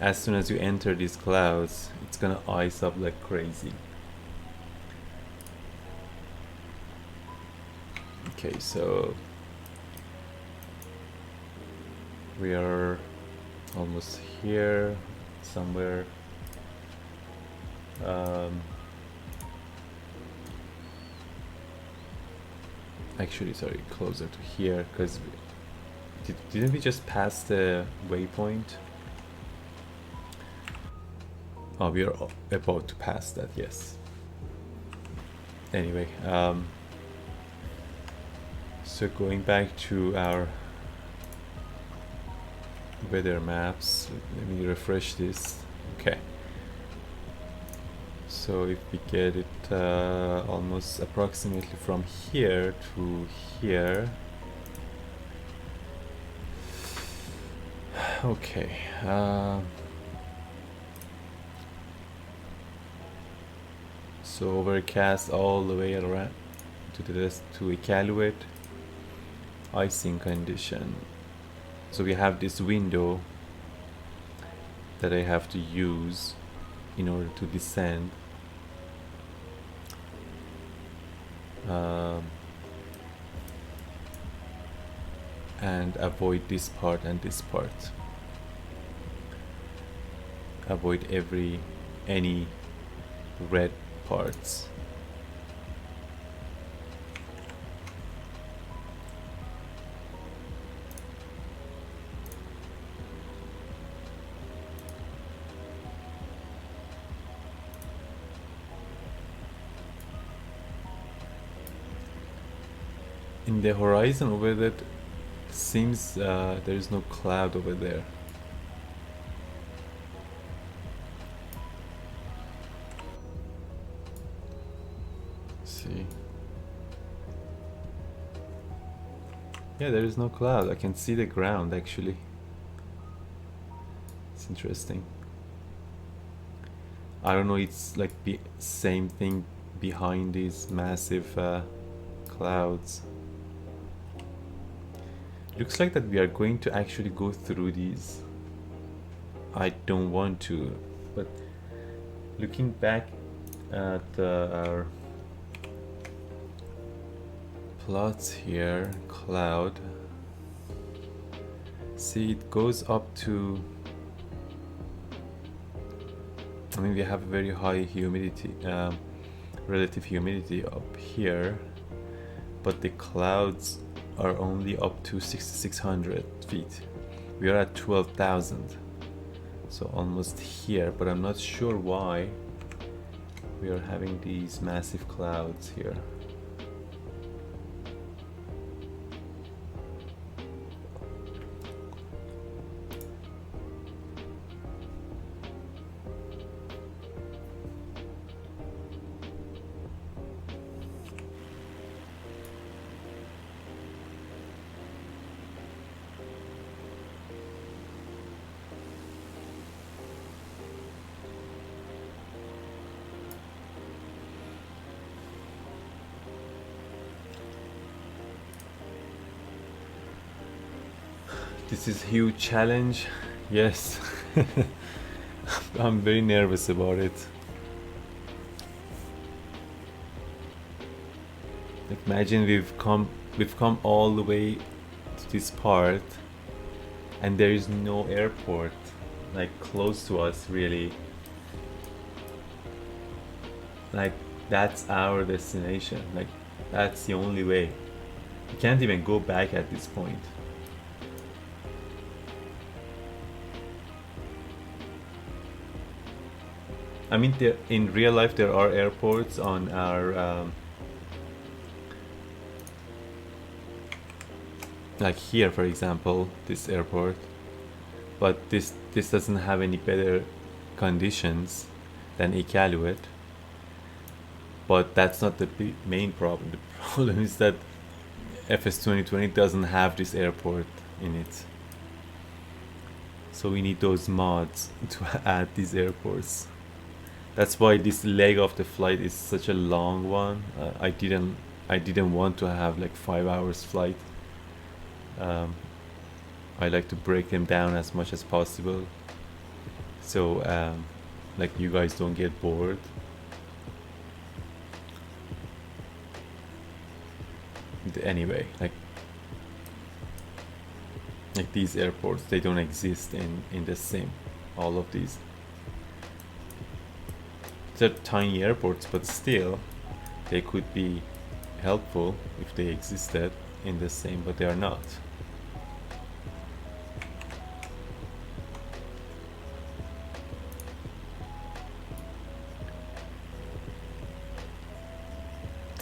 Speaker 1: As soon as you enter these clouds, it's gonna ice up like crazy. Okay, so we are almost here somewhere. Actually, sorry, closer to here, because didn't we just pass the waypoint? Oh, we are about to pass that, yes. Anyway, so going back to our weather maps, let me refresh this. Okay. So if we get it almost approximately from here to here. Okay. So overcast all the way around to the rest to Iqaluit, icing condition. So we have this window that I have to use in order to descend. And avoid this part and this part. Avoid any red parts. In the horizon over there, seems there is no cloud over there. See. Yeah, there is no cloud. I can see the ground actually. It's interesting. I don't know, it's like the same thing behind these massive clouds. Looks like that we are going to actually go through these. I don't want to, but looking back at our plots here, cloud, see it goes up to, I mean, we have a very high humidity, relative humidity up here, but the clouds are only up to 6,600 feet. We are at 12,000, so almost here, but I'm not sure why we are having these massive clouds here. This is a huge challenge, yes. I'm very nervous about it. Like, imagine we've come all the way to this part and there is no airport like close to us really. Like, that's our destination, like that's the only way. You can't even go back at this point. I mean, in real life there are airports on our like here, for example, this airport, but this doesn't have any better conditions than Iqaluit. But that's not the main problem. The problem is that FS 2020 doesn't have this airport in it, so we need those mods to add these airports. That's why this leg of the flight is such a long one. I didn't want to have like 5 hours flight. I like to break them down as much as possible, so like you guys don't get bored. Anyway, like these airports, they don't exist in the sim. All of these, they're tiny airports, but still they could be helpful if they existed in the sim, but they are not.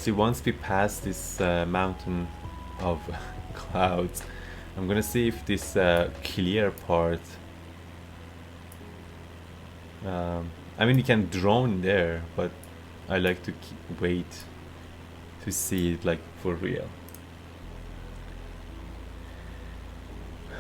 Speaker 1: See, once we pass this mountain of clouds, I'm gonna see if this clear part. I mean, you can drone there, but I like to wait to see it like for real.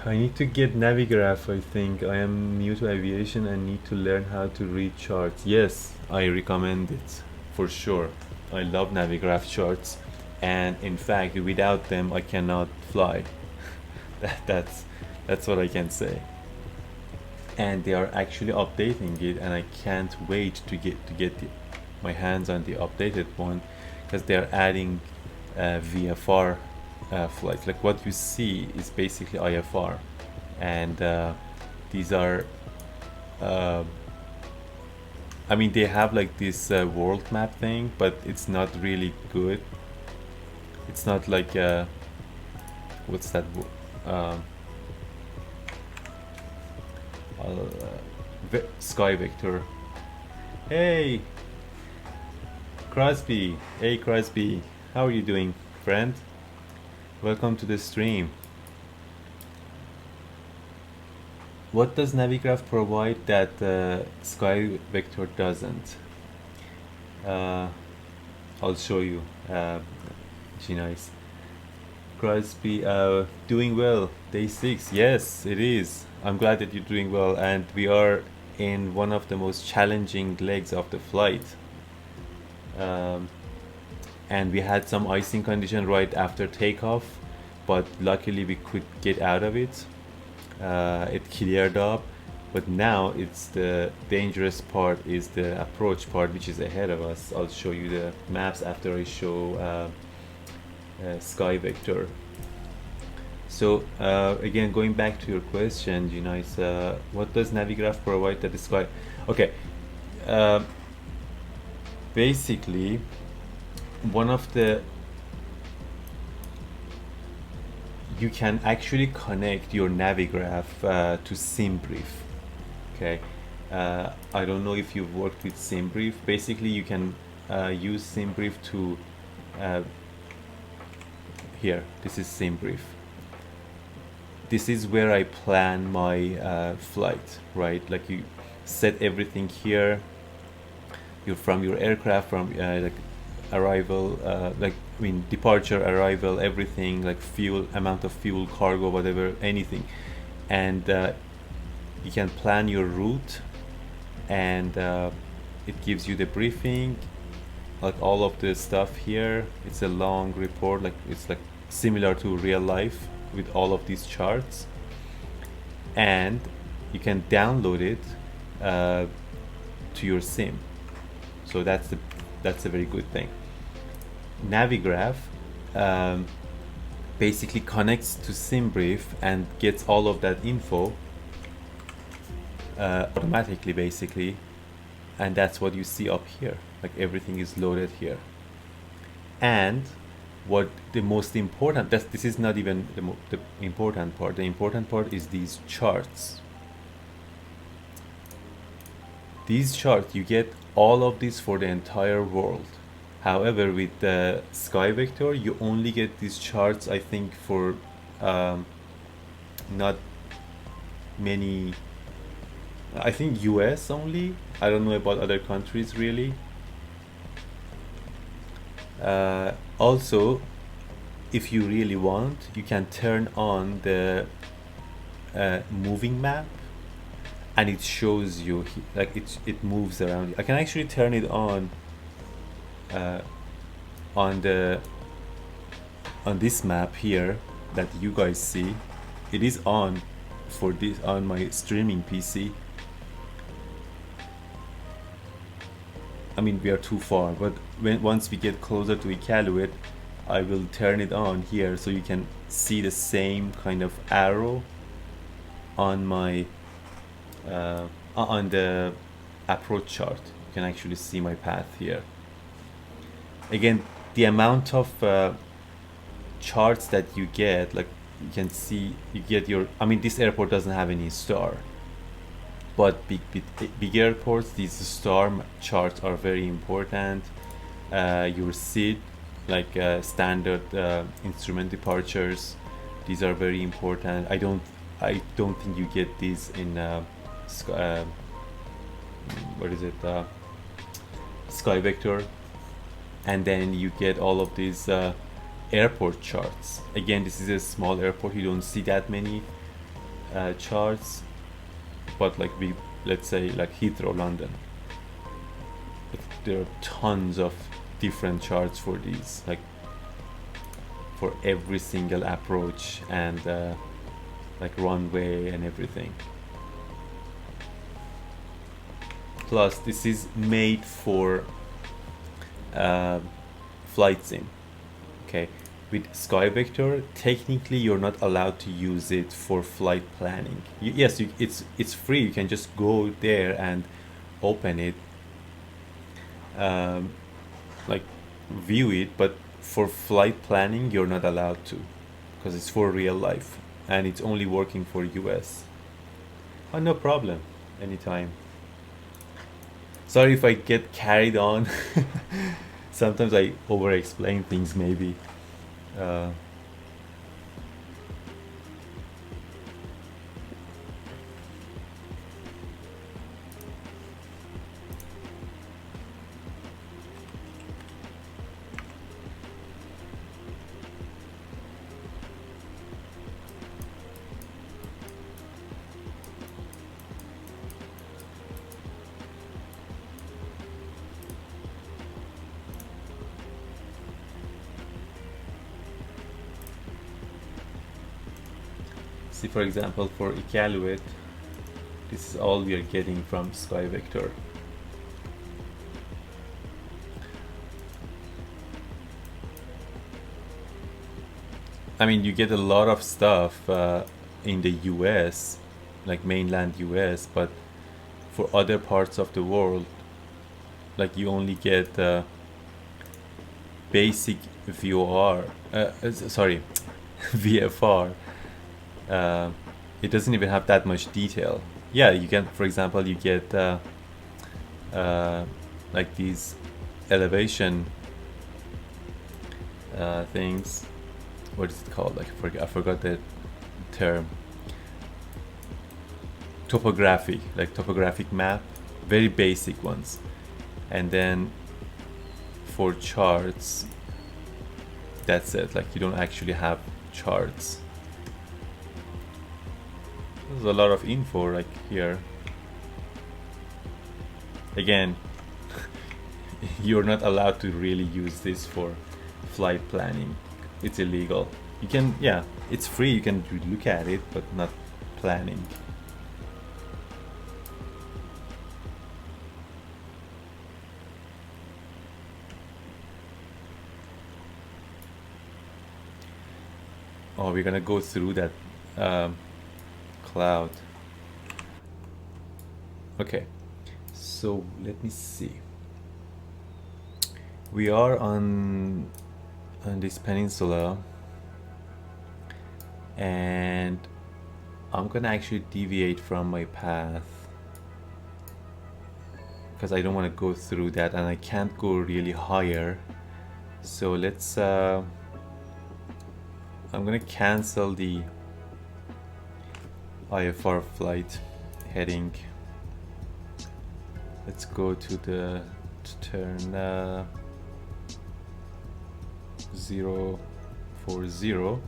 Speaker 1: I need to get Navigraph, I think. I am new to aviation and need to learn how to read charts. Yes, I recommend it for sure. I love Navigraph charts, and in fact, without them, I cannot fly. That's what I can say. And they are actually updating it, and I can't wait to get my hands on the updated one, because they are adding VFR flights. Like what you see is basically IFR, and these are I mean, they have like this world map thing, but it's not really good. It's not like what's that Sky Vector. Hey Crosby, hey Crosby, how are you doing, friend? Welcome to the stream. What does Navigraph provide that Sky Vector doesn't? I'll show you. Nice. Crosby, doing well. Day 6. Yes, it is. I'm glad that you're doing well, and we are in one of the most challenging legs of the flight. And we had some icing condition right after takeoff, but luckily we could get out of it. It cleared up, but now it's the dangerous part is the approach part, which is ahead of us. I'll show you the maps after I show Sky Vector. So again, going back to your question, Genice, what does Navigraph provide that the Sky? Okay, basically one of the you can actually connect your Navigraph to SimBrief. Okay, I don't know if you've worked with SimBrief. Basically, you can use SimBrief to here. This is SimBrief. This is where I plan my flight, right? Like you set everything here. You're from your aircraft, from like arrival, like I mean departure, arrival, everything, like fuel, amount of fuel, cargo, whatever, anything, and you can plan your route, and it gives you the briefing, like all of the stuff here. It's a long report, like it's like similar to real life with all of these charts, and you can download it to your sim. So that's a very good thing. Navigraph basically connects to SimBrief and gets all of that info automatically, basically, and that's what you see up here. Like everything is loaded here. And what the most important, this is not even the important part. The important part is these charts. These charts, you get all of this for the entire world. However, with the Sky Vector, you only get these charts, I think, for not many, I think US only. I don't know about other countries really. Also, if you really want, you can turn on the moving map, and it shows you like it moves around. I can actually turn it on this map here that you guys see. It is on for this on my streaming PC. I mean, we are too far, but once we get closer to Iqaluit, I will turn it on here so you can see the same kind of arrow on my on the approach chart. You can actually see my path here. Again, the amount of charts that you get, like you can see, you get your, I mean, this airport doesn't have any star, but big airports, these star charts are very important. Your seat like standard instrument departures. These are very important. I don't think you get these in what is it, Sky Vector. And then you get all of these airport charts. Again, this is a small airport, you don't see that many charts, but like let's say like Heathrow, London, there are tons of different charts for these, like for every single approach and like runway and everything. Plus this is made for flight sim. Okay, with Sky Vector technically you're not allowed to use it for flight planning. Yes, it's free, you can just go there and open it, like view it, but for flight planning you're not allowed to, because it's for real life and it's only working for US. Oh, no problem, anytime. Sorry if I get carried on. Sometimes I over explain things maybe. See, for example, for Iqaluit, this is all we are getting from Sky Vector. I mean, you get a lot of stuff in the US, like mainland US, but for other parts of the world, like you only get basic VOR, sorry, VFR. It doesn't even have that much detail. Yeah, you can, for example, you get like these elevation things. What is it called? Like I forgot the term. Topographic, like topographic map, very basic ones. And then for charts, that's it. Like you don't actually have charts. There's a lot of info like here. Again, you're not allowed to really use this for flight planning. It's illegal. You can, yeah, it's free, you can look at it, but not planning. Oh, we're gonna go through that cloud. Okay, so let me see. We are on this peninsula, and I'm gonna actually deviate from my path because I don't want to go through that, and I can't go really higher. So let's I'm gonna cancel the IFR flight heading. Let's go to the turn 040.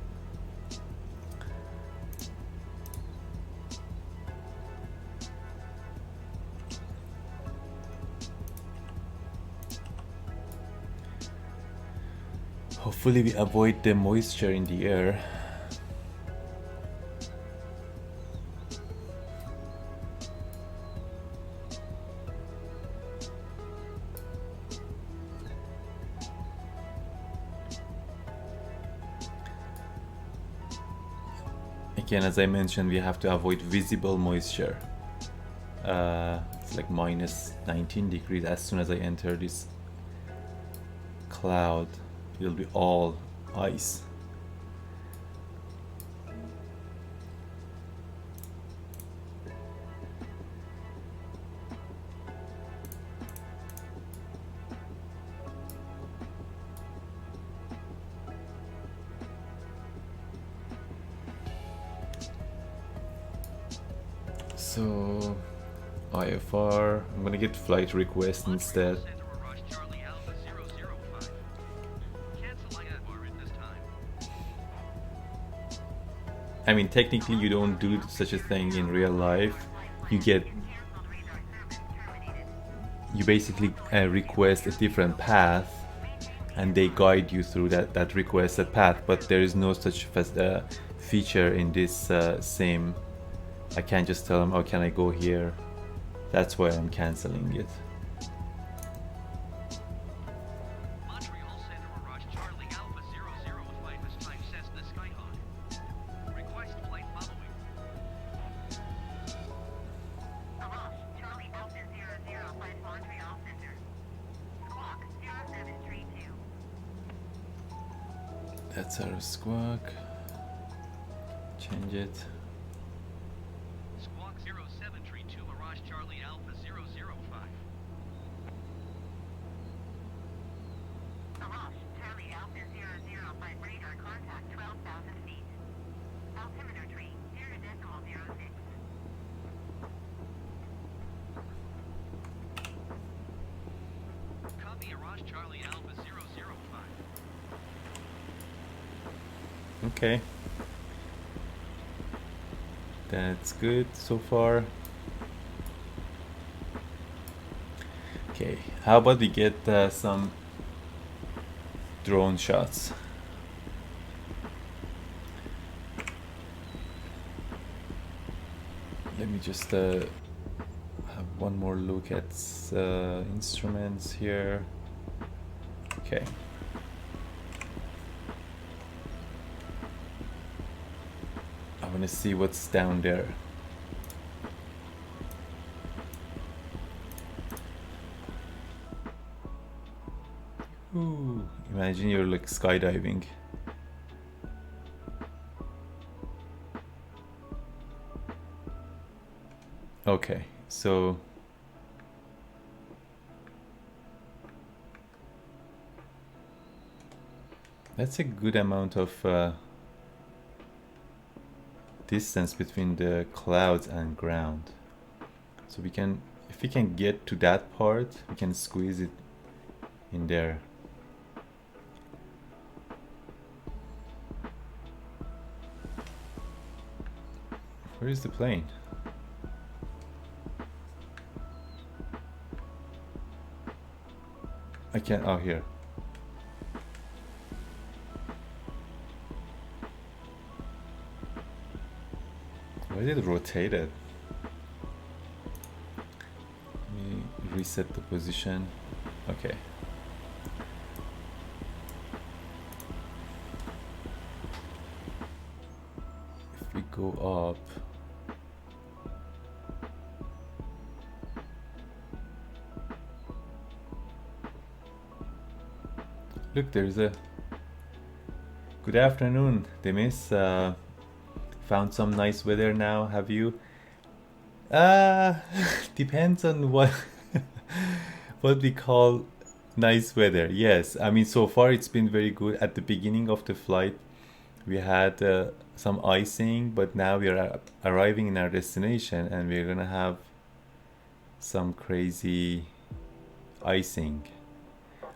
Speaker 1: Hopefully we avoid the moisture in the air. Again, as I mentioned, we have to avoid visible moisture. It's like minus 19 degrees. As soon as I enter this cloud, it'll be all ice. So IFR, I'm gonna get flight request instead.
Speaker 2: Center Rush Charlie Alpha 005. Cancel IFR at this time.
Speaker 1: I mean, technically you don't do such a thing in real life. You get,
Speaker 4: Canceled radar service terminated.
Speaker 1: you basically request a different path and they guide you through that requested path, but there is no such feature in this sim. I can't just tell them, oh, can I go here? That's why I'm canceling it.
Speaker 2: Montreal Center Rush Charlie Alpha 005 is type Cessna Skyhawk. Request flight following.
Speaker 4: Arrosh, Charlie Alpha 005 Montreal Center. Squawk 0732.
Speaker 1: That's our squawk. Change it.
Speaker 2: Squawk 0732 Arrosh Charlie Alpha 005.
Speaker 4: Arrosh, Charlie Alpha 005 radar contact 12,000 feet. Altimeter tree 0.06.
Speaker 2: Copy Arrosh Charlie Alpha 005.
Speaker 1: Okay. That's good so far. Okay, how about we get some drone shots? Let me just have one more look at instruments here. Okay. I want to see what's down there. Ooh, imagine you're like skydiving. Okay, so that's a good amount of distance between the clouds and ground. So we can, if we can get to that part, we can squeeze it in there. Where is the plane? I can't, oh here. Why did it rotate it? Let me reset the position. Okay. If we go up, look, there's a good afternoon, Demis. Found some nice weather now, have you? Depends on what what we call nice weather. Yes, I mean, so far it's been very good. At the beginning of the flight we had some icing, but now we are arriving in our destination and we're gonna have some crazy icing.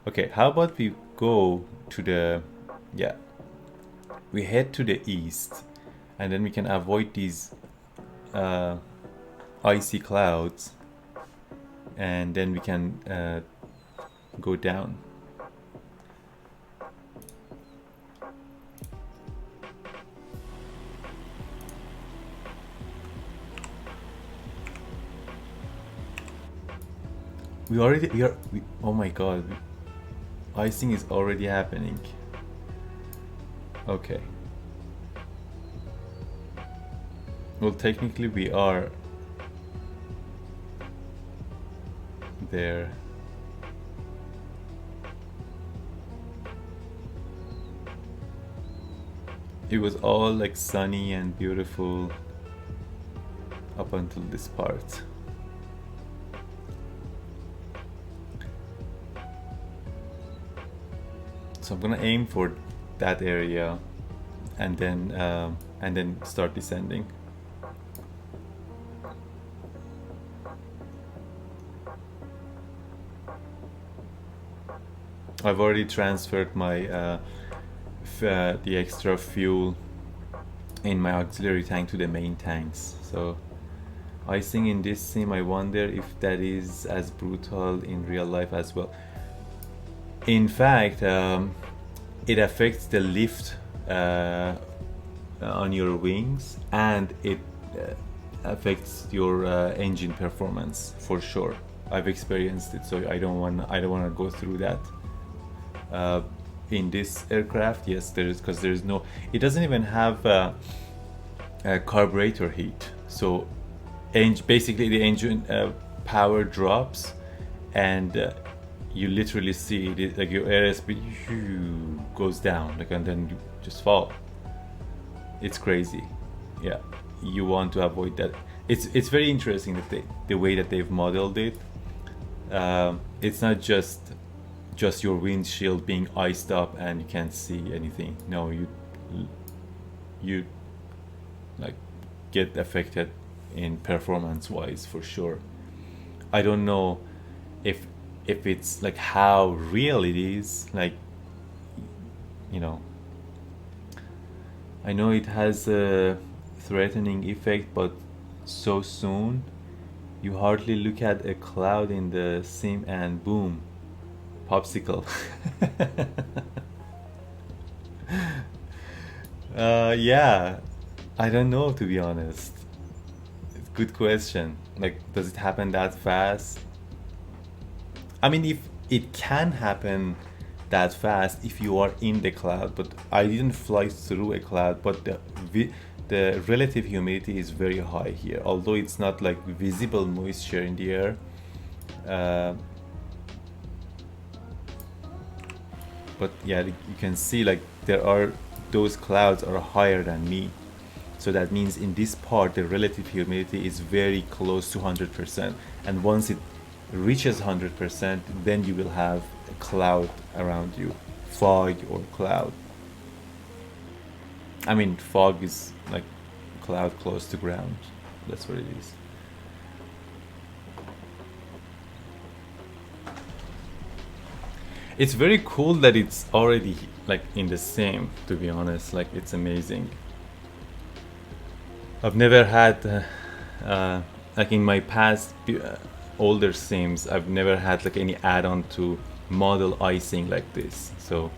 Speaker 1: Okay, how about we go to the, yeah, we head to the east and then we can avoid these icy clouds and then we can go down. Oh my god, icing is already happening. Okay. Well, technically we are there. It was all like sunny and beautiful up until this part. So I'm gonna aim for that area and then start descending. I've already transferred my the extra fuel in my auxiliary tank to the main tanks. So icing in this sim, I wonder if that is as brutal in real life as well. In fact, it affects the lift on your wings, and it affects your engine performance for sure. I've experienced it, so I don't want to go through that. In this aircraft, yes, there is, because there's no, it doesn't even have a carburetor heat. So basically the engine power drops, and you literally see it, like your airspeed goes down, like, and then you just fall. It's crazy. Yeah, you want to avoid that. It's very interesting that the way that they've modeled it. It's not just your windshield being iced up and you can't see anything. No, you like get affected in performance wise for sure. I don't know if it's like how real it is, like, you know, I know it has a threatening effect, but so soon you hardly look at a cloud in the sim and boom, popsicle. Yeah, I don't know, to be honest. Good question. Like, does it happen that fast? I mean, if it can happen that fast if you are in the cloud, but I didn't fly through a cloud, but the relative humidity is very high here, although it's not like visible moisture in the air. But yeah, you can see like those clouds are higher than me. So that means in this part, the relative humidity is very close to 100%. And once it reaches 100%, then you will have a cloud around you, fog or cloud. I mean, fog is like cloud close to ground. That's what it is. It's very cool that it's already like in the same, to be honest. Like, it's amazing. I've never had like in my past older sims, I've never had like any add-on to model icing like this. So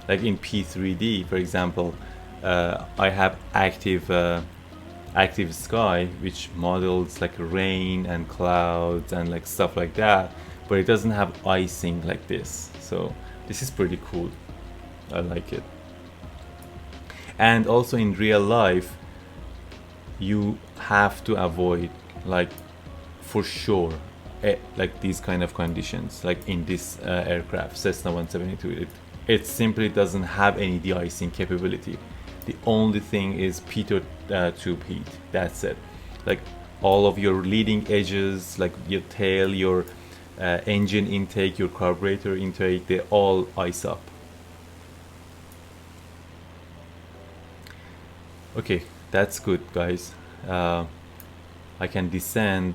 Speaker 1: like in P3D, for example, I have active sky, which models like rain and clouds and like stuff like that, but it doesn't have icing like this. So this is pretty cool. I like it. And also in real life, you have to avoid, like, for sure, like these kind of conditions. Like in this aircraft, Cessna 172, it simply doesn't have any de-icing capability. The only thing is pitot tube heat. That's it. Like all of your leading edges, like your tail, your engine intake, your carburetor intake, they all ice up. Okay, that's good, guys. I can descend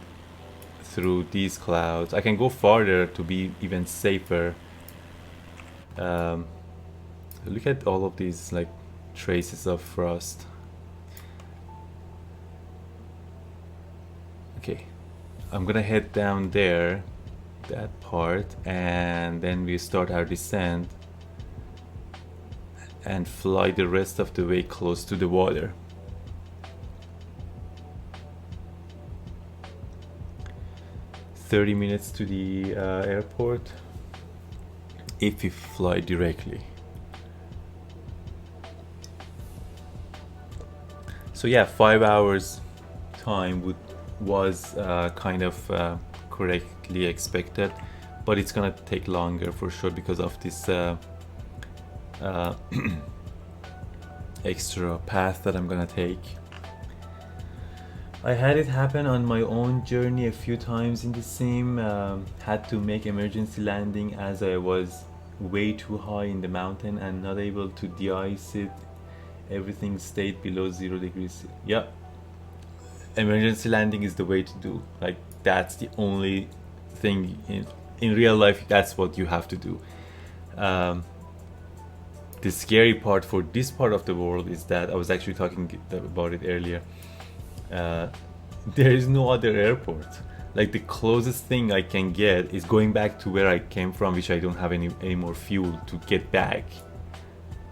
Speaker 1: through these clouds. I can go farther to be even safer. Look at all of these like traces of frost. Okay, I'm gonna head down there, that part, and then we start our descent and fly the rest of the way close to the water. $30 minutes to the airport if we fly directly. So yeah, 5 hours time was kind of correctly expected, but it's gonna take longer for sure because of this extra path that I'm gonna take. I had it happen on my own journey a few times in the sim. Had to make emergency landing as I was way too high in the mountain and not able to de-ice it. Everything stayed below 0 degrees. Yeah, emergency landing is the way to do. Like, that's the only thing in real life. That's what you have to do. The scary part for this part of the world is that I was actually talking about it earlier. There is no other airport. Like the closest thing I can get is going back to where I came from, which I don't have any more fuel to get back.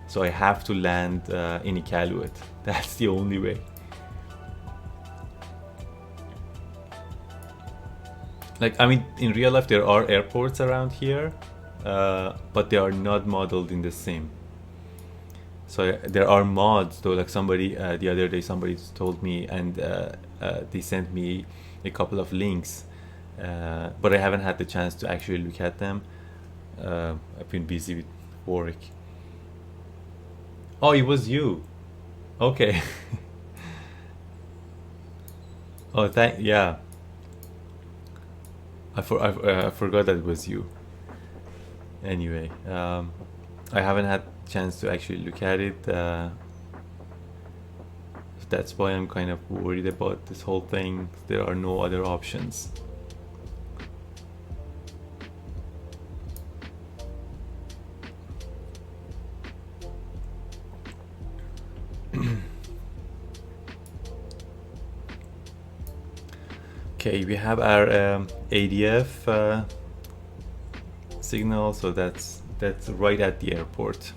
Speaker 1: So I have to land in Iqaluit. That's the only way. Like, I mean, in real life there are airports around here, but they are not modeled in the sim. So there are mods though, like somebody, the other day somebody told me, and they sent me a couple of links, but I haven't had the chance to actually look at them. I've been busy with work. Oh, it was you. Okay. Oh, yeah. I forgot that it was you. Anyway, I haven't had chance to actually look at it. That's why I'm kind of worried about this whole thing. There are no other options. Okay, we have our ADF signal, so that's right at the airport.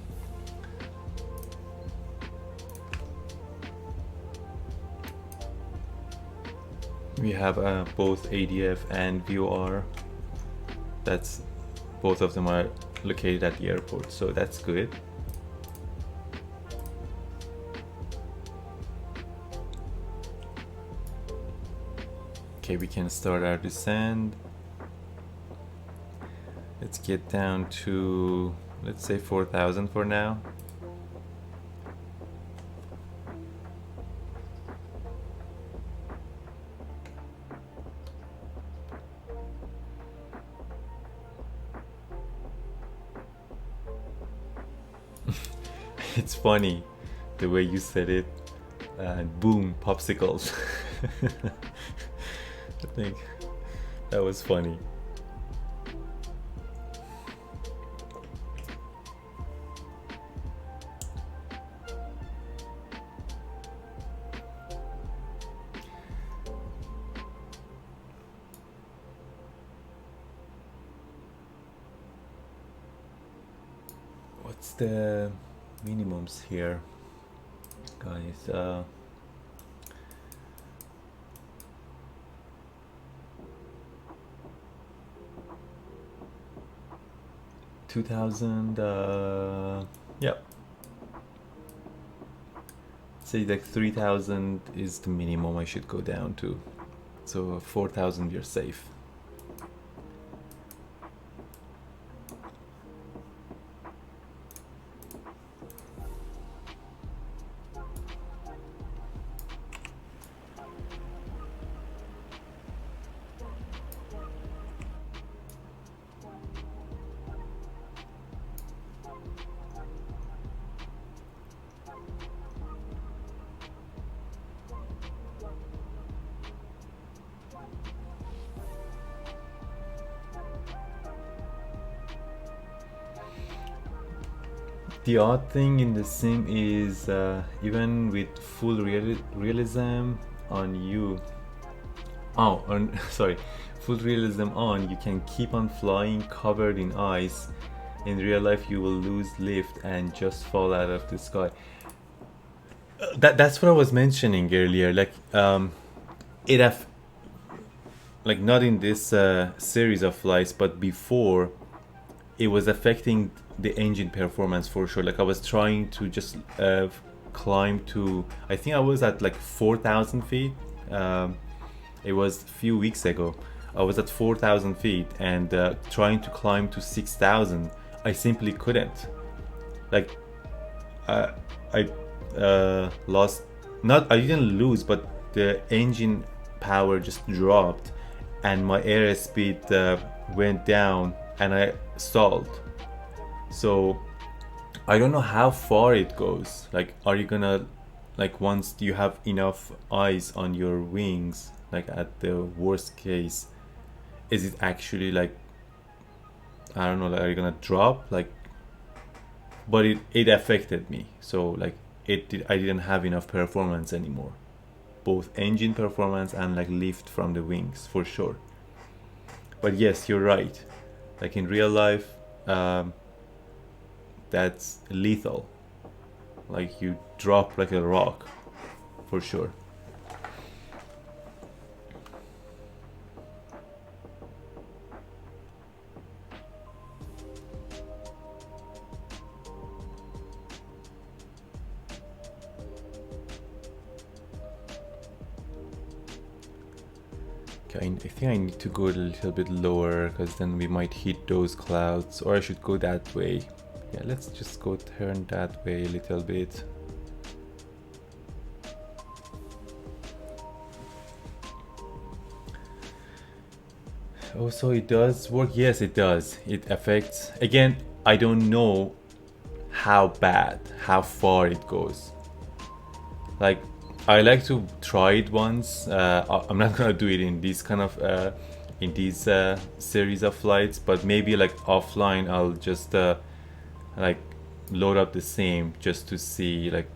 Speaker 1: We have both ADF and VOR. That's both of them are located at the airport, so that's good. Okay, we can start our descent. Let's get down to, let's say 4,000 for now. It's funny the way you said it, and boom, popsicles. I think that was funny. What's the minimums here, guys? 2,000, yep. Say like 3,000 is the minimum I should go down to. So 4,000 you're safe. The odd thing in the sim is even with full realism on you, sorry, full realism on, you can keep on flying covered in ice. In real life you will lose lift and just fall out of the sky. That's what I was mentioning earlier, like it have, like not in this series of flights, but before, it was affecting the engine performance for sure. Like I was trying to just climb to, I think I was at like 4,000 feet. It was a few weeks ago. I was at 4,000 feet and trying to climb to 6,000. I simply couldn't. Like I lost, not, I didn't lose, but the engine power just dropped and my airspeed went down and I stalled. So I don't know how far it goes. Like, are you gonna, like, once you have enough ice on your wings, like at the worst case, is it actually like, I don't know, like, are you gonna drop? Like, but it affected me. So like I didn't have enough performance anymore, both engine performance and like lift from the wings for sure. But yes, you're right. Like in real life, that's lethal. Like you drop like a rock, for sure. Okay, I think I need to go a little bit lower because then we might hit those clouds, or I should go that way. Yeah, let's just go turn that way a little bit. Oh, so it does work? Yes, it does. It affects. Again, I don't know how bad, how far it goes. Like, I like to try it once. I'm not gonna do it in this kind of in these series of flights, but maybe like offline I'll just like load up the same just to see, like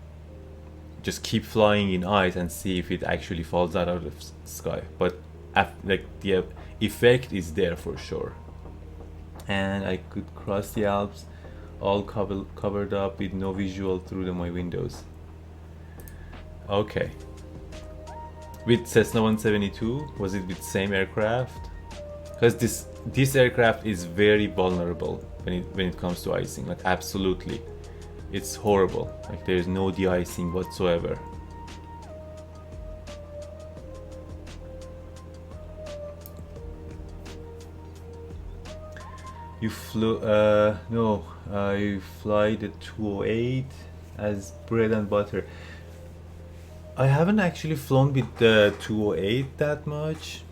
Speaker 1: just keep flying in ice and see if it actually falls out of the sky. But like the effect is there for sure. And I could cross the Alps all covered up with no visual through my windows. Okay. With Cessna 172, was it with same aircraft? Because this aircraft is very vulnerable when it comes to icing. Like absolutely, it's horrible. Like there's no de-icing whatsoever. You flew? No. You fly the 208 as bread and butter. I haven't actually flown with the 208 that much.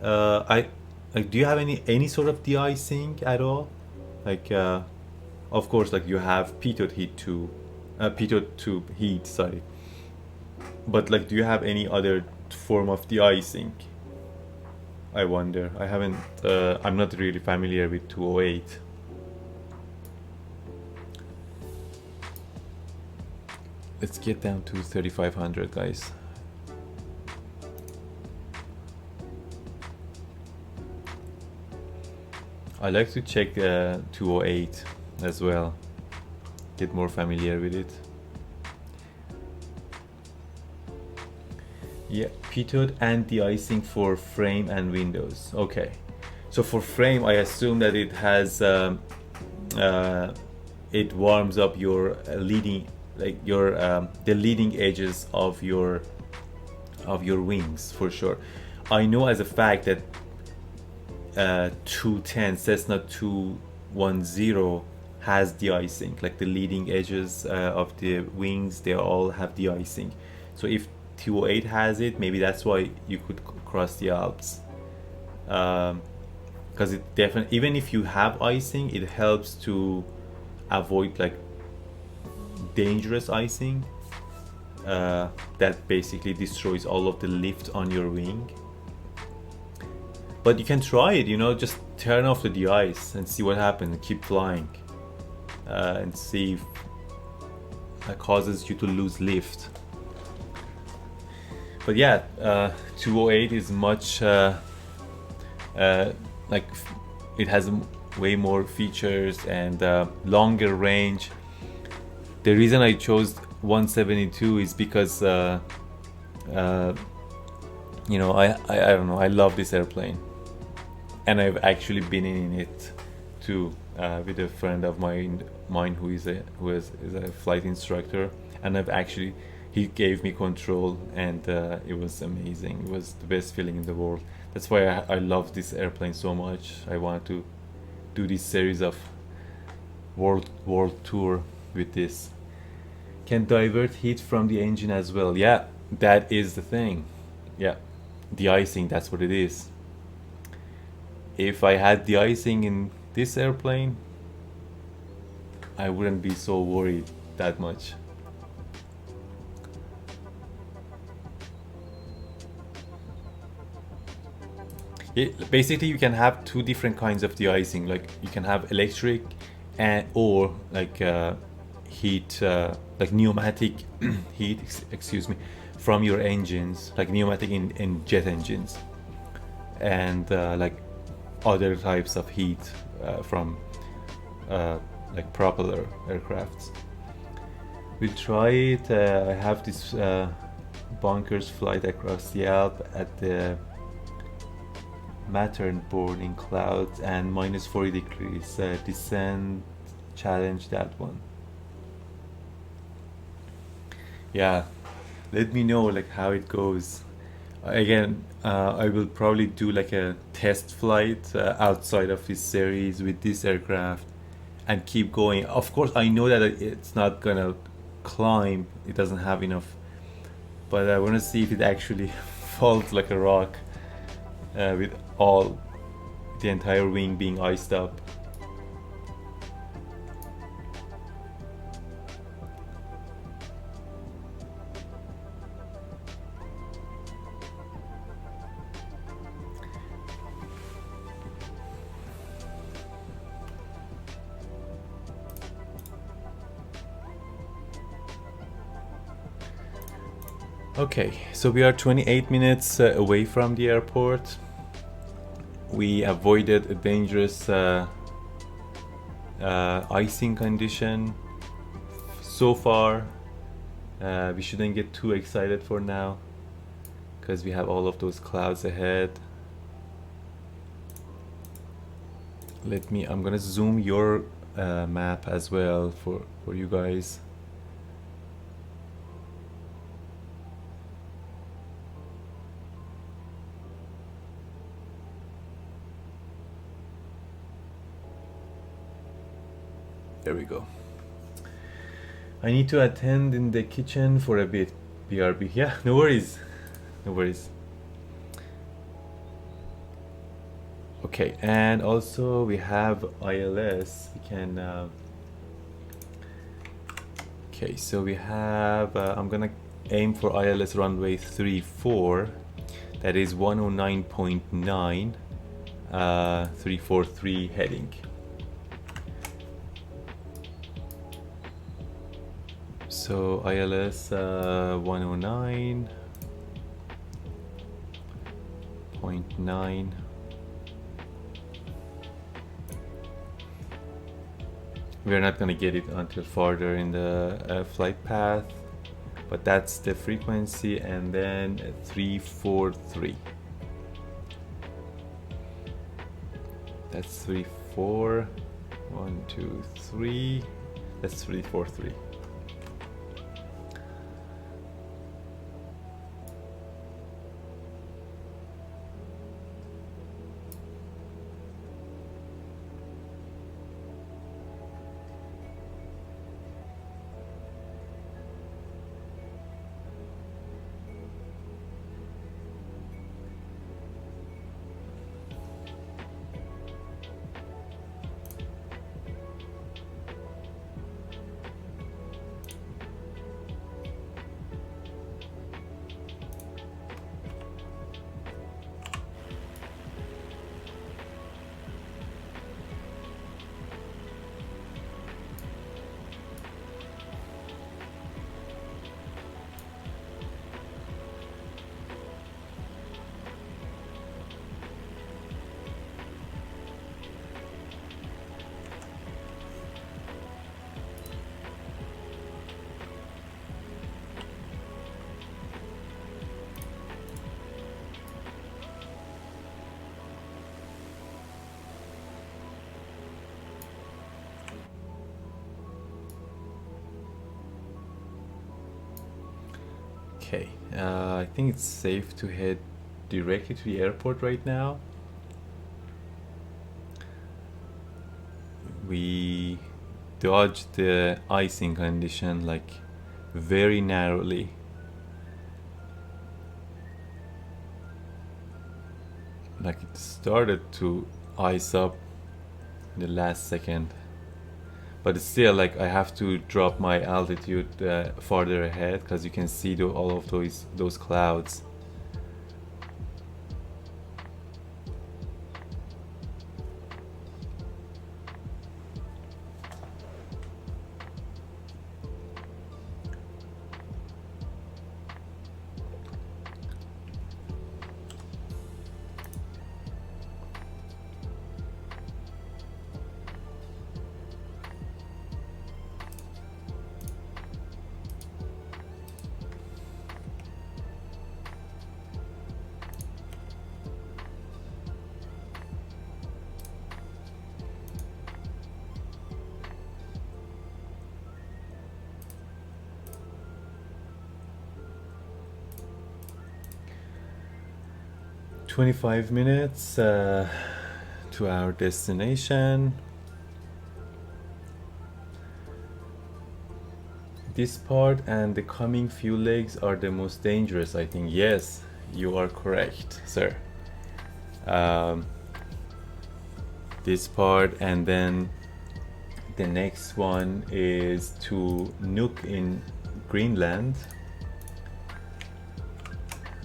Speaker 1: I like. Do you have any sort of de-icing at all? Like, of course, like you have pitot heat too, pitot tube heat. Sorry. But like, do you have any other form of de-icing? I wonder. I haven't. I'm not really familiar with 208. Let's get down to 3500, guys. I like to check 208 as well. Get more familiar with it. Yeah, pitot and de-icing for frame and windows. Okay, so for frame, I assume that it has it warms up your leading, like your the leading edges of your wings for sure. I know as a fact that 210 Cessna 210 has de-icing, like the leading edges of the wings, they all have de-icing. So if 208 has it, maybe that's why you could cross the Alps, because it definitely, even if you have icing, it helps to avoid like dangerous icing that basically destroys all of the lift on your wing. But you can try it, you know, just turn off the de-ice and see what happens, and keep flying and see if that causes you to lose lift. But yeah, 208 is much like it has way more features and longer range. The reason I chose 172 is because you know, I don't know, I love this airplane, and I've actually been in it too with a friend of mine who is a flight instructor, and he gave me control, and it was amazing. It was the best feeling in the world. That's why I love this airplane so much. I want to do this series of world tour with this. Can divert heat from the engine as well. Yeah, that is the thing. Yeah, de-icing, that's what it is. If I had de-icing in this airplane, I wouldn't be so worried that much. Basically, you can have two different kinds of de-icing. Like you can have electric and or like heat, like pneumatic heat, excuse me, from your engines, like pneumatic in jet engines, and like other types of heat from like propeller aircrafts. We'll try it. I have this bunkers flight across the Alps at the Matterhorn board in clouds and minus 40 degrees. Descent challenge, that one. Yeah, let me know like how it goes. Again, I will probably do like a test flight outside of this series with this aircraft and keep going. Of course, I know that it's not gonna climb, it doesn't have enough, but I want to see if it actually falls like a rock with all the entire wing being iced up. Okay, so we are 28 minutes away from the airport. We avoided a dangerous icing condition so far. We shouldn't get too excited for now because we have all of those clouds ahead. I'm gonna zoom your map as well for you guys. There we go. I need to attend in the kitchen for a bit. BRB. Yeah, no worries. No worries. Okay, and also we have ILS. We can. Okay, so we have. I'm gonna aim for ILS runway 34. That is 109.9. 343 heading. So ILS 109.9. We're not gonna get it until farther in the flight path, but that's the frequency, and then 343. That's 34. 1, 2, 3. That's 343. Okay, I think it's safe to head directly to the airport right now. We dodged the icing condition like very narrowly. Like it started to ice up in the last second. But it's still like I have to drop my altitude farther ahead because you can see all of those clouds. 25 minutes to our destination. This part and the coming few legs are the most dangerous, I think. Yes, you are correct, sir. This part, and then the next one is to Nuuk in Greenland.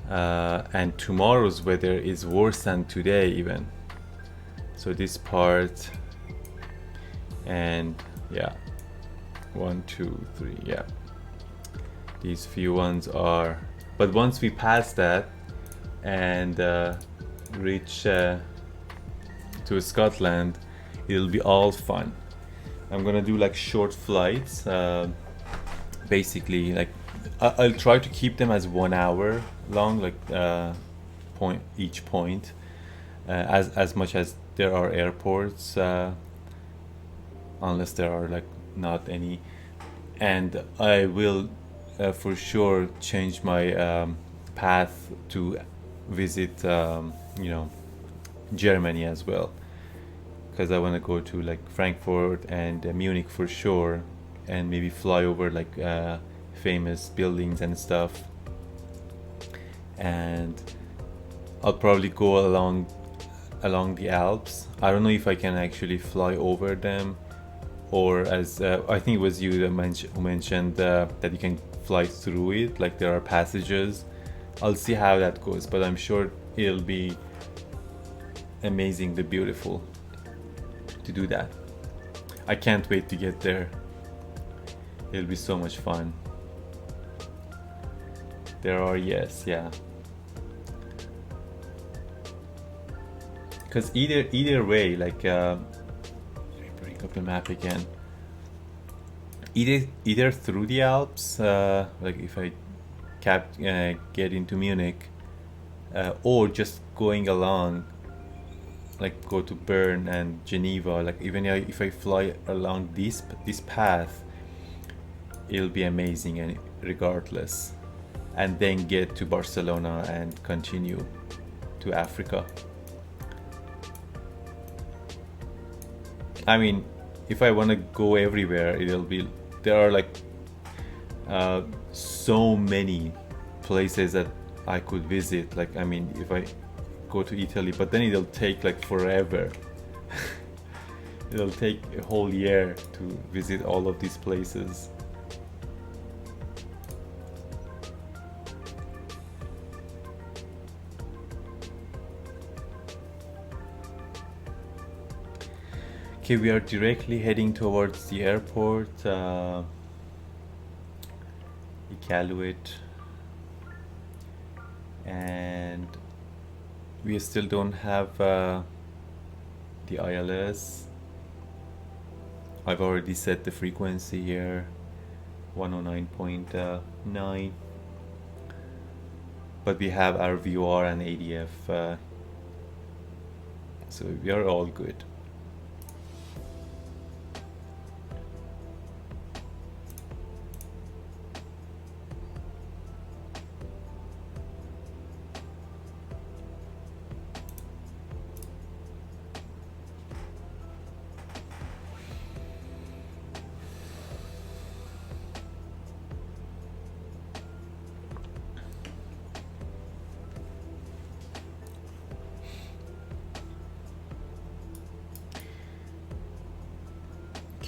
Speaker 1: And tomorrow's weather is worse than today even. So this part, and yeah, 1, 2, 3, yeah. These few ones are, but once we pass that and reach to Scotland, it'll be all fun. I'm gonna do like short flights, basically like I'll try to keep them as 1 hour long, like each point, as much as there are airports, unless there are like not any. And I will for sure change my path to visit you know, Germany as well, because I want to go to like Frankfurt and Munich for sure, and maybe fly over like famous buildings and stuff. And I'll probably go along the Alps. I don't know if I can actually fly over them, or as I think it was you that who mentioned that you can fly through it, like there are passages. I'll see how that goes, but I'm sure it'll be amazingly beautiful to do that. I can't wait to get there. It'll be so much fun. There are, yes, yeah. Because either way, like let me bring up the map again. Either through the Alps, like if I get into Munich, or just going along, like go to Bern and Geneva. Like even if I fly along this path, it'll be amazing, and regardless, and then get to Barcelona and continue to Africa. I mean, if I want to go everywhere, there are like so many places that I could visit. Like, I mean, if I go to Italy, but then it'll take like forever. It'll take a whole year to visit all of these places. Okay, we are directly heading towards the airport, Iqaluit, and we still don't have the ILS. I've already set the frequency here, 109.9, but we have our VOR and ADF, so we are all good.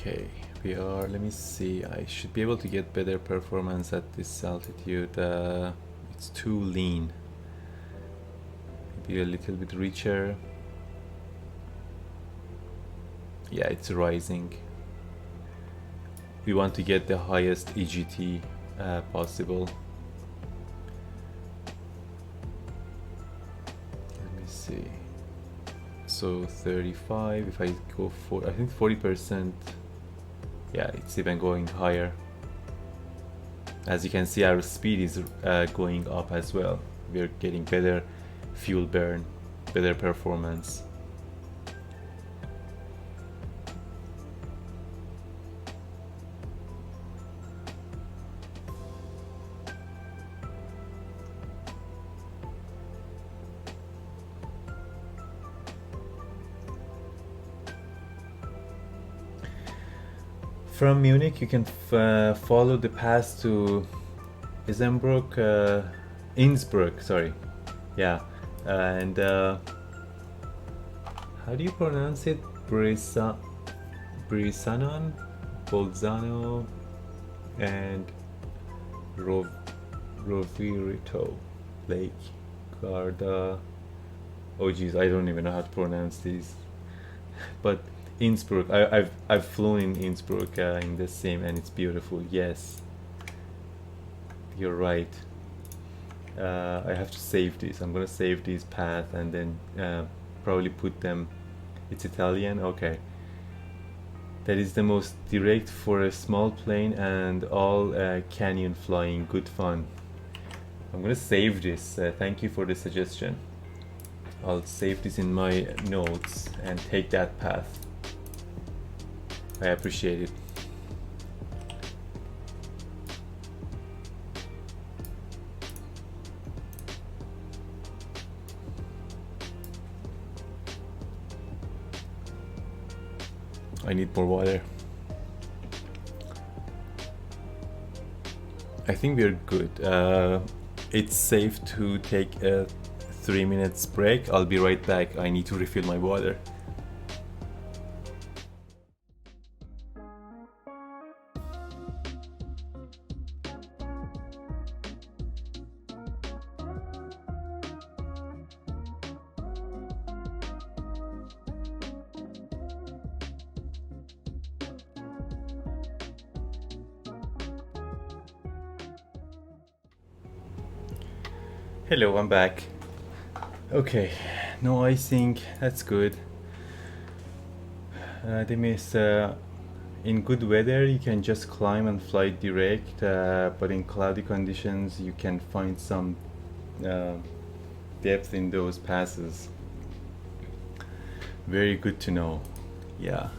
Speaker 1: Okay, we are, let me see, I should be able to get better performance at this altitude. It's too lean. Maybe a little bit richer. Yeah, it's rising. We want to get the highest EGT possible. Let me see. So 35, if I go for, I think 40%. Yeah, it's even going higher. As you can see, our speed is going up as well. We're getting better fuel burn, better performance. From Munich, you can follow the path to Innsbruck, sorry. Yeah, and how do you pronounce it? Brisanon, Bolzano, and Rovirito Lake, Garda. Oh geez, I don't even know how to pronounce these. But Innsbruck, I've flown in Innsbruck in the sim, and it's beautiful. Yes, you're right. I have to save this. I'm gonna save this path and then probably put them. It's Italian. Okay. That is the most direct for a small plane and all canyon flying. Good fun. I'm gonna save this. Thank you for the suggestion. I'll save this in my notes and take that path. I appreciate it. I need more water. I think we're good. It's safe to take a 3 minutes break. I'll be right back. I need to refill my water. Hello, I'm back. Okay, no icing, that's good. They miss in good weather you can just climb and fly direct, but in cloudy conditions you can find some depth in those passes. Very good to know. Yeah,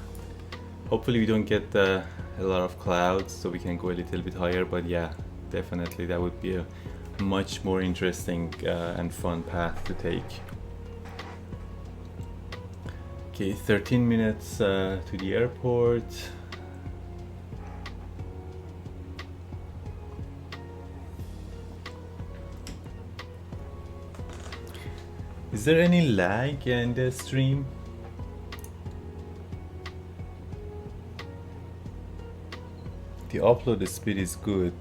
Speaker 1: hopefully we don't get a lot of clouds so we can go a little bit higher, but yeah, definitely that would be a much more interesting and fun path to take. Okay, 13 minutes to the airport. Is there any lag in the stream? The upload speed is good.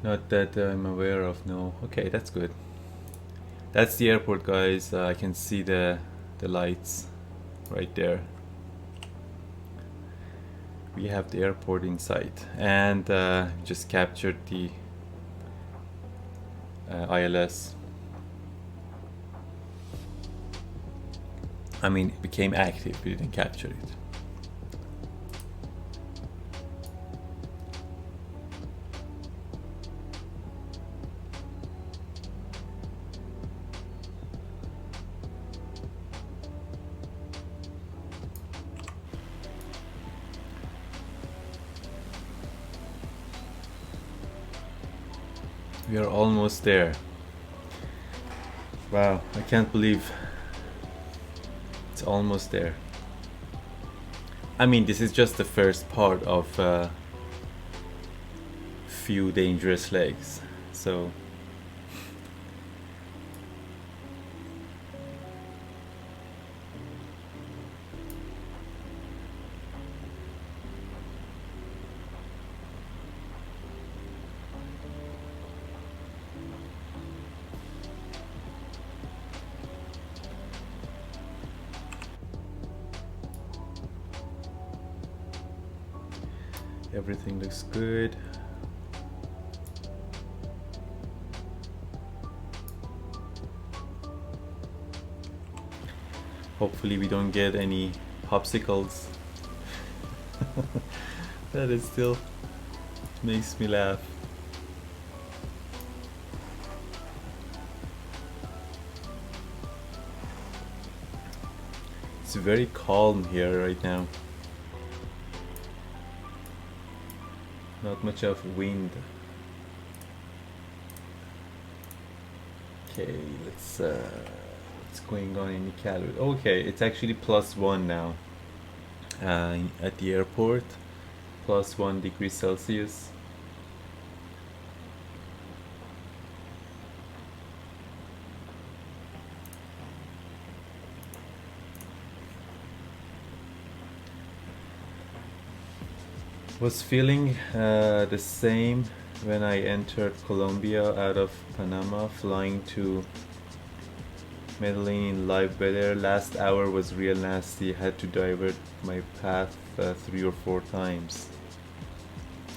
Speaker 1: Not that I'm aware of, no. Okay, that's good. That's the airport, guys. I can see the lights right there. We have the airport in sight, and just captured the ILS. I mean, it became active, we didn't capture it. We are almost there. Wow, I can't believe it's almost there. I mean, this is just the first part of few dangerous legs, so everything looks good. Hopefully we don't get any popsicles. That is still makes me laugh. It's very calm here right now. Not much of wind. Okay, let's what's going on in Iqaluit? Okay, it's actually +1 now. At the airport, +1 degrees Celsius. Was feeling the same when I entered Colombia out of Panama, flying to Medellin in live weather. Last hour was real nasty. Had to divert my path 3 or 4 times.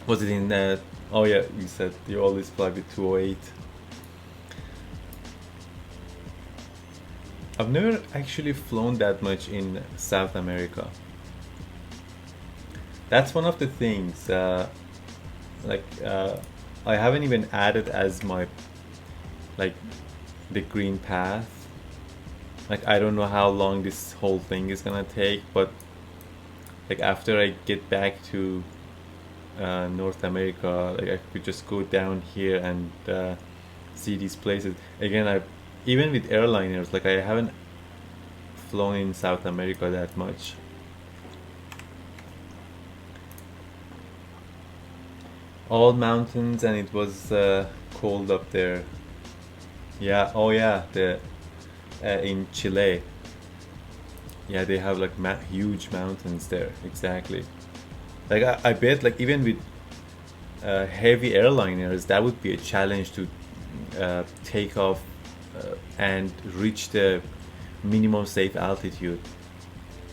Speaker 1: Was it in that? Oh yeah, you said you always fly with 208. I've never actually flown that much in South America. That's one of the things. I haven't even added as my the green path. Like, I don't know how long this whole thing is gonna take, but like after I get back to North America, like I could just go down here and see these places again. I even with airliners, like I haven't flown in South America that much. All mountains, and it was cold up there. Yeah, oh yeah, the in Chile. Yeah, they have like huge mountains there. Exactly. Like I bet like even with heavy airliners, that would be a challenge to take off and reach the minimum safe altitude.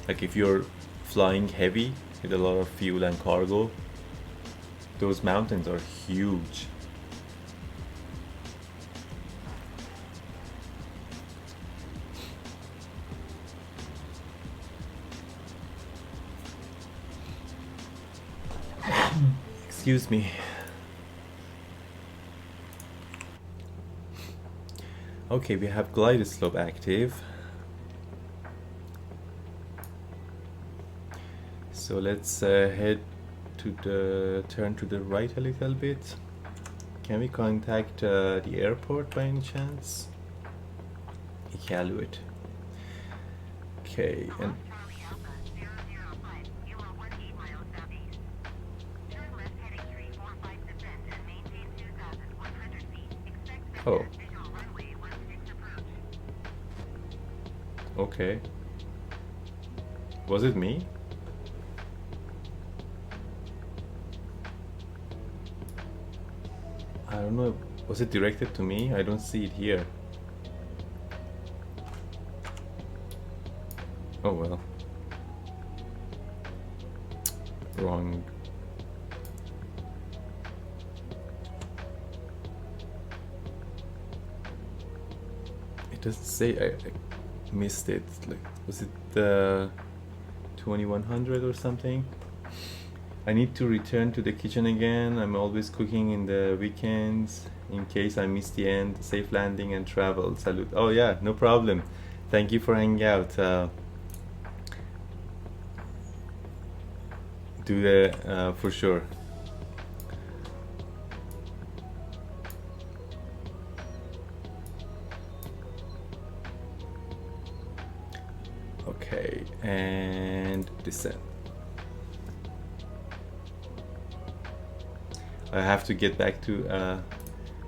Speaker 1: Like if you're flying heavy with a lot of fuel and cargo, those mountains are huge. Excuse me. Okay, we have glide slope active. So let's head to the turn to the right a little bit. Can we contact the airport by any chance? Iqaluit. Okay, and
Speaker 4: Charlie Alpha 005, you are 18 miles southeast. Turn left heading 345 descend and maintain 2,100 feet. Expect
Speaker 1: oh,
Speaker 4: visual runway 16 approach.
Speaker 1: okay. Was it me? I don't know. Was it directed to me? I don't see it here. Oh well. Wrong. It doesn't say. I missed it. Like, was it 2100 or something? I need to return to the kitchen again. I'm always cooking in the weekends in case I miss the end. Safe landing and travel. Salute. Oh yeah, no problem. Thank you for hanging out. Do the for sure. Okay, and descend. I have to get back to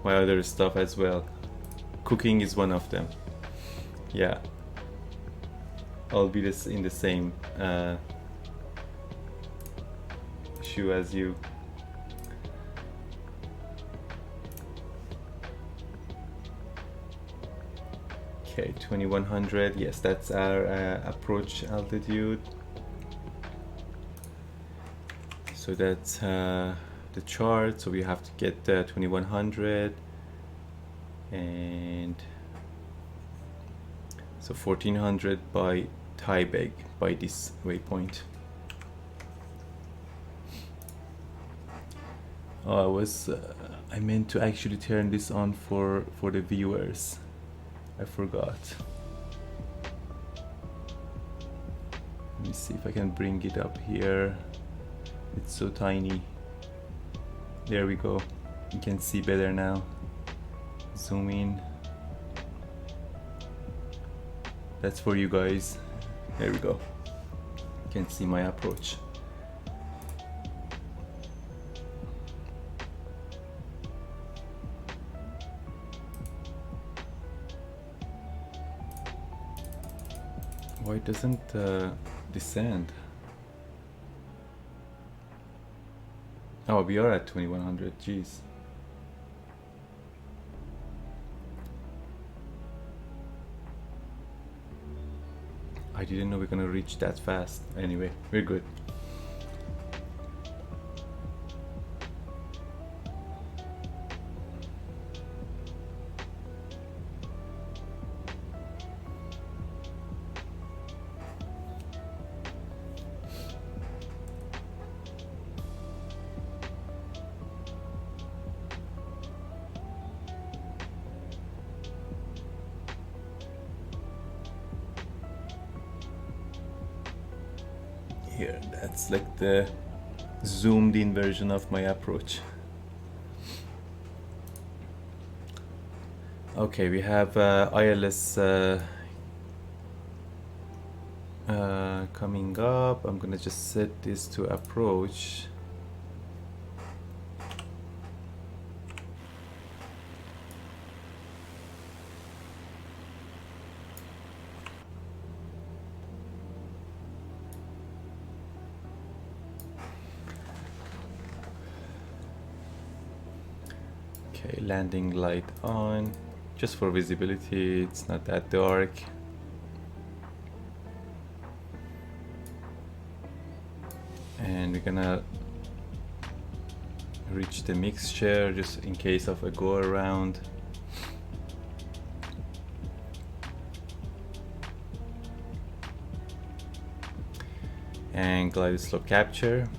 Speaker 1: my other stuff as well. Cooking is one of them. Yeah, I'll be in the same shoe as you. Okay, 2100. Yes, that's our approach altitude. So that's the chart. So we have to get 2100, and so 1400 by Taibeg, by this waypoint. Oh, I meant to actually turn this on for the viewers. I forgot. me see if I can bring it up here. It's so tiny. There we go. You can see better now. Zoom in. That's for you guys. There we go. You can see my approach. Why doesn't descend? Oh, we are at 2100. Jeez. I didn't know we're gonna reach that fast. Anyway, we're good. Here, that's like the zoomed in version of my approach. Okay, we have ILS coming up. I'm gonna just set this to approach. Okay, landing light on, just for visibility. It's not that dark. And we're gonna reach the mixture just in case of a go around. And glide slope capture.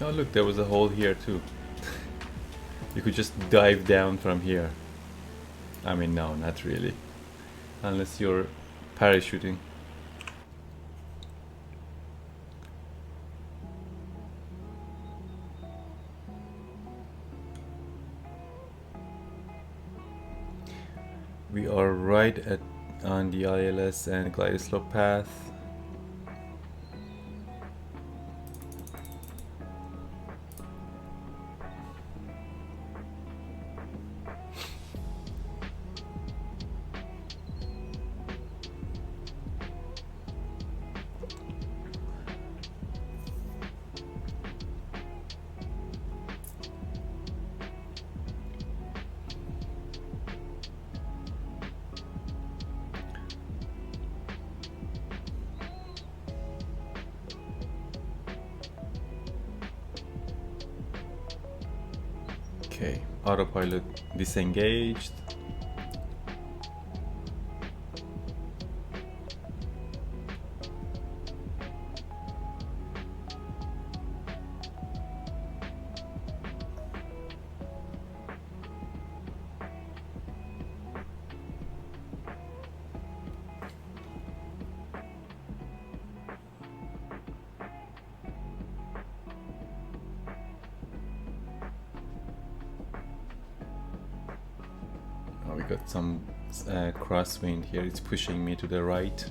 Speaker 1: Oh look, there was a hole here too. You could just dive down from here. I mean, no, not really. Unless you're parachuting. We are right on the ILS and glide slope path. Okay, autopilot disengaged. got some crosswind here. It's pushing me to the right.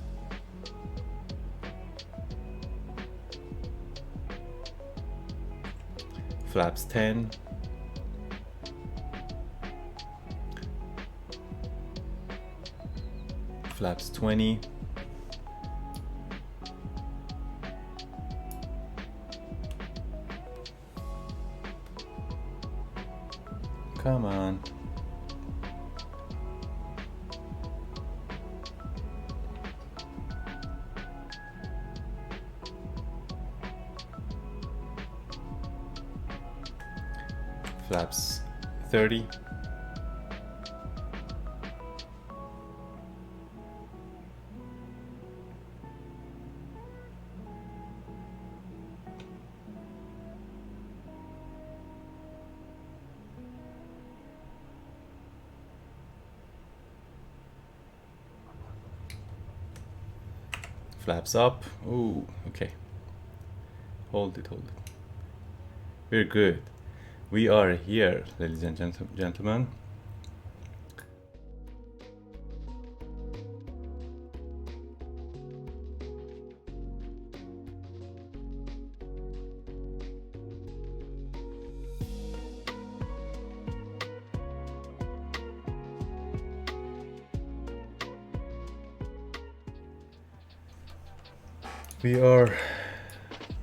Speaker 1: Flaps 10. Flaps 20. Come on. Flaps 30. Flaps up. Ooh, okay. Hold it. We're good. We are here, ladies and gentlemen.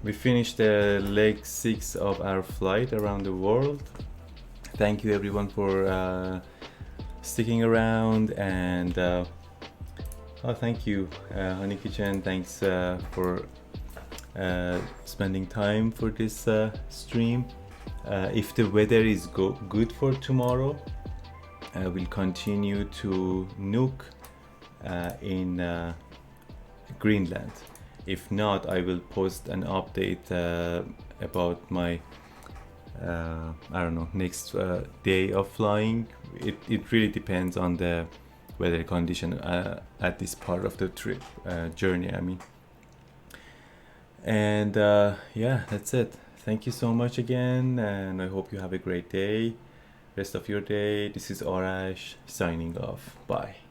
Speaker 1: We finished leg 6 of our flight around the world. Thank you everyone for sticking around, and thank you Honey Kitchen, thanks for spending time for this stream. If the weather is good for tomorrow, we'll continue to nuke in Greenland. If not, I will post an update about my I don't know, next day of flying. It really depends on the weather condition at this part of the trip journey, I mean. And yeah, that's it. Thank you so much again, and I hope you have a great day, rest of your day. This is Arash signing off. Bye.